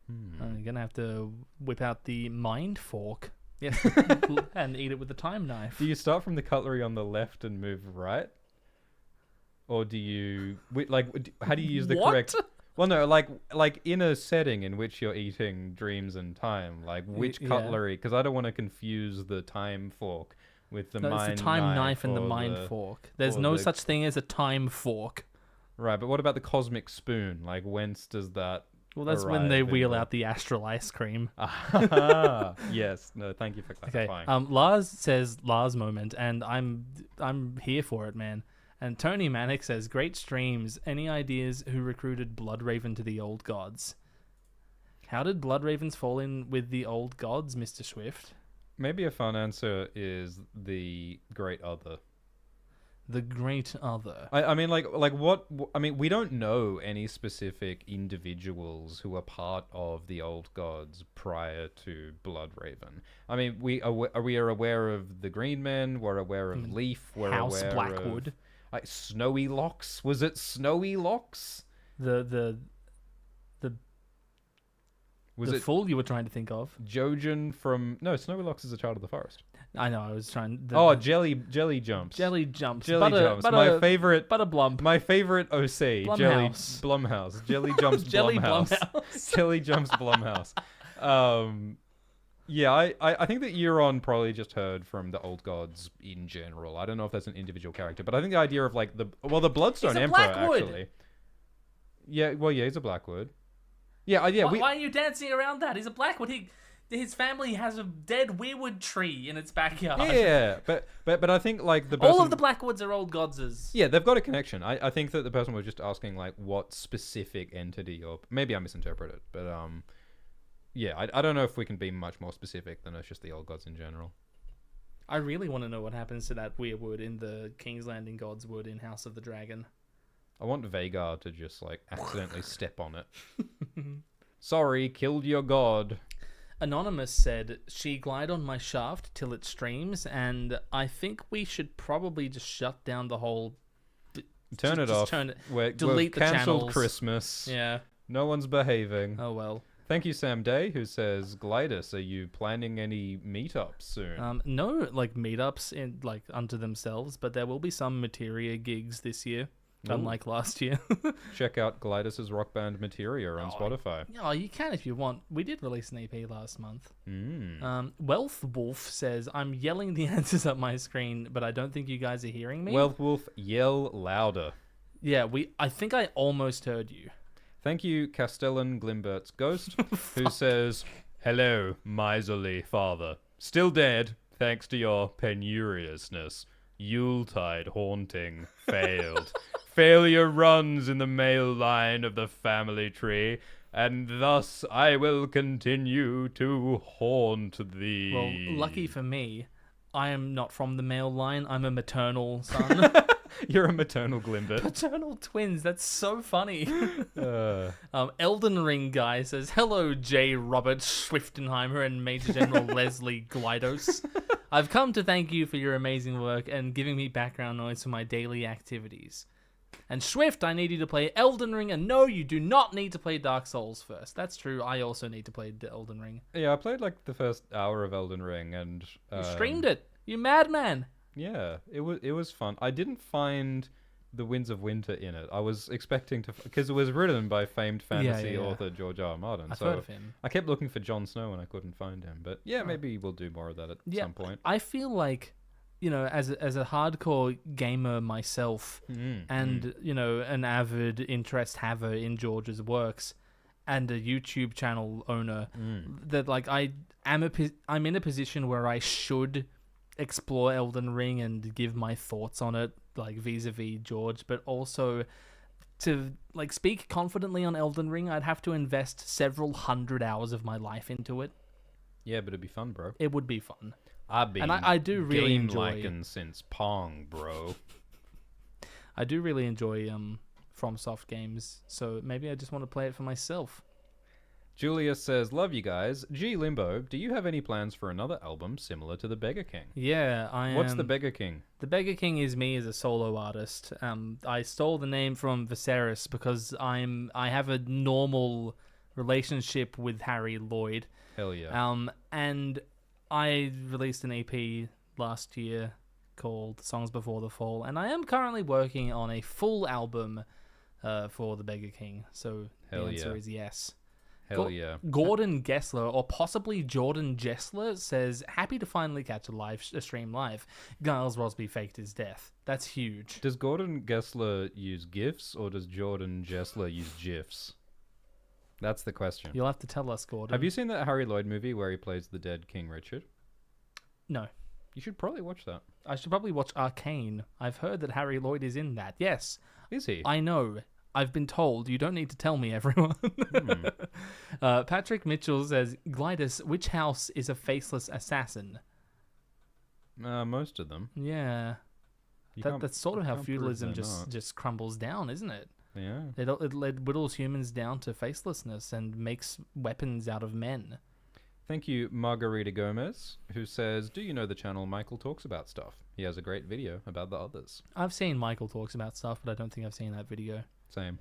You're gonna have to whip out the mind fork, yes, and eat it with the time knife. Do you start from the cutlery on the left and move right? Or do you how do you use the What? correct? Well, no, like in a setting in which you're eating dreams and time, like which Yeah. cutlery? Because I don't want to confuse the time fork with the No, mind it's the time knife and the or mind fork. There's or no the- such thing as a time fork. Right, but what about the cosmic spoon? Like, whence does that? Well, that's when they arrive in wheel the- out the astral ice cream. Ah, yes. No, thank you for Okay. clarifying. Lars says Lars moment, and I'm here for it, man. And Tony Manic says, great streams. Any ideas who recruited Bloodraven to the old gods? How did Bloodravens fall in with the old gods, Mr. Swift? Maybe a fun answer is the Great Other. The Great Other. I mean, like what? I mean, we don't know any specific individuals who are part of the old gods prior to Bloodraven. I mean, we are aware of the Green Men. We're aware of Leaf. We're House aware Blackwood. of Snowy Locks. Was it Snowy Locks? The fool you were trying to think of. Jojen from Snowy Locks is a child of the forest. I know. I was trying. Jelly Jumps. Jelly Jumps. Jelly Jumps. My favorite. Blump. My favorite OC. Blumhouse. Blumhouse. Jelly Jumps. Jelly Blumhouse. Jelly Jumps Blumhouse. Yeah, I think that Euron probably just heard from the old gods in general. I don't know if that's an individual character, but I think the idea of like the Bloodstone He's a Emperor Blackwood. actually. Yeah, he's a Blackwood. Yeah, Why are you dancing around that? He's a Blackwood. His family has a dead weirwood tree in its backyard. Yeah, but I think like the all of the Blackwoods are old godses. Yeah, they've got a connection. I think that the person was just asking like what specific entity, or maybe I misinterpreted, but yeah, I don't know if we can be much more specific than it's just the old gods in general. I really want to know what happens to that weirwood in the King's Landing God's Wood in House of the Dragon. I want Vagar to just like accidentally step on it. Sorry, killed your god. Anonymous said, she glide on my shaft till it streams, and I think we should probably just shut down the whole... Turn it off. Delete the cancelled channels. Christmas. Yeah. No one's behaving. Oh, well. Thank you, Sam Day, who says, Glidus, are you planning any meetups soon? No, like, meetups in like unto themselves, but there will be some Materia gigs this year. Unlike last year. Check out Glidus's rock band Materia on Spotify. Oh, you can if you want. We did release an EP last month. Mm. Wealth Wolf says, I'm yelling the answers up my screen, but I don't think you guys are hearing me. Wealth Wolf, yell louder. Yeah, I think I almost heard you. Thank you, Castellan Glimbert's ghost, who says, hello, miserly father. Still dead, thanks to your penuriousness. Yuletide haunting failed. Failure runs in the male line of the family tree, and thus I will continue to haunt thee. Well, lucky for me, I am not from the male line. I'm a maternal son. You're a maternal Glimbert. Paternal twins. That's so funny. Elden Ring guy says, hello, J. Robert Swiftenheimer and Major General Leslie Glidus. I've come to thank you for your amazing work and giving me background noise for my daily activities. And Swift, I need you to play Elden Ring, and no, you do not need to play Dark Souls first. That's true. I also need to play Elden Ring. Yeah, I played like the first hour of Elden Ring, and you streamed it. You madman. Yeah, it was fun. I didn't find the Winds of Winter in it. I was expecting to, because it was written by famed fantasy author George R. R. Martin. I've heard of him. I kept looking for Jon Snow and I couldn't find him. But yeah, maybe we'll do more of that at some point. I feel like, you know, as a hardcore gamer myself, and you know, an avid interest haver in George's works, and a YouTube channel owner, that like I'm in a position where I should explore Elden Ring and give my thoughts on it, like vis-a-vis George, but also to like speak confidently on Elden Ring, I'd have to invest several hundred hours of my life into it. Yeah, but it'd be fun, bro. It would be fun. I've been I do really enjoy since Pong, bro. I do really enjoy FromSoft games, so maybe I just want to play it for myself. Julia says, love you guys. G Limbo, do you have any plans for another album similar to The Beggar King? Yeah, What's The Beggar King? The Beggar King is me as a solo artist. I stole the name from Viserys because I have a normal relationship with Harry Lloyd. Hell yeah. And I released an EP last year called Songs Before the Fall, and I am currently working on a full album for The Beggar King. So the answer is yes. Hell yeah. Gordon Gessler, or possibly Jordan Jessler, says, happy to finally catch a stream live. Giles Rosby faked his death. That's huge. Does Gordon Gessler use GIFs, or does Jordan Jessler use GIFs? That's the question. You'll have to tell us, Gordon. Have you seen that Harry Lloyd movie where he plays the dead King Richard? No. You should probably watch that. I should probably watch Arcane. I've heard that Harry Lloyd is in that. Yes. Is he? I know. I've been told. You don't need to tell me, everyone. Patrick Mitchell says, Glidus, which house is a faceless assassin? Most of them. Yeah. That's sort of how can't prove feudalism they're just not. just crumbles down, isn't it? Yeah. It whittles humans down to facelessness and makes weapons out of men. Thank you, Margarita Gomez, who says, "Do you know the channel Michael Talks About Stuff? He has a great video about the others." I've seen Michael Talks About Stuff, but I don't think I've seen that video. Same.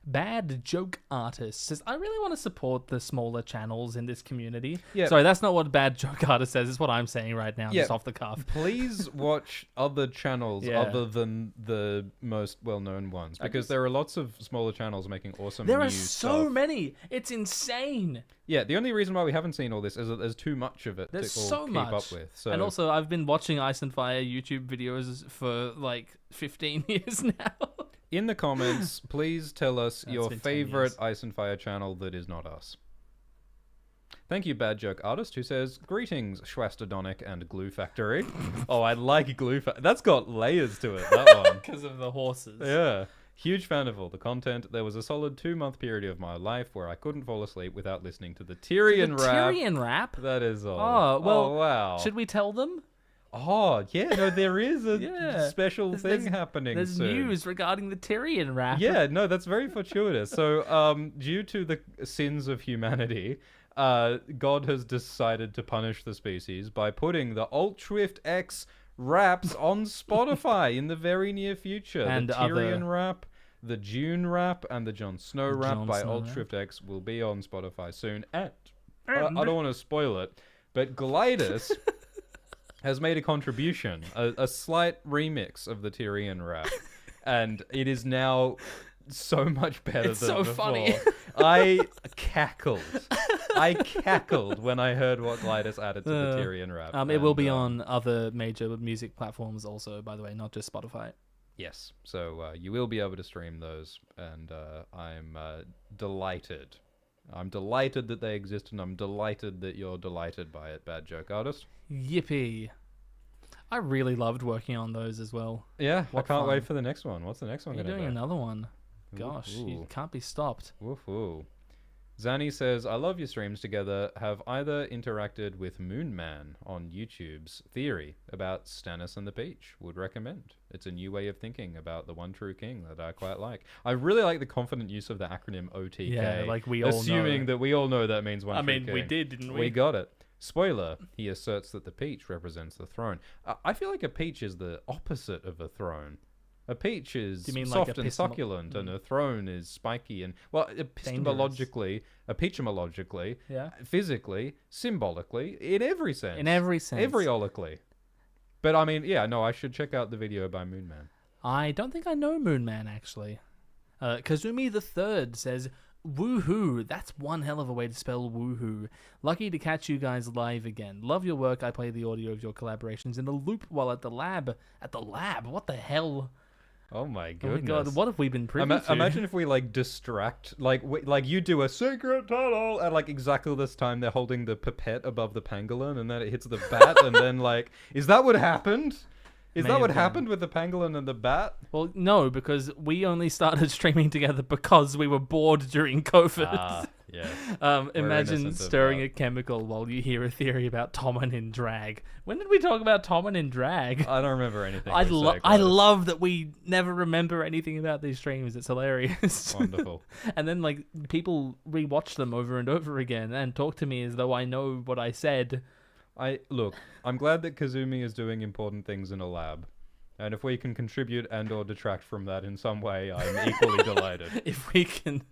Bad Joke Artist says, I really want to support the smaller channels in this community. Yeah. Sorry, that's not what Bad Joke Artist says. It's what I'm saying right now, Yeah. just off the cuff. Please watch other channels Yeah. other than the most well-known ones, because there are lots of smaller channels making awesome There new are so stuff. many. It's insane. Yeah, the only reason why we haven't seen all this is that there's too much of it There's to all so keep much. up with. So And also, I've been watching Ice and Fire YouTube videos for like 15 years now. in the comments, please tell us That's your been 10 favorite years. Ice and Fire channel that is not us. Thank you, Bad Joke Artist, who says, "Greetings, Schwastodonic and Glue Factory." Oh, I like Glue Factory. That's got layers to it, that one. Because of the horses. Yeah. Huge fan of all the content. There was a solid 2-month period of my life where I couldn't fall asleep without listening to the Tyrion The rap. Tyrion rap? That is all. Oh, well, oh, wow. Should we tell them? Oh, yeah, no, there is a Yeah. special thing happening There's soon. news regarding the Tyrion rap. Yeah, no, that's very fortuitous. So, due to the sins of humanity, God has decided to punish the species by putting the Alt-Swift X raps on Spotify in the very near future. And the Tyrion rap, the June rap, and the Jon Snow rap Jon by Snow Alt-Swift X will be on Spotify soon. And I don't want to spoil it, but Glidus has made a contribution, a slight remix of the Tyrion rap, and it is now so much better It's than so before. funny. I cackled when I heard what Glidus added to the Tyrion rap. It will and, be on other major music platforms also, by the way, not just Spotify. Yes, so you will be able to stream those, and I'm delighted. I'm delighted that they exist, and I'm delighted that you're delighted by it, Bad Joke Artist. Yippee. I really loved working on those as well. Yeah, What I can't fun. wait for the next one. What's the next one You're going to doing be? another one. Gosh, you Ooh. can't be stopped. Woohoo. Zanny says, "I love your streams together. Have either interacted with Moonman on YouTube's theory about Stannis and the Peach? Would recommend. It's a new way of thinking about the one true king that I quite like." I really like the confident use of the acronym OTK. Yeah, like we all know. assuming that we all know that means one I true mean, king. we did, didn't we? We got it. Spoiler, he asserts that the peach represents the throne. I feel like a peach is the opposite of a throne. A peach is Do you mean like soft a and succulent, and a throne is spiky and, well, epistemologically, Yeah. physically, symbolically, in every sense. In every sense. Everyolically. But I mean, yeah, no, I should check out the video by Moonman. I don't think I know Moonman, actually. Kazumi the Third says, "Woohoo! That's one hell of a way to spell woohoo. Lucky to catch you guys live again. Love your work. I play the audio of your collaborations in a loop while at the lab." At the lab? What the hell? Oh my Oh goodness. my god, what have we been privy to? Imagine if we like distract, like you do a secret tunnel, and like exactly this time they're holding the pipette above the pangolin, and then it hits the bat, and then like, is that what happened? Is May that have what been. happened with the pangolin and the bat? Well, no, because we only started streaming together because we were bored during COVID. Yeah. Imagine innocent of stirring that. a chemical while you hear a theory about Tommen in drag. When did we talk about Tommen in drag? I don't remember anything. I per se, I Glidus. love that we never remember anything about these streams. It's hilarious. Wonderful. And then like people rewatch them over and over again and talk to me as though I know what I said. I'm glad that Kazumi is doing important things in a lab. And if we can contribute and or detract from that in some way, I'm equally delighted. If we can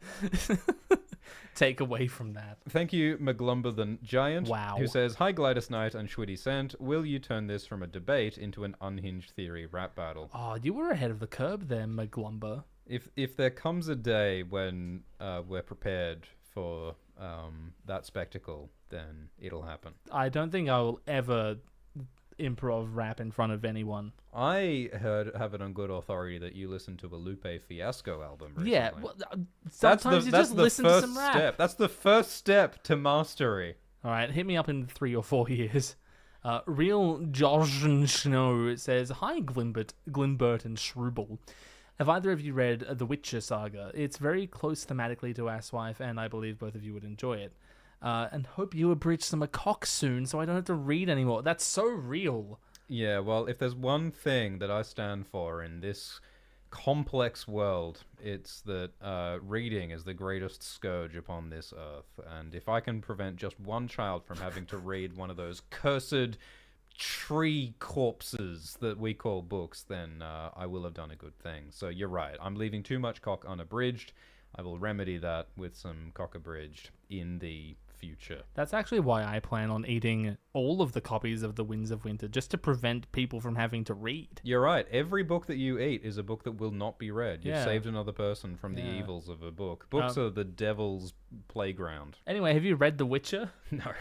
take away from that. Thank you, McGlumber the Giant, Wow. who says, "Hi Glidus Knight and Schwitty Sant, will you turn this from a debate into an unhinged theory rap battle? Oh, you were ahead of the curve there, McGlumber. If there comes a day when we're prepared for that spectacle, then it'll happen." I don't think I will ever improv rap in front of anyone. I have it on good authority that you listened to a Lupe Fiasco album recently. Yeah, well, sometimes you just listen to some rap. Step. That's the first step to mastery. All right, hit me up in 3 or 4 years. Real Josh Snow says, "Hi, Glimbert and Shrubel. Have either of you read The Witcher Saga? It's very close thematically to Asswife, and I believe both of you would enjoy it. And hope you abridge some cock soon so I don't have to read anymore." That's so real. Yeah, well, if there's one thing that I stand for in this complex world, it's that reading is the greatest scourge upon this earth. And if I can prevent just one child from having to read one of those cursed tree corpses that we call books, then I will have done a good thing. So you're right. I'm leaving too much cock unabridged. I will remedy that with some cock abridged in the future. That's actually why I plan on eating all of the copies of The Winds of Winter, just to prevent people from having to read. You're right. Every book that you eat is a book that will not be read. You've Yeah. saved another person from the Yeah. evils of a book. Books are the devil's playground. Anyway, have you read The Witcher? No.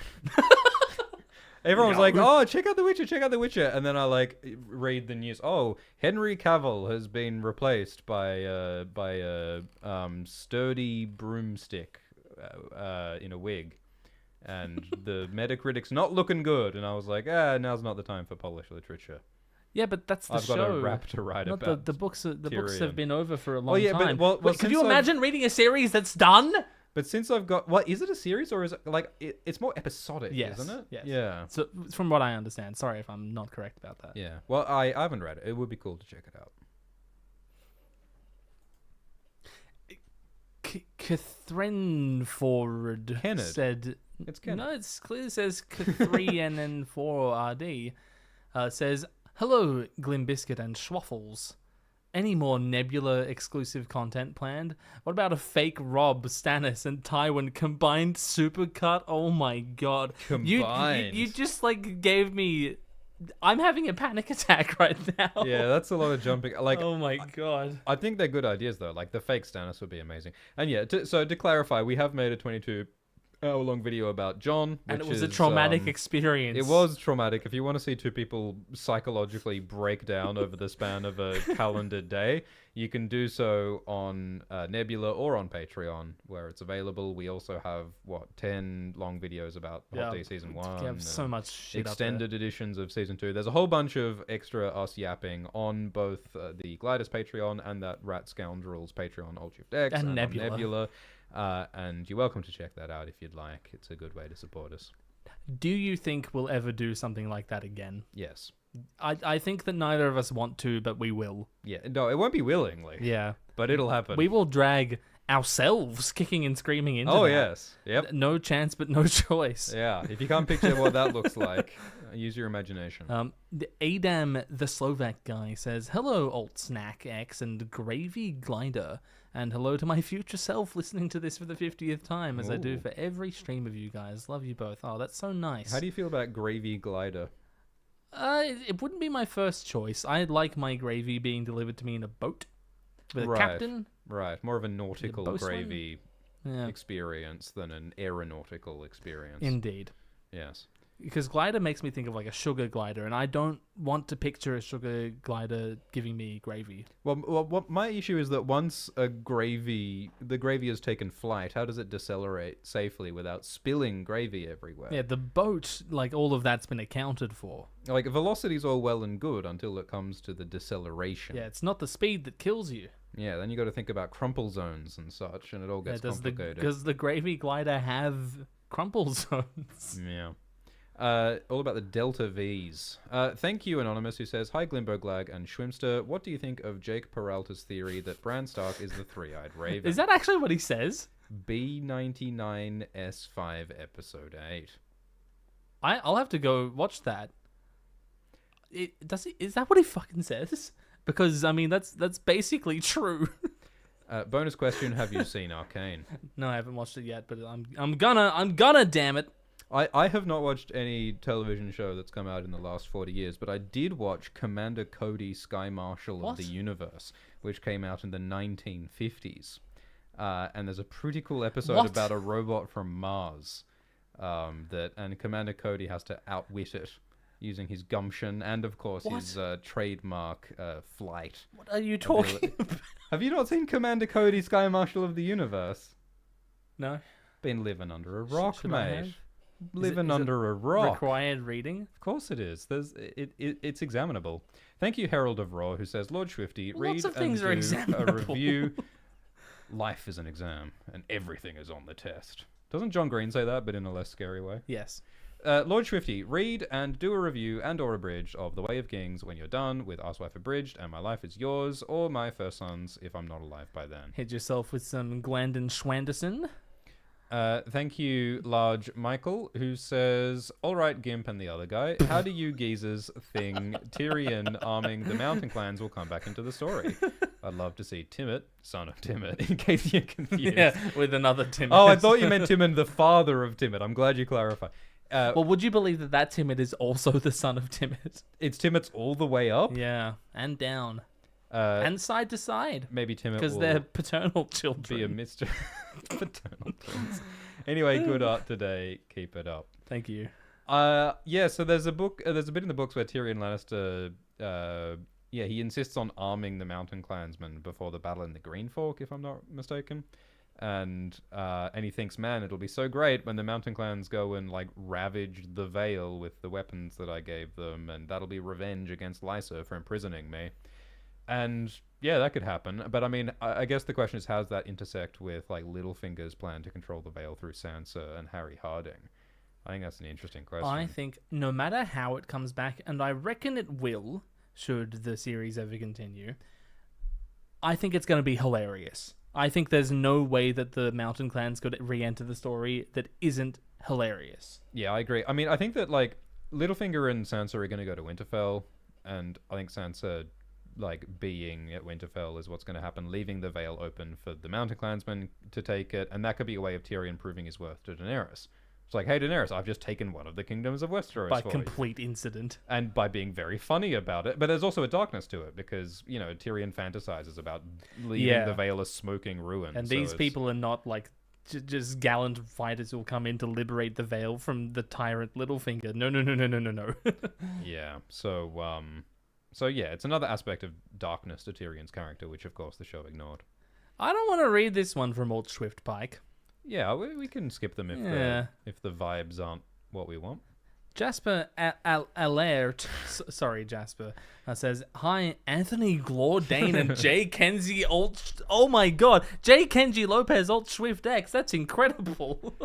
Everyone was No. like, "Oh, check out The Witcher, check out The Witcher," and then I read the news. Oh, Henry Cavill has been replaced by a sturdy broomstick in a wig, and the Metacritic's not looking good. And I was like, now's not the time for polished literature. Yeah, but that's the I've show. got a rap to write Not about. the books. The books Tyrion. have been over for a long yeah, time. but Wait, could you since I've- imagine reading a series that's done? But since I've got, what is it, a series, or is it like it's more episodic, Yes, isn't it? yes. Yeah. So, from what I understand, sorry if I'm not correct about that. Yeah. Well, I haven't read it. It would be cool to check it out. Catherine Ford Kennard. said. It's Kennard. No, it clearly says K3 and then 4RD. Says, hello, Glimbiscuit and Schwaffles. Any more Nebula exclusive content planned? What about a fake Rob, Stannis, and Tywin combined supercut? Oh my god. Combined. You just like gave me... I'm having a panic attack right now. Yeah, that's a lot of jumping. Like, Oh my god. I think they're good ideas though. Like the fake Stannis would be amazing. And yeah, to clarify, we have made a 22-hour-long video about Jon, And which it was a is, traumatic experience. It was traumatic. If you want to see two people psychologically break down over the span of a calendar day, you can do so on Nebula or on Patreon, where it's available. We also have 10 long videos about Hot Day Season 1. You have so much shit Extended editions of Season 2. There's a whole bunch of extra us yapping on both the Glidus Patreon and that Rat Scoundrels Patreon, Alt Shift X, And on Nebula. Nebula. And you're welcome to check that out if you'd like. It's a good way to support us. Do you think we'll ever do something like that again? Yes. I think that neither of us want to, but we will. Yeah. No, it won't be willingly. Yeah. But it'll happen. We will drag ourselves kicking and screaming into Oh, that. yes. Yep. No chance, but no choice. Yeah. If you can't picture what that looks like, use your imagination. The Adam, the Slovak guy, says, hello, Alt Snack X and Gravy Glider. And hello to my future self listening to this for the 50th time, as I do Ooh. for every stream of you guys. Love you both. Oh, that's so nice. How do you feel about Gravy Glider? It wouldn't be my first choice. I'd like my gravy being delivered to me in a boat with a captain. Right. More of a nautical bosun? gravy Yeah, experience than an aeronautical experience. indeed. Yes. Because glider makes me think of like a sugar glider, and I don't want to picture a sugar glider giving me gravy. Well, what my issue is that once the gravy has taken flight, how does it decelerate safely without spilling gravy everywhere? Yeah, the boat, like all of that's been accounted for. Like, velocity's all well and good until it comes to the deceleration. Yeah, it's not the speed that kills you. Yeah, then you got to think about crumple zones and such, and it all gets complicated. Does the gravy glider have crumple zones? Yeah. All about the Delta Vs. Thank you, Anonymous, who says, hi, Glimberglag and Schwimster. What do you think of Jake Peralta's theory that Bran Stark is the three-eyed raven? Is that actually what he says? B99S5 Episode 8. I'll have to go watch that. Is that what he fucking says? Because I mean that's basically true. Bonus question, have you seen Arcane? No, I haven't watched it yet, but I'm gonna damn it. I have not watched any television show that's come out in the last 40 years, but I did watch Commander Cody, Sky Marshal of the Universe, which came out in the 1950s. And there's a pretty cool episode What? about a robot from Mars, and Commander Cody has to outwit it using his gumption and, of course, What? his trademark flight. What are you talking ability. about? Have you not seen Commander Cody, Sky Marshal of the Universe? No. Been living under a rock, Should I mate. have? Living is it under a rock. Required reading? Of course it is. It's examinable. Thank you, Herald of Raw, who says, Lord Swifty, Lots read of things and are do a examinable. review. Life is an exam, and everything is on the test. Doesn't John Green say that, but in a less scary way? Yes. Lord Swifty, read and do a review and or abridged of The Way of Kings when you're done with Aswife Abridged and My Life is Yours, or My First Sons if I'm not alive by then. Hit yourself with some Glandon Schwanderson. Thank you, Large Michael, who says, all right, Gimp and the other guy, how do you geezers think Tyrion arming the mountain clans will come back into the story? I'd love to see Timett, son of Timett, in case you're confused. Yeah, with another Timett. Oh, I thought you meant Timon, the father of Timett. I'm glad you clarified. Well, would you believe that Timett is also the son of Timett? It's Timett's all the way up? Yeah, and down. And side to side. Maybe Timett Because will they're paternal children. be a Mr. Paternal twins. Anyway, good art today. Keep it up. Thank you. Yeah, so there's a book. There's a bit in the books where Tyrion Lannister, he insists on arming the Mountain Clansmen before the battle in the Green Fork, if I'm not mistaken. And he thinks, man, it'll be so great when the Mountain Clans go and like ravage the Vale with the weapons that I gave them, and that'll be revenge against Lysa for imprisoning me. And yeah, that could happen. But I mean, I guess the question is, how does that intersect with like Littlefinger's plan to control the Vale through Sansa and Harry Harding? I think that's an interesting question. I think no matter how it comes back, and I reckon it will, should the series ever continue, I think it's going to be hilarious. I think there's no way that the Mountain Clans could re-enter the story that isn't hilarious. Yeah, I agree. I mean, I think that like Littlefinger and Sansa are going to go to Winterfell, and I think Sansa like being at Winterfell is what's going to happen, leaving the Vale open for the Mountain Clansmen to take it, and that could be a way of Tyrion proving his worth to Daenerys. It's like, hey Daenerys, I've just taken one of the kingdoms of Westeros By for complete incident. and by being very funny about it. But there's also a darkness to it because, you know, Tyrion fantasizes about leaving the Vale a smoking ruin. And these people are not like just gallant fighters who'll come in to liberate the Vale from the tyrant Littlefinger. No. Yeah. So yeah, it's another aspect of darkness to Tyrion's character, which of course the show ignored. I don't want to read this one from Old Swift Pike. Yeah, we can skip them if the vibes aren't what we want. Jasper Alert, sorry Jasper, says, hi Anthony Glordane and J. Kenzie Alt. Oh my god, J. Kenji Lopez Alt Swift X. That's incredible.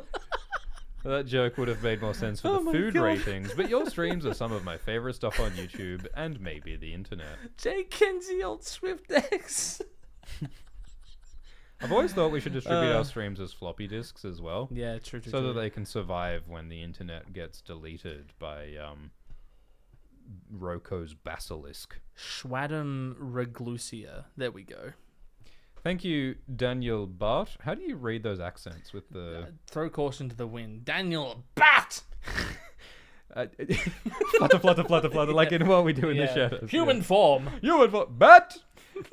That joke would have made more sense for the food ratings, but your streams are some of my favorite stuff on YouTube and maybe the internet. J. Kenzie Alt Swift X. I've always thought we should distribute our streams as floppy disks as well. Yeah, true. So that they can survive when the internet gets deleted by Roko's basilisk. Schwadam Reglusia. There we go. Thank you, Daniel Bart. How do you read those accents with the... throw caution to the wind. Daniel Bat! flutter, like in what we do in the shadows. Human form. Human form. Bat!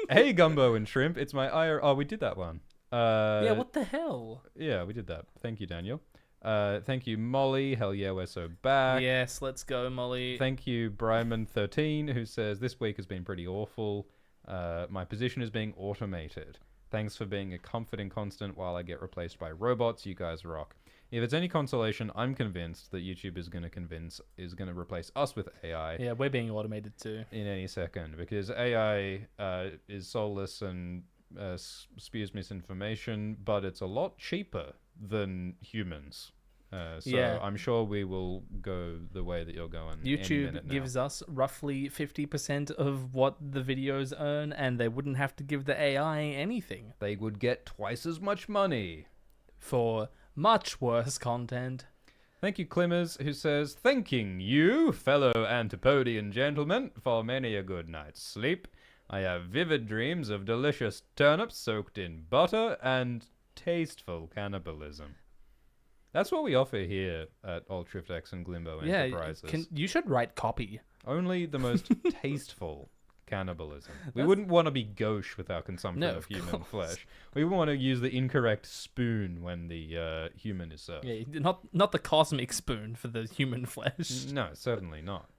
Hey, Gumbo and Shrimp. It's my IR... Oh, we did that one. Yeah, what the hell? Yeah, we did that. Thank you, Daniel. Thank you, Molly. Hell yeah, we're so back. Yes, let's go, Molly. Thank you, Bryman13, who says, this week has been pretty awful. My position is being automated. Thanks for being a comforting constant while I get replaced by robots. You guys rock. If it's any consolation, I'm convinced that YouTube is going to replace us with AI. Yeah, we're being automated too. In any second, because AI is soulless and spews misinformation, but it's a lot cheaper than humans. So I'm sure we will go the way that you're going. YouTube gives us roughly 50% of what the videos earn, and they wouldn't have to give the AI anything. They would get twice as much money for much worse content. Thank you, Klimmers, who says, thanking you, fellow Antipodean gentlemen, for many a good night's sleep. I have vivid dreams of delicious turnips soaked in butter and tasteful cannibalism. That's what we offer here at Old Shift X and Glimbo Enterprises. You should write copy. Only the most tasteful cannibalism. We wouldn't want to be gauche with our consumption of human flesh. We want to use the incorrect spoon when the human is served. Yeah, not the cosmic spoon for the human flesh. No, certainly not.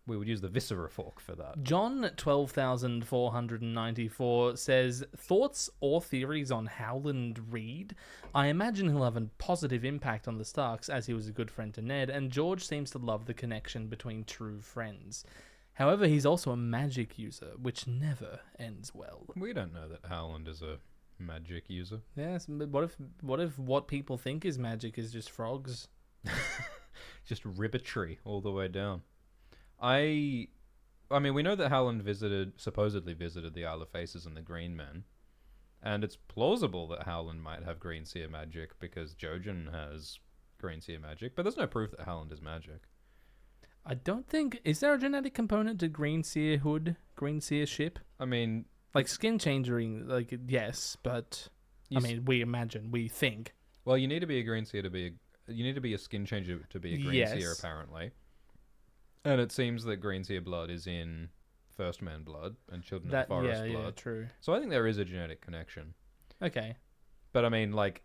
We would use the viscera fork for that. John 12,494 says, thoughts or theories on Howland Reed? I imagine he'll have a positive impact on the Starks as he was a good friend to Ned, and George seems to love the connection between true friends. However, he's also a magic user, which never ends well. We don't know that Howland is a magic user. Yes, but what if what people think is magic is just frogs? Just ribbitry all the way down. I mean, we know that Howland supposedly visited the Isle of Faces and the Green Men. And it's plausible that Howland might have Green Seer magic because Jojen has Green Seer magic, but there's no proof that Howland is magic. I don't think... Is there a genetic component to Green Seer hood? Green Seer ship? I mean... Like, skin changing, like, yes, but... we think. Well, you need to be a Green Seer to be you need to be a skin changer to be a Green Seer, apparently. And it seems that Green Seer blood is in First Man blood and Children of the Forest blood. Yeah, true. So I think there is a genetic connection. Okay. But I mean, like,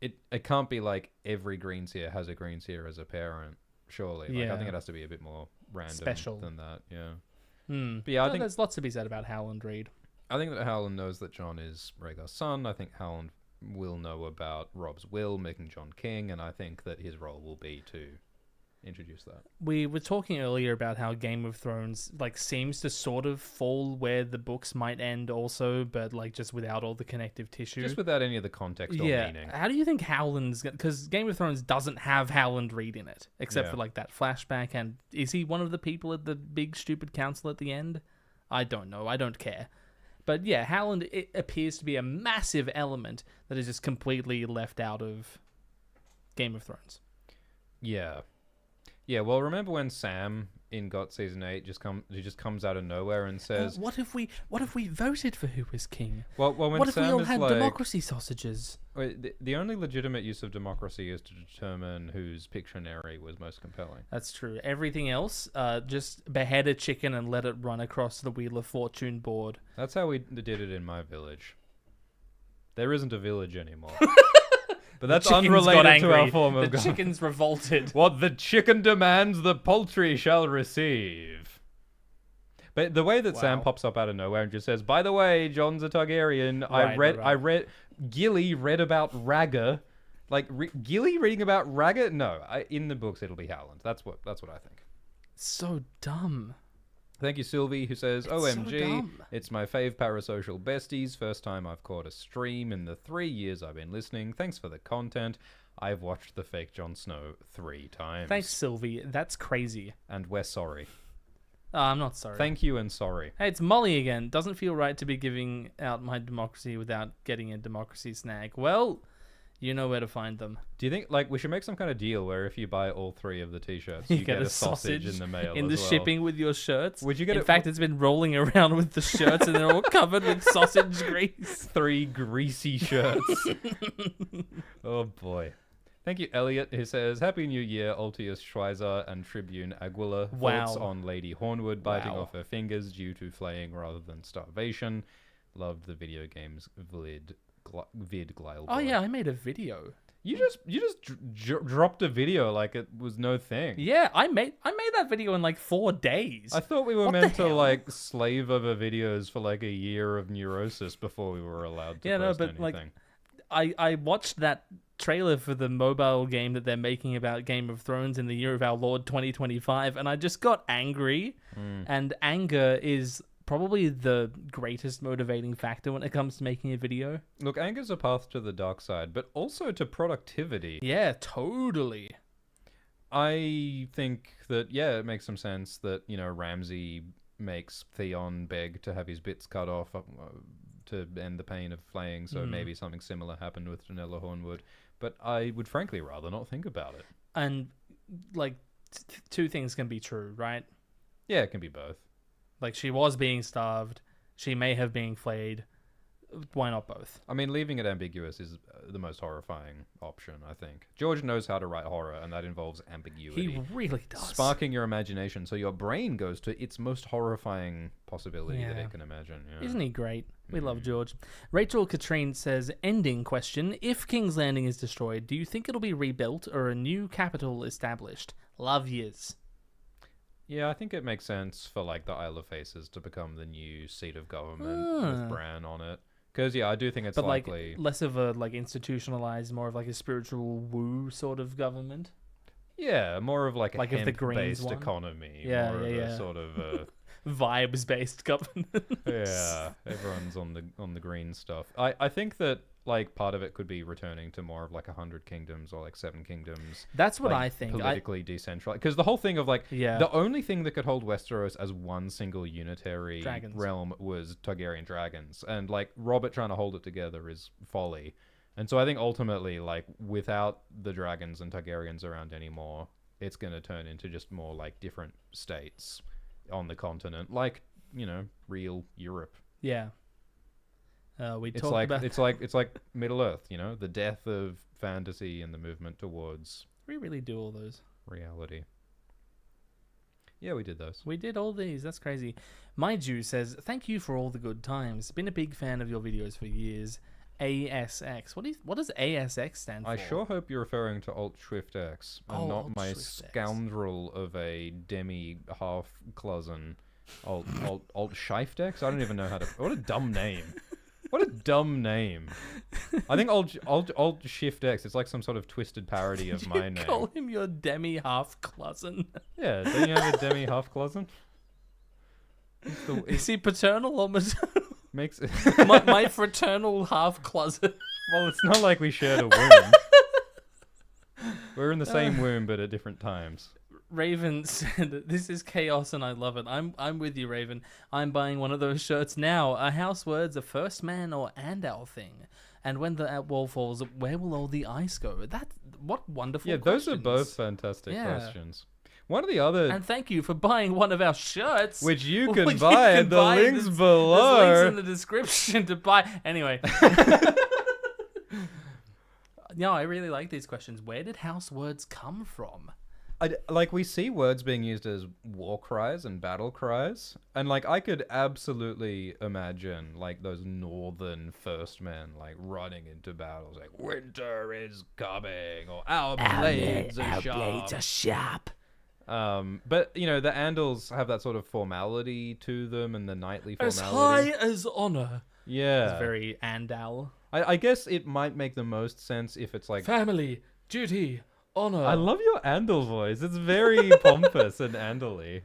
it can't be like every Green Seer has a Green Seer as a parent, surely. Like, I think it has to be a bit more random special than that, yeah. But yeah, I think there's lots to be said about Howland Reed. I think that Howland knows that Jon is Rhaegar's son. I think Howland will know about Rob's will, making Jon king, and I think that his role will be to introduce that. We were talking earlier about how Game of Thrones like seems to sort of fall where the books might end also, but like just without all the connective tissue. Just without any of the context or meaning. How do you think Howland's... Because Game of Thrones doesn't have Howland Reed in it, except for like that flashback, and is he one of the people at the big stupid council at the end? I don't know. I don't care. But yeah, Howland, it appears to be a massive element that is just completely left out of Game of Thrones. Yeah. Yeah, well, remember when Sam in GOT Season 8 just comes out of nowhere and says... What if we voted for who was king? Well, when what if Sam we all is had like, democracy sausages? The only legitimate use of democracy is to determine whose pictionary was most compelling. That's true. Everything else, just behead a chicken and let it run across the Wheel of Fortune board. That's how we did it in my village. There isn't a village anymore. But that's unrelated to our form of government. The chickens revolted. What the chicken demands, the poultry shall receive. But the way that Sam pops up out of nowhere and just says, "By the way, Jon's a Targaryen. I read Gilly read about Rhaegar. Like Gilly reading about Rhaegar? No, in the books it'll be Howland. That's what I think. So dumb. Thank you, Sylvie, who says, It's OMG, so dumb. It's my fave parasocial besties. First time I've caught a stream in the 3 years I've been listening. Thanks for the content. I've watched the fake Jon Snow 3 times. Thanks, Sylvie. That's crazy. And we're sorry. I'm not sorry. Thank you and sorry. Hey, it's Molly again. Doesn't feel right to be giving out my democracy without getting a democracy snag. Well, you know where to find them. Do you think, like, we should make some kind of deal where if you buy all 3 of the t-shirts, you get a sausage in the mail in the as well? shipping with your shirts? Would you get In fact, it's been rolling around with the shirts and they're all covered with sausage grease. 3 greasy shirts. Oh, boy. Thank you, Elliot, who says, Happy New Year, Altius Schweizer and Tribune Aguila. Wow. Thoughts on Lady Hornwood biting off her fingers due to flaying rather than starvation. Loved the video games vid Glile. Oh yeah, I made a video. You just dropped a video like it was no thing. Yeah, I made that video in like 4 days. I thought we were meant to like slave over videos for like a year of neurosis before we were allowed to post anything. Like I watched that trailer for the mobile game that they're making about Game of Thrones in the year of our Lord 2025, and I just got angry. And anger is probably the greatest motivating factor when it comes to making a video. Look, anger's a path to the dark side, but also to productivity. Yeah, totally. I think that, yeah, it makes some sense that, you know, Ramsay makes Theon beg to have his bits cut off to end the pain of flaying, so maybe something similar happened with Janella Hornwood. But I would frankly rather not think about it. And, like, 2 things can be true, right? Yeah, it can be both. Like, she was being starved. She may have been flayed. Why not both? I mean, leaving it ambiguous is the most horrifying option, I think. George knows how to write horror, and that involves ambiguity. He really does. Sparking your imagination so your brain goes to its most horrifying possibility that it can imagine. Yeah. Isn't he great? We love George. Rachel Katrine says, ending question. If King's Landing is destroyed, do you think it'll be rebuilt or a new capital established? Love yous. Yeah, I think it makes sense for like the Isle of Faces to become the new seat of government with Bran on it. Because, yeah, I do think it's likely... like, less of a, like, institutionalized, more of, like, a spiritual woo sort of government. Yeah, more of, like, a if the Greens hemp-based economy. Yeah, more yeah, of a sort of... vibes-based government. Yeah, everyone's on the green stuff. I think that like part of it could be returning to more of like 100 kingdoms or like 7 kingdoms. That's what like, I think. Politically decentralized. Because the whole thing of like Yeah. the only thing that could hold Westeros as one single unitary Dragons. realm was Targaryen dragons, and like Robert trying to hold it together is folly. And so I think ultimately, like without the dragons and Targaryens around anymore, it's going to turn into just more like different states on the continent, like real Europe. Yeah. We It's talked like about. it's like Middle Earth, the death of fantasy and the movement towards We really do all those. reality. Yeah, we did those. We did all these. That's crazy. My Jew says, "Thank you for all the good times. Been a big fan of your videos for years." ASX. What does ASX stand for? I sure hope you're referring to Alt Shift X and Oh, not Alt my Shift X. scoundrel of a demi half closen Alt Shift X. I don't even know how to. What a dumb name. What a dumb name. I think Alt Shift X. It's like some sort of twisted parody of my name. Call him your demi half cousin. Yeah, don't you have a demi half closen? Is he paternal or maternal? Makes my fraternal half closet. Well, it's not like we shared a womb. We're in the same womb, but at different times. Raven said, "This is chaos and I love it. I'm with you, Raven. I'm buying one of those shirts now. Are house words a first man or Andal thing? And when the wall falls, where will all the ice go?" What wonderful those are questions. both fantastic Yeah. questions. One of the other... And thank you for buying one of our shirts. Which you Which can buy at the links below. There's links in the description to buy. Anyway. No, I really like these questions. Where did house words come from? We see words being used as war cries and battle cries. And, I could absolutely imagine, those northern first men, running into battles. Like, winter is coming, or our blades are sharp. But, the Andals have that sort of formality to them and the knightly formality. As high as honor. Yeah. It's very Andal. I guess it might make the most sense if it's like... Family, duty, honor. I love your Andal voice. It's very pompous and Andal-y.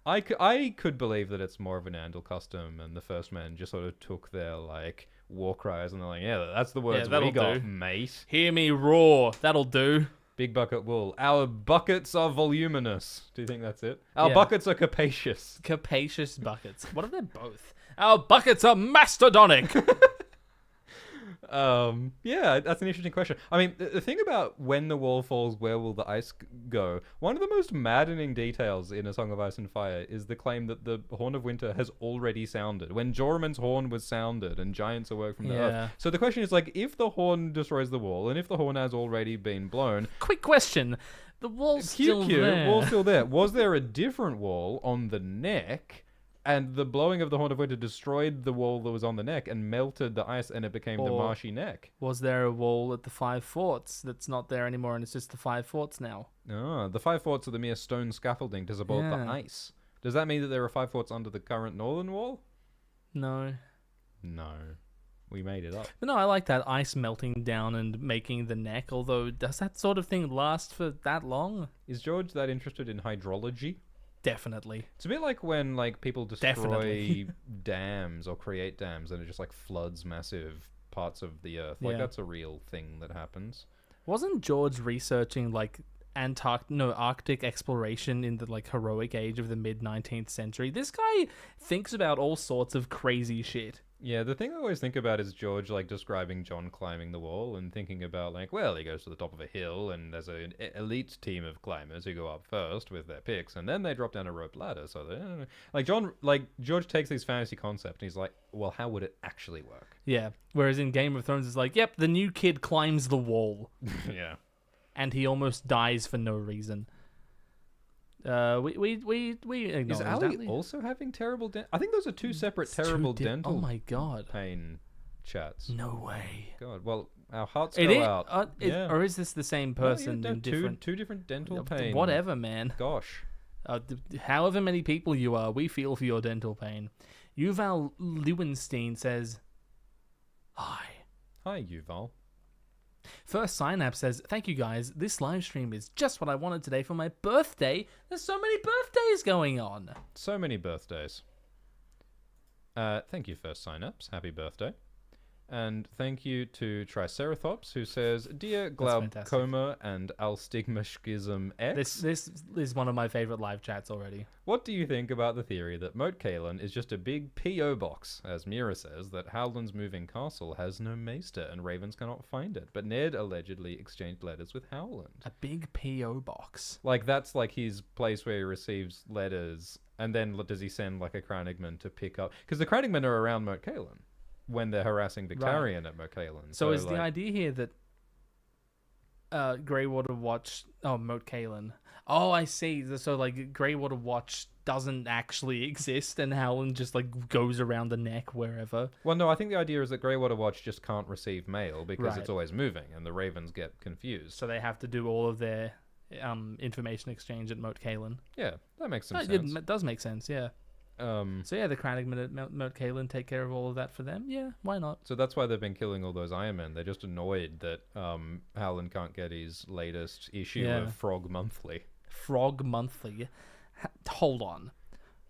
I could believe that it's more of an Andal custom and the first men just sort of took their, war cries and they're like, yeah, that's the words we got, do. mate. Hear me roar. That'll do. Big bucket wool. Our buckets are voluminous. Do you think that's it? Our buckets are capacious. Capacious buckets. What if they're both? Our buckets are mastodonic. Yeah, that's an interesting question. I mean, the thing about when the wall falls, where will the ice go? One of the most maddening details in A Song of Ice and Fire is the claim that the Horn of Winter has already sounded. When Jormun's horn was sounded and giants awoke from the earth. So the question is, if the horn destroys the wall, and if the horn has already been blown... Quick question. The wall's still there. Wall's still there. Was there a different wall on the neck... And the blowing of the Horn of Winter destroyed the wall that was on the neck and melted the ice, and it became the marshy neck. Was there a wall at the Five Forts that's not there anymore, and it's just the Five Forts now? Ah, the 5 forts are the mere stone scaffolding to support the ice. Does that mean that there are 5 forts under the current northern wall? No. No. We made it up. But no, I like that ice melting down and making the neck, although does that sort of thing last for that long? Is George that interested in hydrology? Definitely. It's a bit like when people destroy dams or create dams and it just floods massive parts of the earth. That's a real thing that happens. Wasn't George researching Arctic exploration in the heroic age of the mid 19th century? This guy thinks about all sorts of crazy shit. Yeah, the thing I always think about is George describing John climbing the wall and thinking about he goes to the top of a hill and there's an elite team of climbers who go up first with their picks and then they drop down a rope ladder. So George takes these fantasy concepts and he's like, well, how would it actually work? Yeah. Whereas in Game of Thrones, it's like, yep, the new kid climbs the wall. Yeah. And he almost dies for no reason. We Is Ali also having terrible I think those are two separate terrible dental oh my god pain chats. No way. God, well, our hearts go out. Or is this the same person in different two different dental pain? Whatever, man. Gosh. However many people you are, we feel for your dental pain. Yuval Lewenstein says, hi. Hi, Yuval. First Synapse says, thank you guys. This live stream is just what I wanted today for my birthday. There's so many birthdays going on. So many birthdays. Thank you, First Synapse. Happy birthday. And thank you to Triceratops, who says, Dear fantastic. Glaucoma and Alstigmaschism X, This is one of my favorite live chats already. what do you think about the theory that Moat Cailin is just a big P.O. box, as Mira says, that Howland's moving castle has no maester and ravens cannot find it, but Ned allegedly exchanged letters with Howland? A big P.O. box. Like, that's like his place where he receives letters, and then does he send like a Crannogman to pick up? Because the Crannogman are around Moat Cailin when they're harassing Victarion at Moat Cailin. So is the idea here that Greywater Watch... Oh, Moat Cailin. Oh, I see. So, like, Greywater Watch doesn't actually exist, and Howland just, like, goes around the neck wherever. Well, no, I think the idea is that Greywater Watch just can't receive mail because Right. it's always moving, and the ravens get confused. So they have to do all of their information exchange at Moat Cailin. Yeah, that makes some It sense. does make sense, yeah. So yeah, the Crannogman at Moat Cailin take care of all of that for them. Yeah, why not? So that's why they've been killing all those Iron Men. They're just annoyed that Howland can't get his latest issue of Frog Monthly. Frog Monthly. Hold on.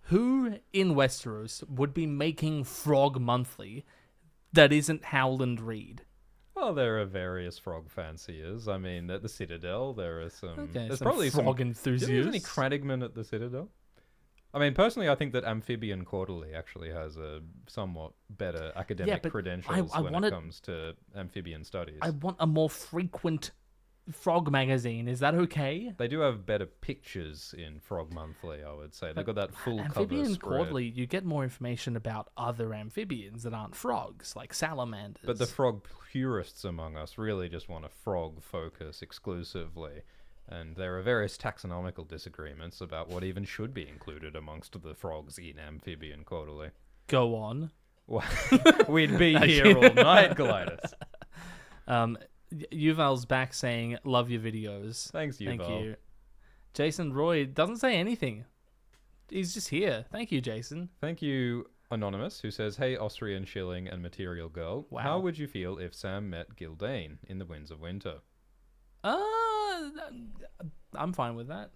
Who in Westeros would be making Frog Monthly that isn't Howland Reed? Well, there are various frog fanciers. I mean, at the Citadel, there are some... Okay, there's some probably frog some... enthusiasts. Do you have any Crannogman at the Citadel? I mean, personally, I think that Amphibian Quarterly actually has a somewhat better academic credentials when it comes to amphibian studies. I want a more frequent frog magazine. Is that okay? They do have better pictures in Frog Monthly, I would say. They've got that full cover Amphibian spread. Quarterly, you get more information about other amphibians that aren't frogs, like salamanders. But the frog purists among us really just want a frog focus exclusively. And there are various taxonomical disagreements about what even should be included amongst the frogs in Amphibian Quarterly. Go on. Well, we'd be here all night, Glidus. Yuval's back saying, love your videos. Thanks, Yuval. Thank you. Jason Roy doesn't say anything. He's just here. Thank you, Jason. Thank you, Anonymous, who says, Hey, Austrian Shilling and Material Girl. Wow. How would you feel if Sam met Gildane in the Winds of Winter? I'm fine with that.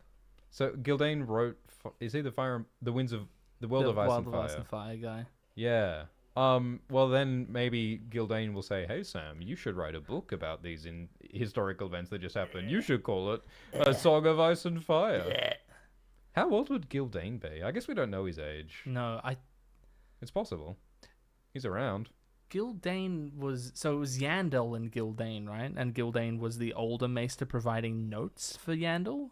So Gildane wrote, is he the World of Ice and Fire? Ice and Fire guy. Yeah. Well, then maybe Gildane will say, "Hey, Sam, you should write a book about these historical events that just happened. You should call it A Song of Ice and Fire." How old would Gildane be? I guess we don't know his age. No, It's possible. He's around. Gildane was... So it was Yandel and Gildane, right? And Gildane was the older maester providing notes for Yandel?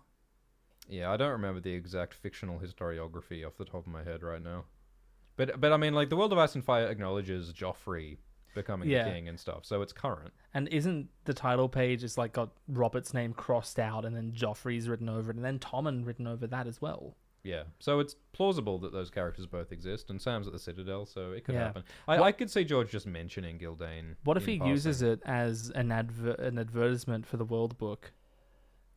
Yeah, I don't remember the exact fictional historiography off the top of my head right now. But I mean, like, the World of Ice and Fire acknowledges Joffrey becoming the king and stuff, so it's current. And isn't the title page, it's like got Robert's name crossed out and then Joffrey's written over it and then Tommen written over that as well? Yeah, so it's plausible that those characters both exist, and Sam's at the Citadel, so it could happen. I could see George just mentioning Gildane. What if he uses it as an advertisement for the World Book?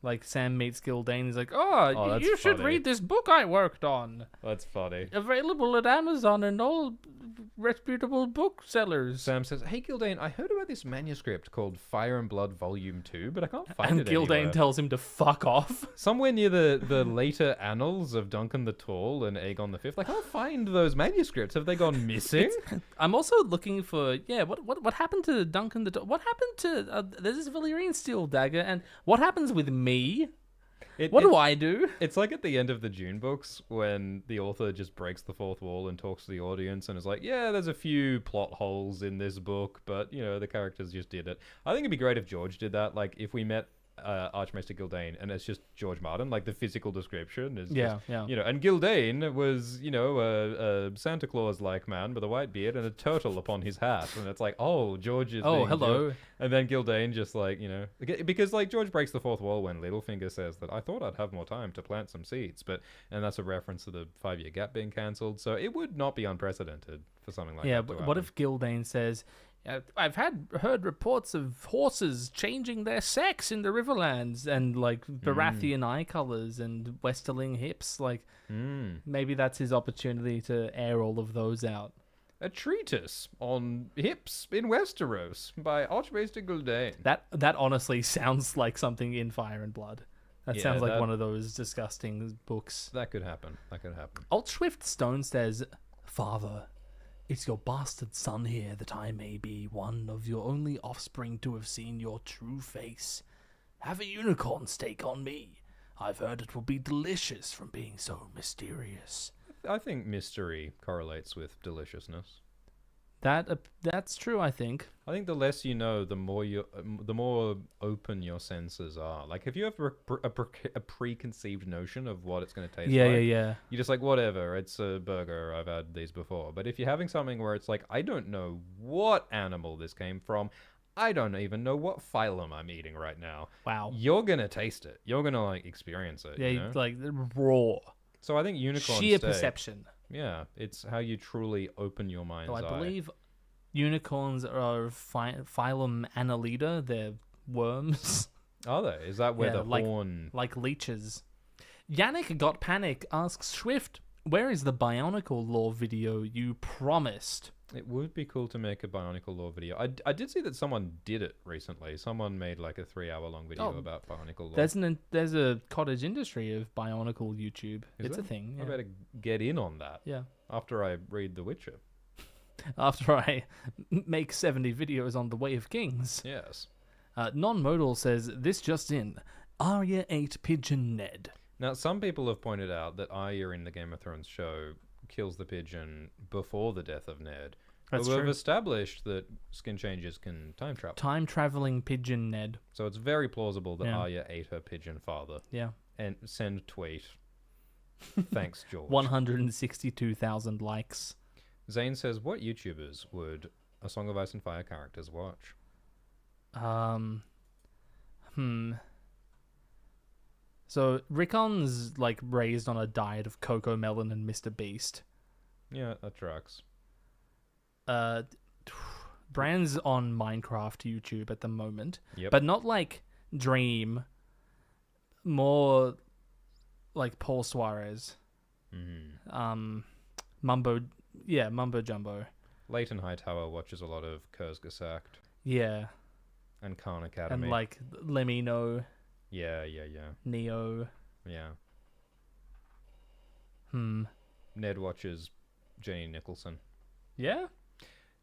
Like, Sam meets Gildane, he's like, that's you should funny. read this book I worked on. That's funny. Available at Amazon and all reputable booksellers. Sam says, Hey, Gildane, I heard about this manuscript called Fire and Blood Volume 2, but I can't find And it Gildane anywhere. tells him to fuck off. Somewhere near the later annals of Duncan the Tall and Aegon the Fifth. I can't find those manuscripts. Have they gone missing? I'm also looking for, what happened to Duncan the Tall? What happened to, there's this Valyrian steel dagger, and what happens with me? What do I do? It's like at the end of the Dune books when the author just breaks the fourth wall and talks to the audience and is like, yeah, there's a few plot holes in this book, but, you know, the characters just did it. I think it'd be great if George did that. Like, if we met Archmaester Gildane and it's just George Martin, like the physical description is just, you know, and Gildane was, you know, a Santa Claus-like man with a white beard and a turtle upon his hat. And it's like, oh, George is being hello. George. And then Gildane just like, you know, because like George breaks the fourth wall when Littlefinger says that I thought I'd have more time to plant some seeds, and that's a reference to the 5-year gap being cancelled. So it would not be unprecedented for something like that. Yeah, but what if Gildane says, I've heard reports of horses changing their sex in the Riverlands and like Baratheon eye colors and Westerling hips. Like maybe that's his opportunity to air all of those out. A treatise on hips in Westeros by Archmaester Gildane. That honestly sounds like something in Fire and Blood. That sounds like one of those disgusting books. That could happen. Alt Swift Stone says, Father, It's your bastard son here that I may be one of your only offspring to have seen your true face. Have a unicorn steak on me. I've heard it will be delicious from being so mysterious. I think mystery correlates with deliciousness. That's true, I think. I think the less you know, the more open your senses are. Like if you have a preconceived notion of what it's going to taste like, Yeah. you're just like, whatever, it's a burger, I've had these before. But if you're having something where it's like, I don't know what animal this came from, I don't even know what phylum I'm eating right now. Wow. You're going to taste it. You're going to like experience it. Yeah, you know? like raw. So I think unicorn Sheer steak, perception. yeah, it's how you truly open your mind's So I eye. believe unicorns are phylum Annelida. They're worms. Are they? Is that where Yeah, the horn... like leeches. Yannick Got Panic asks Swift, where is the Bionicle Law video you promised? It would be cool to make a Bionicle Law video. I did see that someone did it recently. Someone made like a 3-hour-long video about Bionicle Law. There's a cottage industry of Bionicle YouTube. It's there? a thing. I Yeah. better get in on that Yeah. after I read The Witcher. After I make 70 videos on the Way of Kings. Yes. Non-modal says, this just in, Arya ate Pigeon Ned. Now, some people have pointed out that Arya in the Game of Thrones show kills the pigeon before the death of Ned. That's but we've true. established that skin changes can time travel. Time-traveling Pigeon Ned. So it's very plausible that Yeah. Arya ate her pigeon father. Yeah. And send tweet. Thanks, George. 162,000 likes. Zane says, what YouTubers would A Song of Ice and Fire characters watch? So Rickon's like raised on a diet of Coco Melon and Mr. Beast. Yeah, that tracks. Brand's on Minecraft YouTube at the moment, Yep. but not like Dream. More like Paul Suarez. Mm-hmm. Mumbo Jumbo. Leighton Hightower watches a lot of Kurzgesagt Yeah, and Khan Academy. and like Lemino, Yeah. Neo. Yeah. Ned watches Jenny Nicholson. Yeah.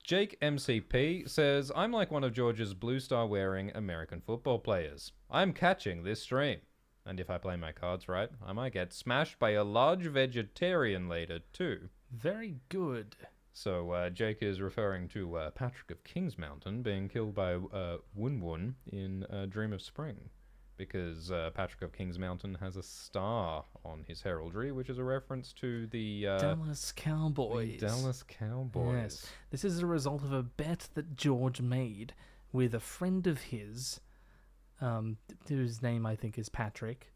Jake MCP says, I'm like one of George's Blue Star wearing American football players. I'm catching this stream. And if I play my cards right, I might get smashed by a large vegetarian later too. Very good. So Jake is referring to Patrick of Kings Mountain being killed by Wun Wun in Dream of Spring. Because Patrick of Kings Mountain has a star on his heraldry, which is a reference to the Dallas Cowboys. the Dallas Cowboys. Yes. This is a result of a bet that George made with a friend of his, whose name I think is Patrick,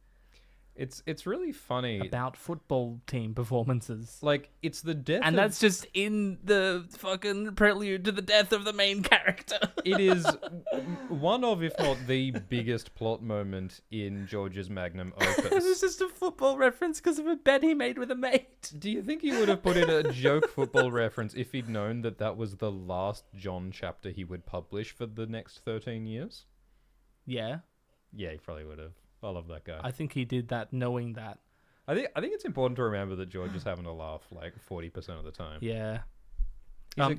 It's really funny. about football team performances. Like, it's the death And of... that's just in the fucking prelude to the death of the main character. It is one of, if not the biggest plot moment in George's magnum This opus. is just a football reference because of a bet he made with a mate. Do you think he would have put in a joke football reference if he'd known that that was the last John chapter he would publish for the next 13 years? Yeah, Yeah, he probably would have. I love that guy. I think he did that knowing that. I think it's important to remember that George is having a laugh like 40% of the time. Yeah.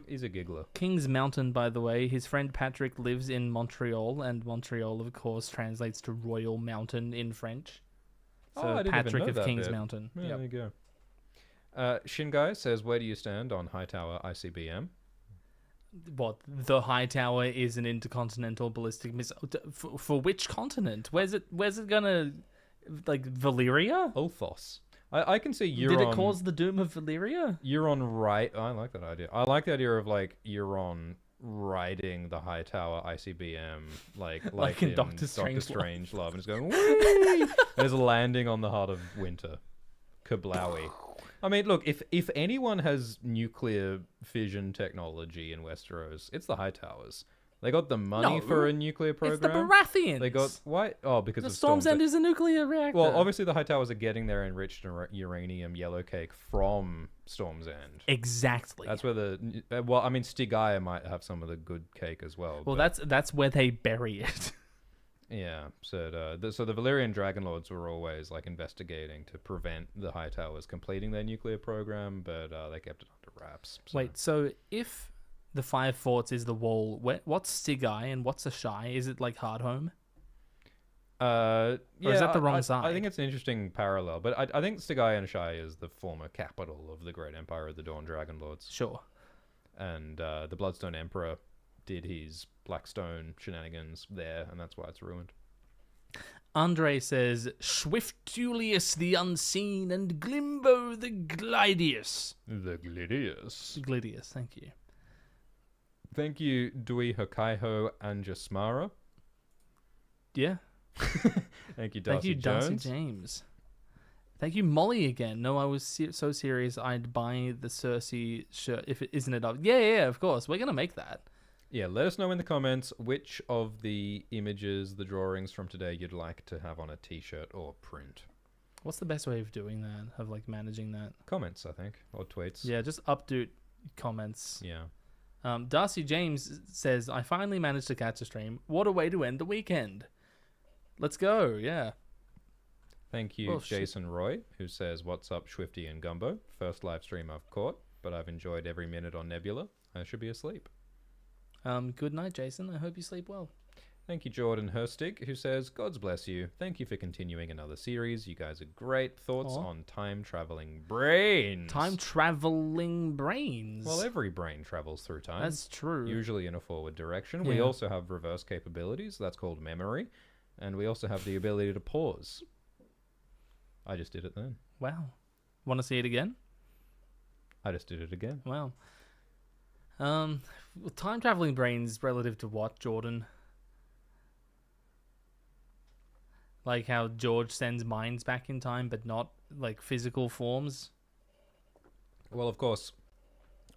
He's a giggler. Kings Mountain, by the way, his friend Patrick lives in Montreal, and Montreal, of course, translates to Royal Mountain in French. So I didn't even Patrick know of that Kings bit. Mountain. Yeah, Yep. there you go. Shingai says, where do you stand on Hightower ICBM? What, the High Tower is an intercontinental ballistic missile? For which continent? Where's it gonna, like, Valyria? Othos. I can see Euron... Did it cause the doom of Valyria? Euron right... I like that idea. I like the idea of, like, Euron riding the Hightower ICBM, like in in Doctor Strangelove, and it's going, whee! And it's landing on the heart of winter. Kablowie. I mean, look, if anyone has nuclear fission technology in Westeros, it's the Hightowers. They got the money No, for a nuclear program. It's the Baratheons. They got... Why? Oh, because The of Storm's End is a nuclear reactor. Well, obviously the Hightowers are getting their enriched uranium yellow cake from Storm's End. Exactly. That's where the... well, I mean, Stigaya might have some of the good cake as well. Well, but that's where they bury it. Yeah, so the Valyrian Dragon Lords were always like investigating to prevent the High Towers completing their nuclear program, but they kept it under wraps. So. Wait, so if the Five Forts is the wall, what's Stigai and what's Ashai? Is it like Hardhome? Yeah, or is that the wrong side? I think it's an interesting parallel, but I think Stigai and Shai is the former capital of the Great Empire of the Dawn Dragon Lords. Sure. And the Bloodstone Emperor did his Blackstone shenanigans there, and that's why it's ruined. Andre says, Swift Julius the Unseen and Glimbo the Glidus. The Glidus. Glidus, thank you. Thank you, Dui Hokkaiho Anjasmara. Yeah. Thank you, Darcy Thank you, Jones. Darcy James. Thank you, Molly, again. No, I was so serious I'd buy the Cersei shirt if it isn't it up. Yeah, of course. We're going to make that. Yeah, let us know in the comments which of the images, the drawings from today you'd like to have on a t-shirt or print. What's the best way of doing that, of like managing that? Comments, I think, or tweets. Yeah, just update comments. Yeah. Darcy James says, I finally managed to catch a stream. What a way to end the weekend. Let's go, yeah. Thank you, Jason Roy, who says, what's up, Swifty and Gumbo? First live stream I've caught, but I've enjoyed every minute on Nebula. I should be asleep. Good night, Jason. I hope you sleep well. Thank you, Jordan Herstig, who says, God's bless you. Thank you for continuing another series. You guys are great. Thoughts on time-traveling brains? Time-traveling brains? Well, every brain travels through time. That's true. Usually in a forward direction. Yeah. We also have reverse capabilities. That's called memory. And we also have the ability to pause. I just did it then. Wow. Want to see it again? I just did it again. Wow. Time-traveling brains relative to what, Jordan? Like how George sends minds back in time, but not like physical forms? Well, of course,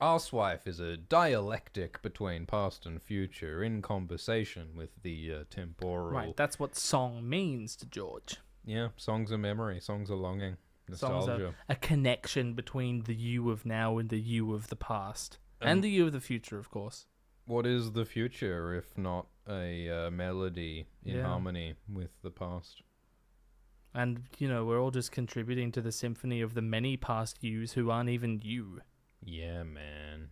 Arsewife is a dialectic between past and future in conversation with the temporal... Right, that's what song means to George. Yeah, songs are memory, songs are longing, nostalgia. Songs are a connection between the you of now and the you of the past. And the you of the future, of course. What is the future if not a melody in harmony with the past? And, you know, we're all just contributing to the symphony of the many past yous who aren't even you. Yeah, man.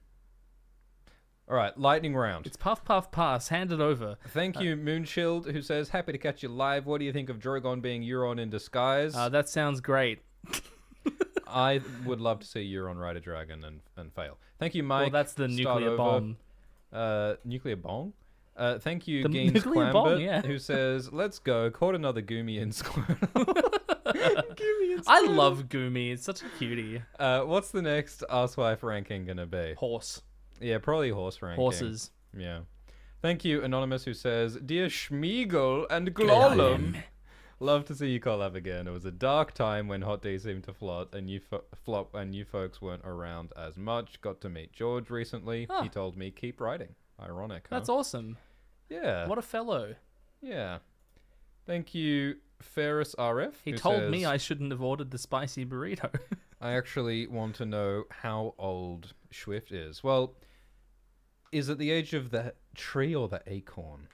All right, lightning round. It's puff, puff, pass. Hand it over. Thank you, Moonshield, who says, happy to catch you live. What do you think of Drogon being Euron in disguise? That sounds great. I would love to see Euron ride a dragon and fail. Thank you, Mike. Well, that's the nuclear bomb. Nuclear bomb? Thank you, The Gaines nuclear bomb, Clambert, yeah. who says, let's go. Caught another Goomy and Squirtle. Goomy and Squirtle. I love Goomy. It's such a cutie. What's the next Arsewife ranking going to be? Horse. Yeah, probably horse ranking. Horses. Yeah. Thank you, Anonymous, who says, Dear Schmeagol and Glolum. Love to see you collab again. It was a dark time when Hot D seemed to flop and you folks weren't around as much. Got to meet George recently. Huh. He told me, keep writing. Ironic, huh? That's awesome. Yeah. What a fellow. Yeah. Thank you, Ferris RF. He who told me says, I shouldn't have ordered the spicy burrito. I actually want to know how old Swift is. Well, is it the age of the tree or the acorn?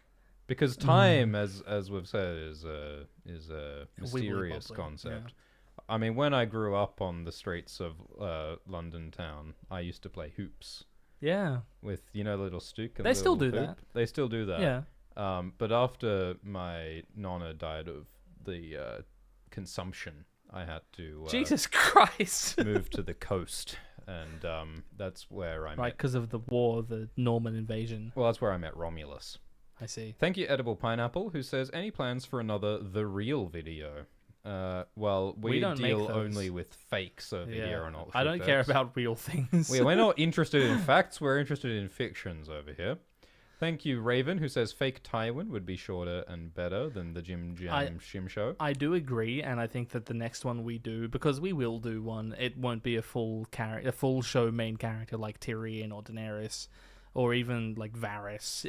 Because time, as we've said, is a mysterious concept. Yeah. I mean, when I grew up on the streets of London town, I used to play hoops. Yeah. With, you know, little Stook. And they still do hoop. that. They still do that. Yeah. But after my nonna died of the consumption, I had to Jesus Christ move to the coast, and that's where I met. Right, because of the war, the Norman invasion. Well, that's where I met Romulus. I see. Thank you, Edible Pineapple, who says, any plans for another The Real video? Well, we don't deal only with fakes over here on Alt I don't care about real things. We're not interested in facts, we're interested in fictions over here. Thank you, Raven, who says fake Tywin would be shorter and better than the Jim Jam Shim show. I do agree, and I think that the next one we do, because we will do one, it won't be a full show main character like Tyrion or Daenerys. Or even like Varys,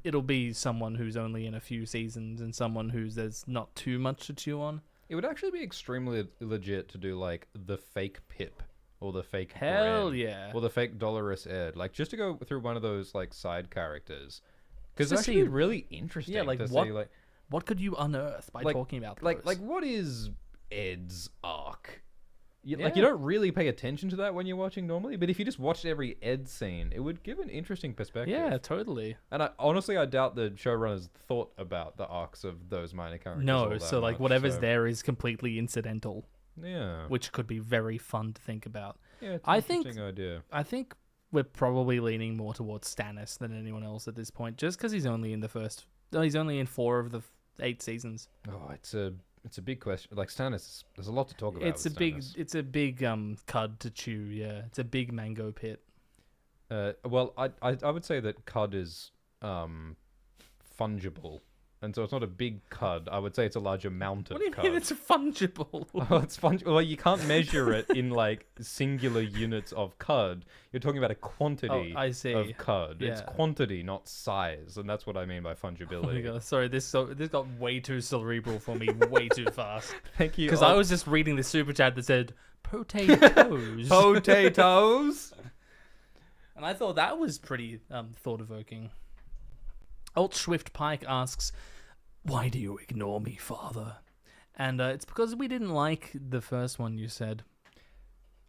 it'll be someone who's only in a few seasons and someone who's there's not too much to chew on. It would actually be extremely legit to do like the fake Pip or the fake Bran, or the fake Dolorous Ed, like just to go through one of those like side characters, because it's actually really interesting. Yeah, like to what see, like What could you unearth by talking about those? Like what is Ed's arc? Yeah. Like, you don't really pay attention to that when you're watching normally, but if you just watched every Ed scene, it would give an interesting perspective. Yeah, totally. And I doubt the showrunners thought about the arcs of those minor characters. all No, that so like much, whatever's so- there is completely incidental, Yeah. which could be very fun to think about. Yeah, it's I an think- interesting idea. I think we're probably leaning more towards Stannis than anyone else at this point, just because he's only in 4 of the 8 seasons. Oh, it's a big question. Like Stannis, there's a lot to talk about. It's with a big, Stannis. it's a big cud to chew. Yeah, it's a big mango pit. Well, I would say that cud is fungible, and so it's not a big cud. I would say it's a large amount of What do you cud. mean it's fungible? Oh, it's fungible. Well, you can't measure it in like singular units of cud. You're talking about a quantity Oh, I see. of cud. It's Yeah. quantity, not size, and that's what I mean by Oh my fungibility. god, sorry, this got way too cerebral for me, way too fast. Thank you. Because I was just reading the super chat that said potatoes, potatoes. and I thought that was pretty thought-evoking. Alt Swift Pike asks, "Why do you ignore me, father?" And it's because we didn't like the first one you said.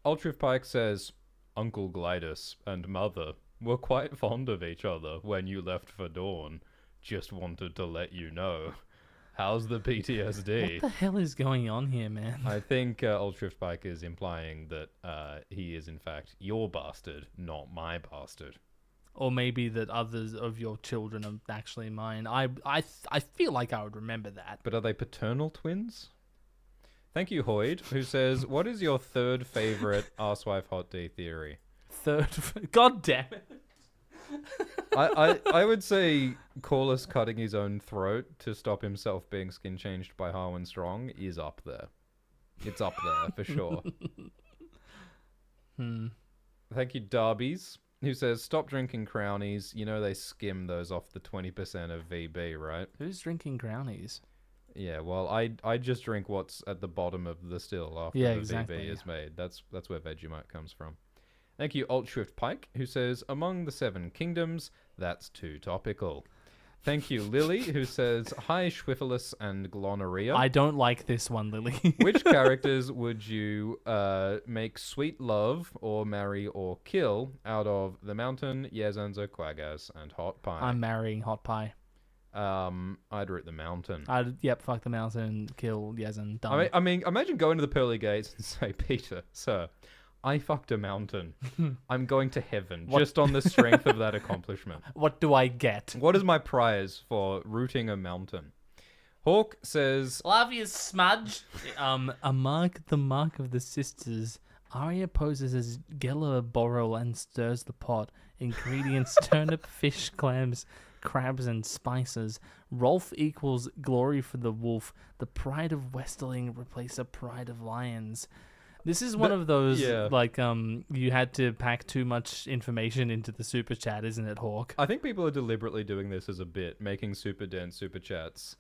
Ultrif Pike says, Uncle Glidus and Mother were quite fond of each other when you left for Dawn. Just wanted to let you know. How's the PTSD? What the hell is going on here, man? I think Ultrif Pike is implying that he is in fact your bastard, not my bastard. Or maybe that others of your children are actually mine. I feel like I would remember that. But are they paternal twins? Thank you, Hoyd, who says, what is your third favorite Arsewife Hot D theory? Third, god damn it. I would say Corlys cutting his own throat to stop himself being skin changed by Harwin Strong is up there. It's up there for sure. Thank you, Darbies, who says, stop drinking Crownies. You know they skim those off the 20% of VB, right? Who's drinking Crownies? Yeah, well, I just drink what's at the bottom of the still after Yeah, the exactly, VB is made. That's where Vegemite comes from. Thank you, Altswift Pike, who says, among the 7 kingdoms, that's too topical. Thank you, Lily, who says, hi, Schwiffelus and Glonorrhea. I don't like this one, Lily. Which characters would you make sweet love or marry or kill out of The Mountain, Yezanza, Quaggas, and Hot Pie? I'm marrying Hot Pie. I'd root The Mountain. Fuck the Mountain, kill Yezan, done. I mean, imagine going to the pearly gates and say, Peter, sir, I fucked a mountain. I'm going to heaven just on the strength of that accomplishment. What do I get? What is my prize for rooting a mountain? Hawk says, Love you, smudge. The mark of the sisters. Arya poses as Gela Borrel and stirs the pot. Ingredients: turnip, fish, clams, crabs, and spices. Rolf equals glory for the wolf. The pride of Westerling replace a pride of lions. This is one of those, you had to pack too much information into the super chat, isn't it, Hawk? I think people are deliberately doing this as a bit, making super dense super chats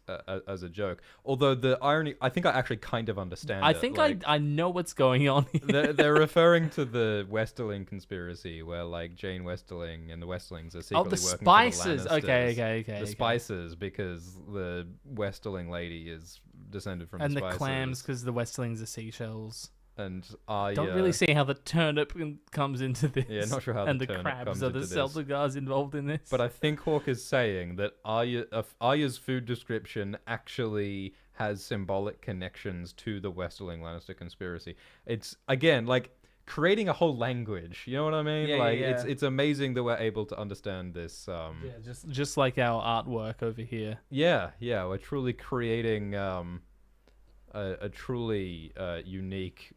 as a joke. Although the irony, I think I actually kind of understand I think I know what's going on here. They're referring to the Westerling conspiracy, where like Jane Westerling and the Westerlings are secretly the working spices. for the Lannisters. Okay. The spices, because the Westerling lady is descended from And the the spices. clams, because the Westerlings are seashells. And Arya... Don't really see how the turnip comes into this. Yeah, not sure how and the the turnip crabs comes are the into this. Celtigars involved in this. But I think Hawk is saying that Arya's food description actually has symbolic connections to the Westerling Lannister conspiracy. It's, again, like creating a whole language. You know what I mean? Yeah, like yeah. it's amazing that we're able to understand this. Just like our artwork over here. Yeah, we're truly creating a truly unique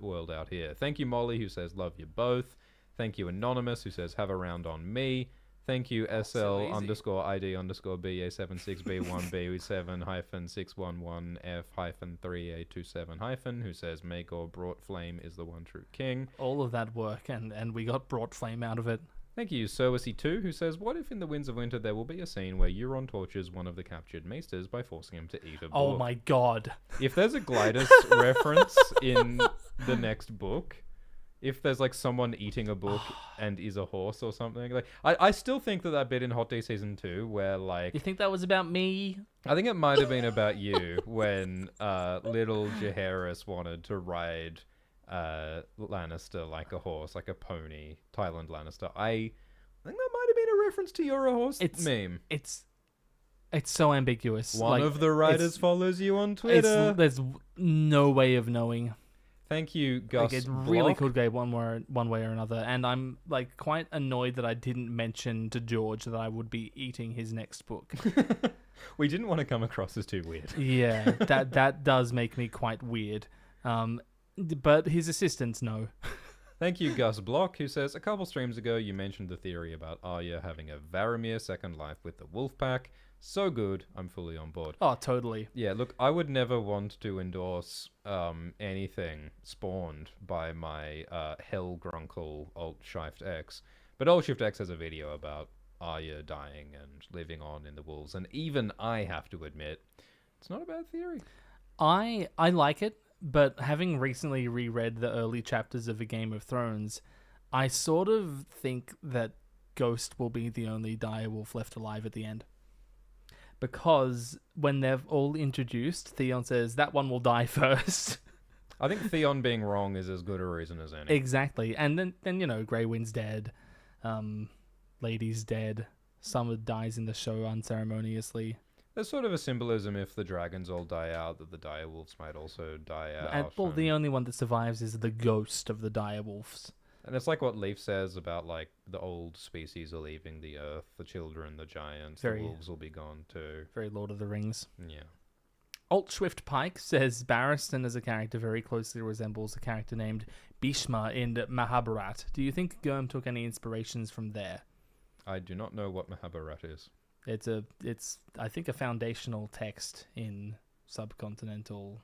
world out here. Thank you, Molly, who says, love you both. Thank you, Anonymous, who says, have a round on me. Thank you, SL underscore ID underscore BA76B1B7-611F-3A27-, who says, Maegor brought flame is the one true king. All of that work, and we got brought flame out of it. Thank you, Serwissy2, who says, what if in the Winds of Winter there will be a scene where Euron tortures one of the captured maesters by forcing him to eat a book? Oh my god. If there's a Glidus reference in the next book, if there's like someone eating a book and is a horse or something. Like I still think that bit in Hot D Season 2 where like... You think that was about me? I think it might have been about you when little Jaehaerys wanted to ride Lannister like a horse, like a pony, Tyland Lannister. I think that might have been a reference to You're a Horse meme. It's so ambiguous. One of the writers follows you on Twitter. There's no way of knowing. Thank you, Gus. It really could go one way or another, and I'm like quite annoyed that I didn't mention to George that I would be eating his next book. We didn't want to come across as too weird. Yeah, that does make me quite weird. But his assistants know. Thank you, Gus Block, who says, a couple streams ago you mentioned the theory about Arya having a Varamir second life with the Wolfpack. So good, I'm fully on board. Oh, totally. Yeah, look, I would never want to endorse anything spawned by my Hell Grunkle Alt Shift X, but Alt Shift X has a video about Arya dying and living on in the wolves, and even I have to admit, it's not a bad theory. I like it, but having recently reread the early chapters of A Game of Thrones, I sort of think that Ghost will be the only direwolf left alive at the end. Because when they're all introduced, Theon says, that one will die first. I think Theon being wrong is as good a reason as any. Exactly. And then you know, Grey Wind's dead. Lady's dead. Summer dies in the show unceremoniously. There's sort of a symbolism if the dragons all die out, that the direwolves might also die out. And the only one that survives is the ghost of the direwolves. And it's like what Leaf says about, like, the old species are leaving the earth, the children, the giants, the wolves will be gone too. Very Lord of the Rings. Yeah. Alt Swift Pike says Barristan as a character very closely resembles a character named Bhishma in Mahabharat. Do you think Gurm took any inspirations from there? I do not know what Mahabharat is. It's I think a foundational text in subcontinental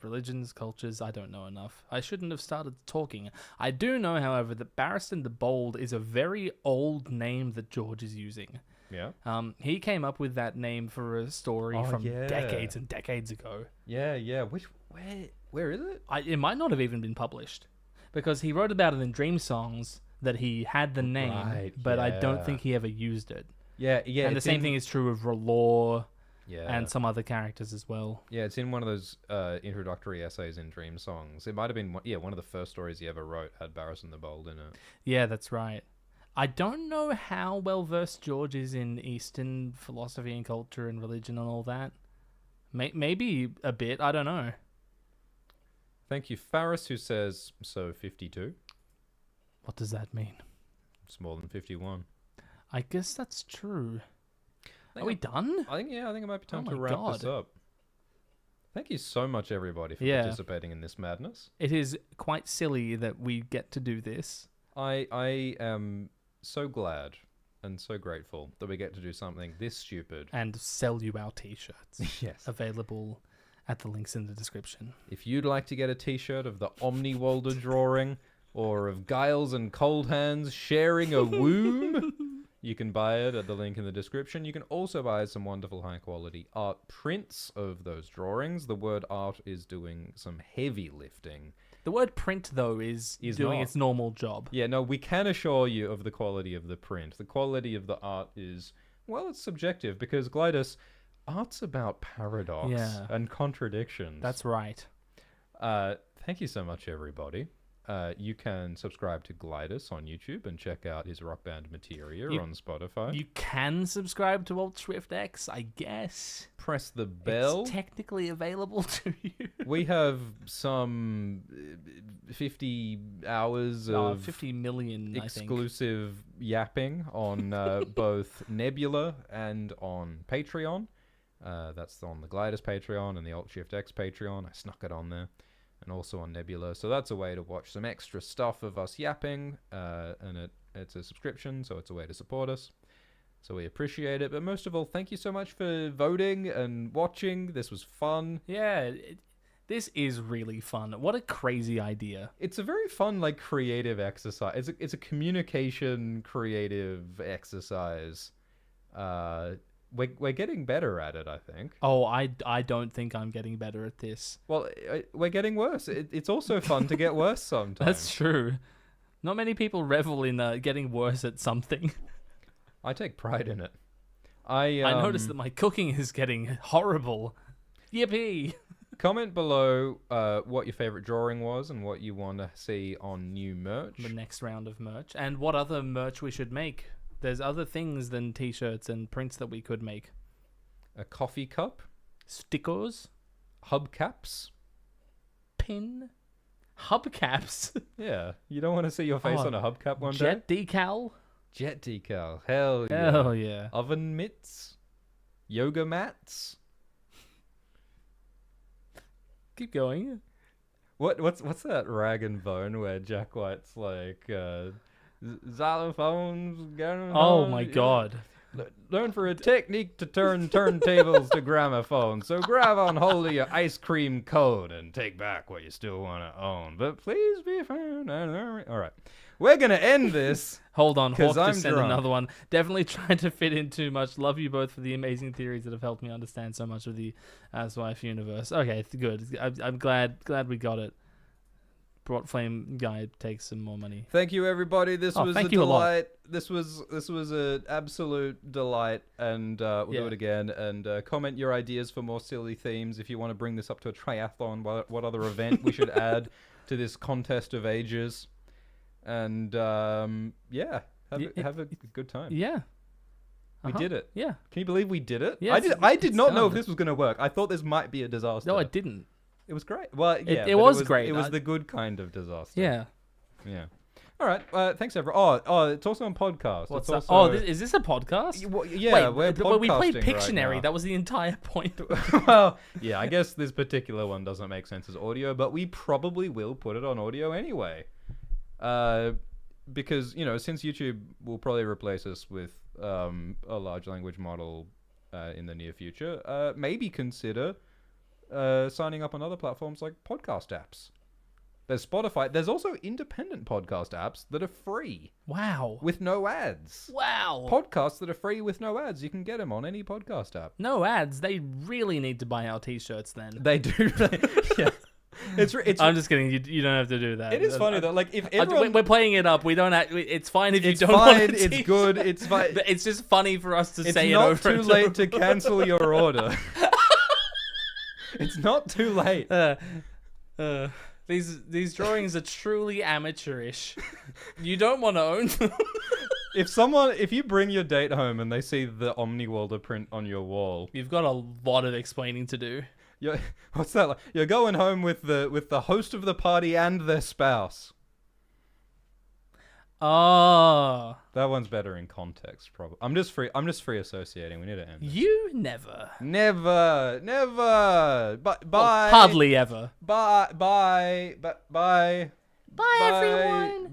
religions, cultures. I don't know enough. I shouldn't have started talking. I do know, however, that Barristan the Bold is a very old name that George is using. Yeah. He came up with that name for a story from decades and decades ago. Yeah. Where is it? It might not have even been published because he wrote about it in Dream Songs that he had the name, but I don't think he ever used it. Yeah. And the same thing is true of R'hllor. Yeah. And some other characters as well. Yeah, it's in one of those introductory essays in Dream Songs. It might have been, one of the first stories he ever wrote had Barristan the Bold in it. Yeah, that's right. I don't know how well versed George is in Eastern philosophy and culture and religion and all that. Maybe a bit, I don't know. Thank you, Faris, who says, so 52? What does that mean? It's more than 51. I guess that's true. Are we done? I think it might be time to wrap this up. Thank you so much, everybody, for participating in this madness. It is quite silly that we get to do this. I am so glad and so grateful that we get to do something this stupid. And sell you our t-shirts. Yes. Available at the links in the description. If you'd like to get a t-shirt of the Omniwalder drawing or of Giles and Cold Hands sharing a womb... You can buy it at the link in the description. You can also buy some wonderful high-quality art prints of those drawings. The word art is doing some heavy lifting. The word print, though, is doing its normal job. Yeah, no, we can assure you of the quality of the print. The quality of the art is, well, it's subjective, because, Glidus, art's about paradox and contradictions. That's right. Thank you so much, everybody. You can subscribe to Glidus on YouTube and check out his rock band Materia on Spotify. You can subscribe to Alt Swift X, I guess. Press the bell. It's technically available to you. We have some 50 hours of 50 million exclusive yapping on both Nebula and on Patreon. That's on the Glidus Patreon and the Alt Shift X Patreon. I snuck it on there. And also on Nebula. So that's a way to watch some extra stuff of us yapping. And it's a subscription, so it's a way to support us. So we appreciate it. But most of all, thank you so much for voting and watching. This was fun. Yeah, this is really fun. What a crazy idea. It's a very fun, like, creative exercise. It's a communication creative exercise. we're getting better at it, I think. Oh, I don't think I'm getting better at this. Well, we're getting worse. It's also fun to get worse sometimes. That's true. Not many people revel in getting worse at something. I take pride in it. I noticed that my cooking is getting horrible. Yippee! Comment below what your favorite drawing was and what you want to see on new merch. The next round of merch. And what other merch we should make. There's other things than t-shirts and prints that we could make. A coffee cup. Stickers. Hubcaps. Pin. Hubcaps. Yeah. You don't want to see your face on a hubcap one day? Jet decal. Jet decal. Hell yeah. Hell yeah. Oven mitts. Yoga mats. Keep going. What's that rag and bone where Jack White's like xylophones? Oh my god. Learn for a technique to turn turntables to gramophone. So grab on hold of your ice cream cone and take back what you still want to own. But please be found. All right. We're going to end this. Hold on. Hawk I'm just sent drunk. another one. Definitely trying to fit in too much. Love you both for the amazing theories that have helped me understand so much of the ASOIAF universe. Okay, good. I'm glad we got it. Brought Flame Guy takes some more money. Thank you, everybody. This was a thank you a lot. delight. This was an absolute delight, and we'll do it again. And comment your ideas for more silly themes. If you want to bring this up to a triathlon, what other event we should add to this contest of ages? And have a good time. Yeah. We did it. Yeah. Can you believe we did it? Yeah, I did not know done. if this was going to work. I thought this might be a disaster. No, I didn't. It was great. Well, yeah, it but was great. It was the good kind of disaster. Yeah. Yeah. All right. Thanks, everyone. Oh, it's also on podcast. What's it's that? also... is this a podcast? Yeah, Wait, we're but we played podcasting Pictionary. right now. That was the entire point. Well, yeah, I guess this particular one doesn't make sense as audio, but we probably will put it on audio anyway. Because, since YouTube will probably replace us with a large language model in the near future, maybe consider signing up on other platforms like podcast apps. There's Spotify. There's also independent podcast apps that are free. Wow. With no ads. Wow. Podcasts that are free with no ads. You can get them on any podcast app. No ads. They really need to buy our t-shirts then. They do. Yeah. It's I'm just kidding. You don't have to do that. It is funny though. Like if everyone, we're playing it up. We don't. It's fine if you it's don't fine. want It's good. It's fine. But it's just funny for us to say it not over. too late to cancel your order. It's not too late. These drawings are truly amateurish. You don't want to own them. If you bring your date home and they see the Omniwalder print on your wall, You've got a lot of explaining to do. what's that like? You're going home with the host of the party and their spouse. Oh. That one's better in context, probably. I'm just free associating. We need to end this. You never. Never. But bye. Hardly ever. Bye. Bye. Bye. Bye, everyone. Bye.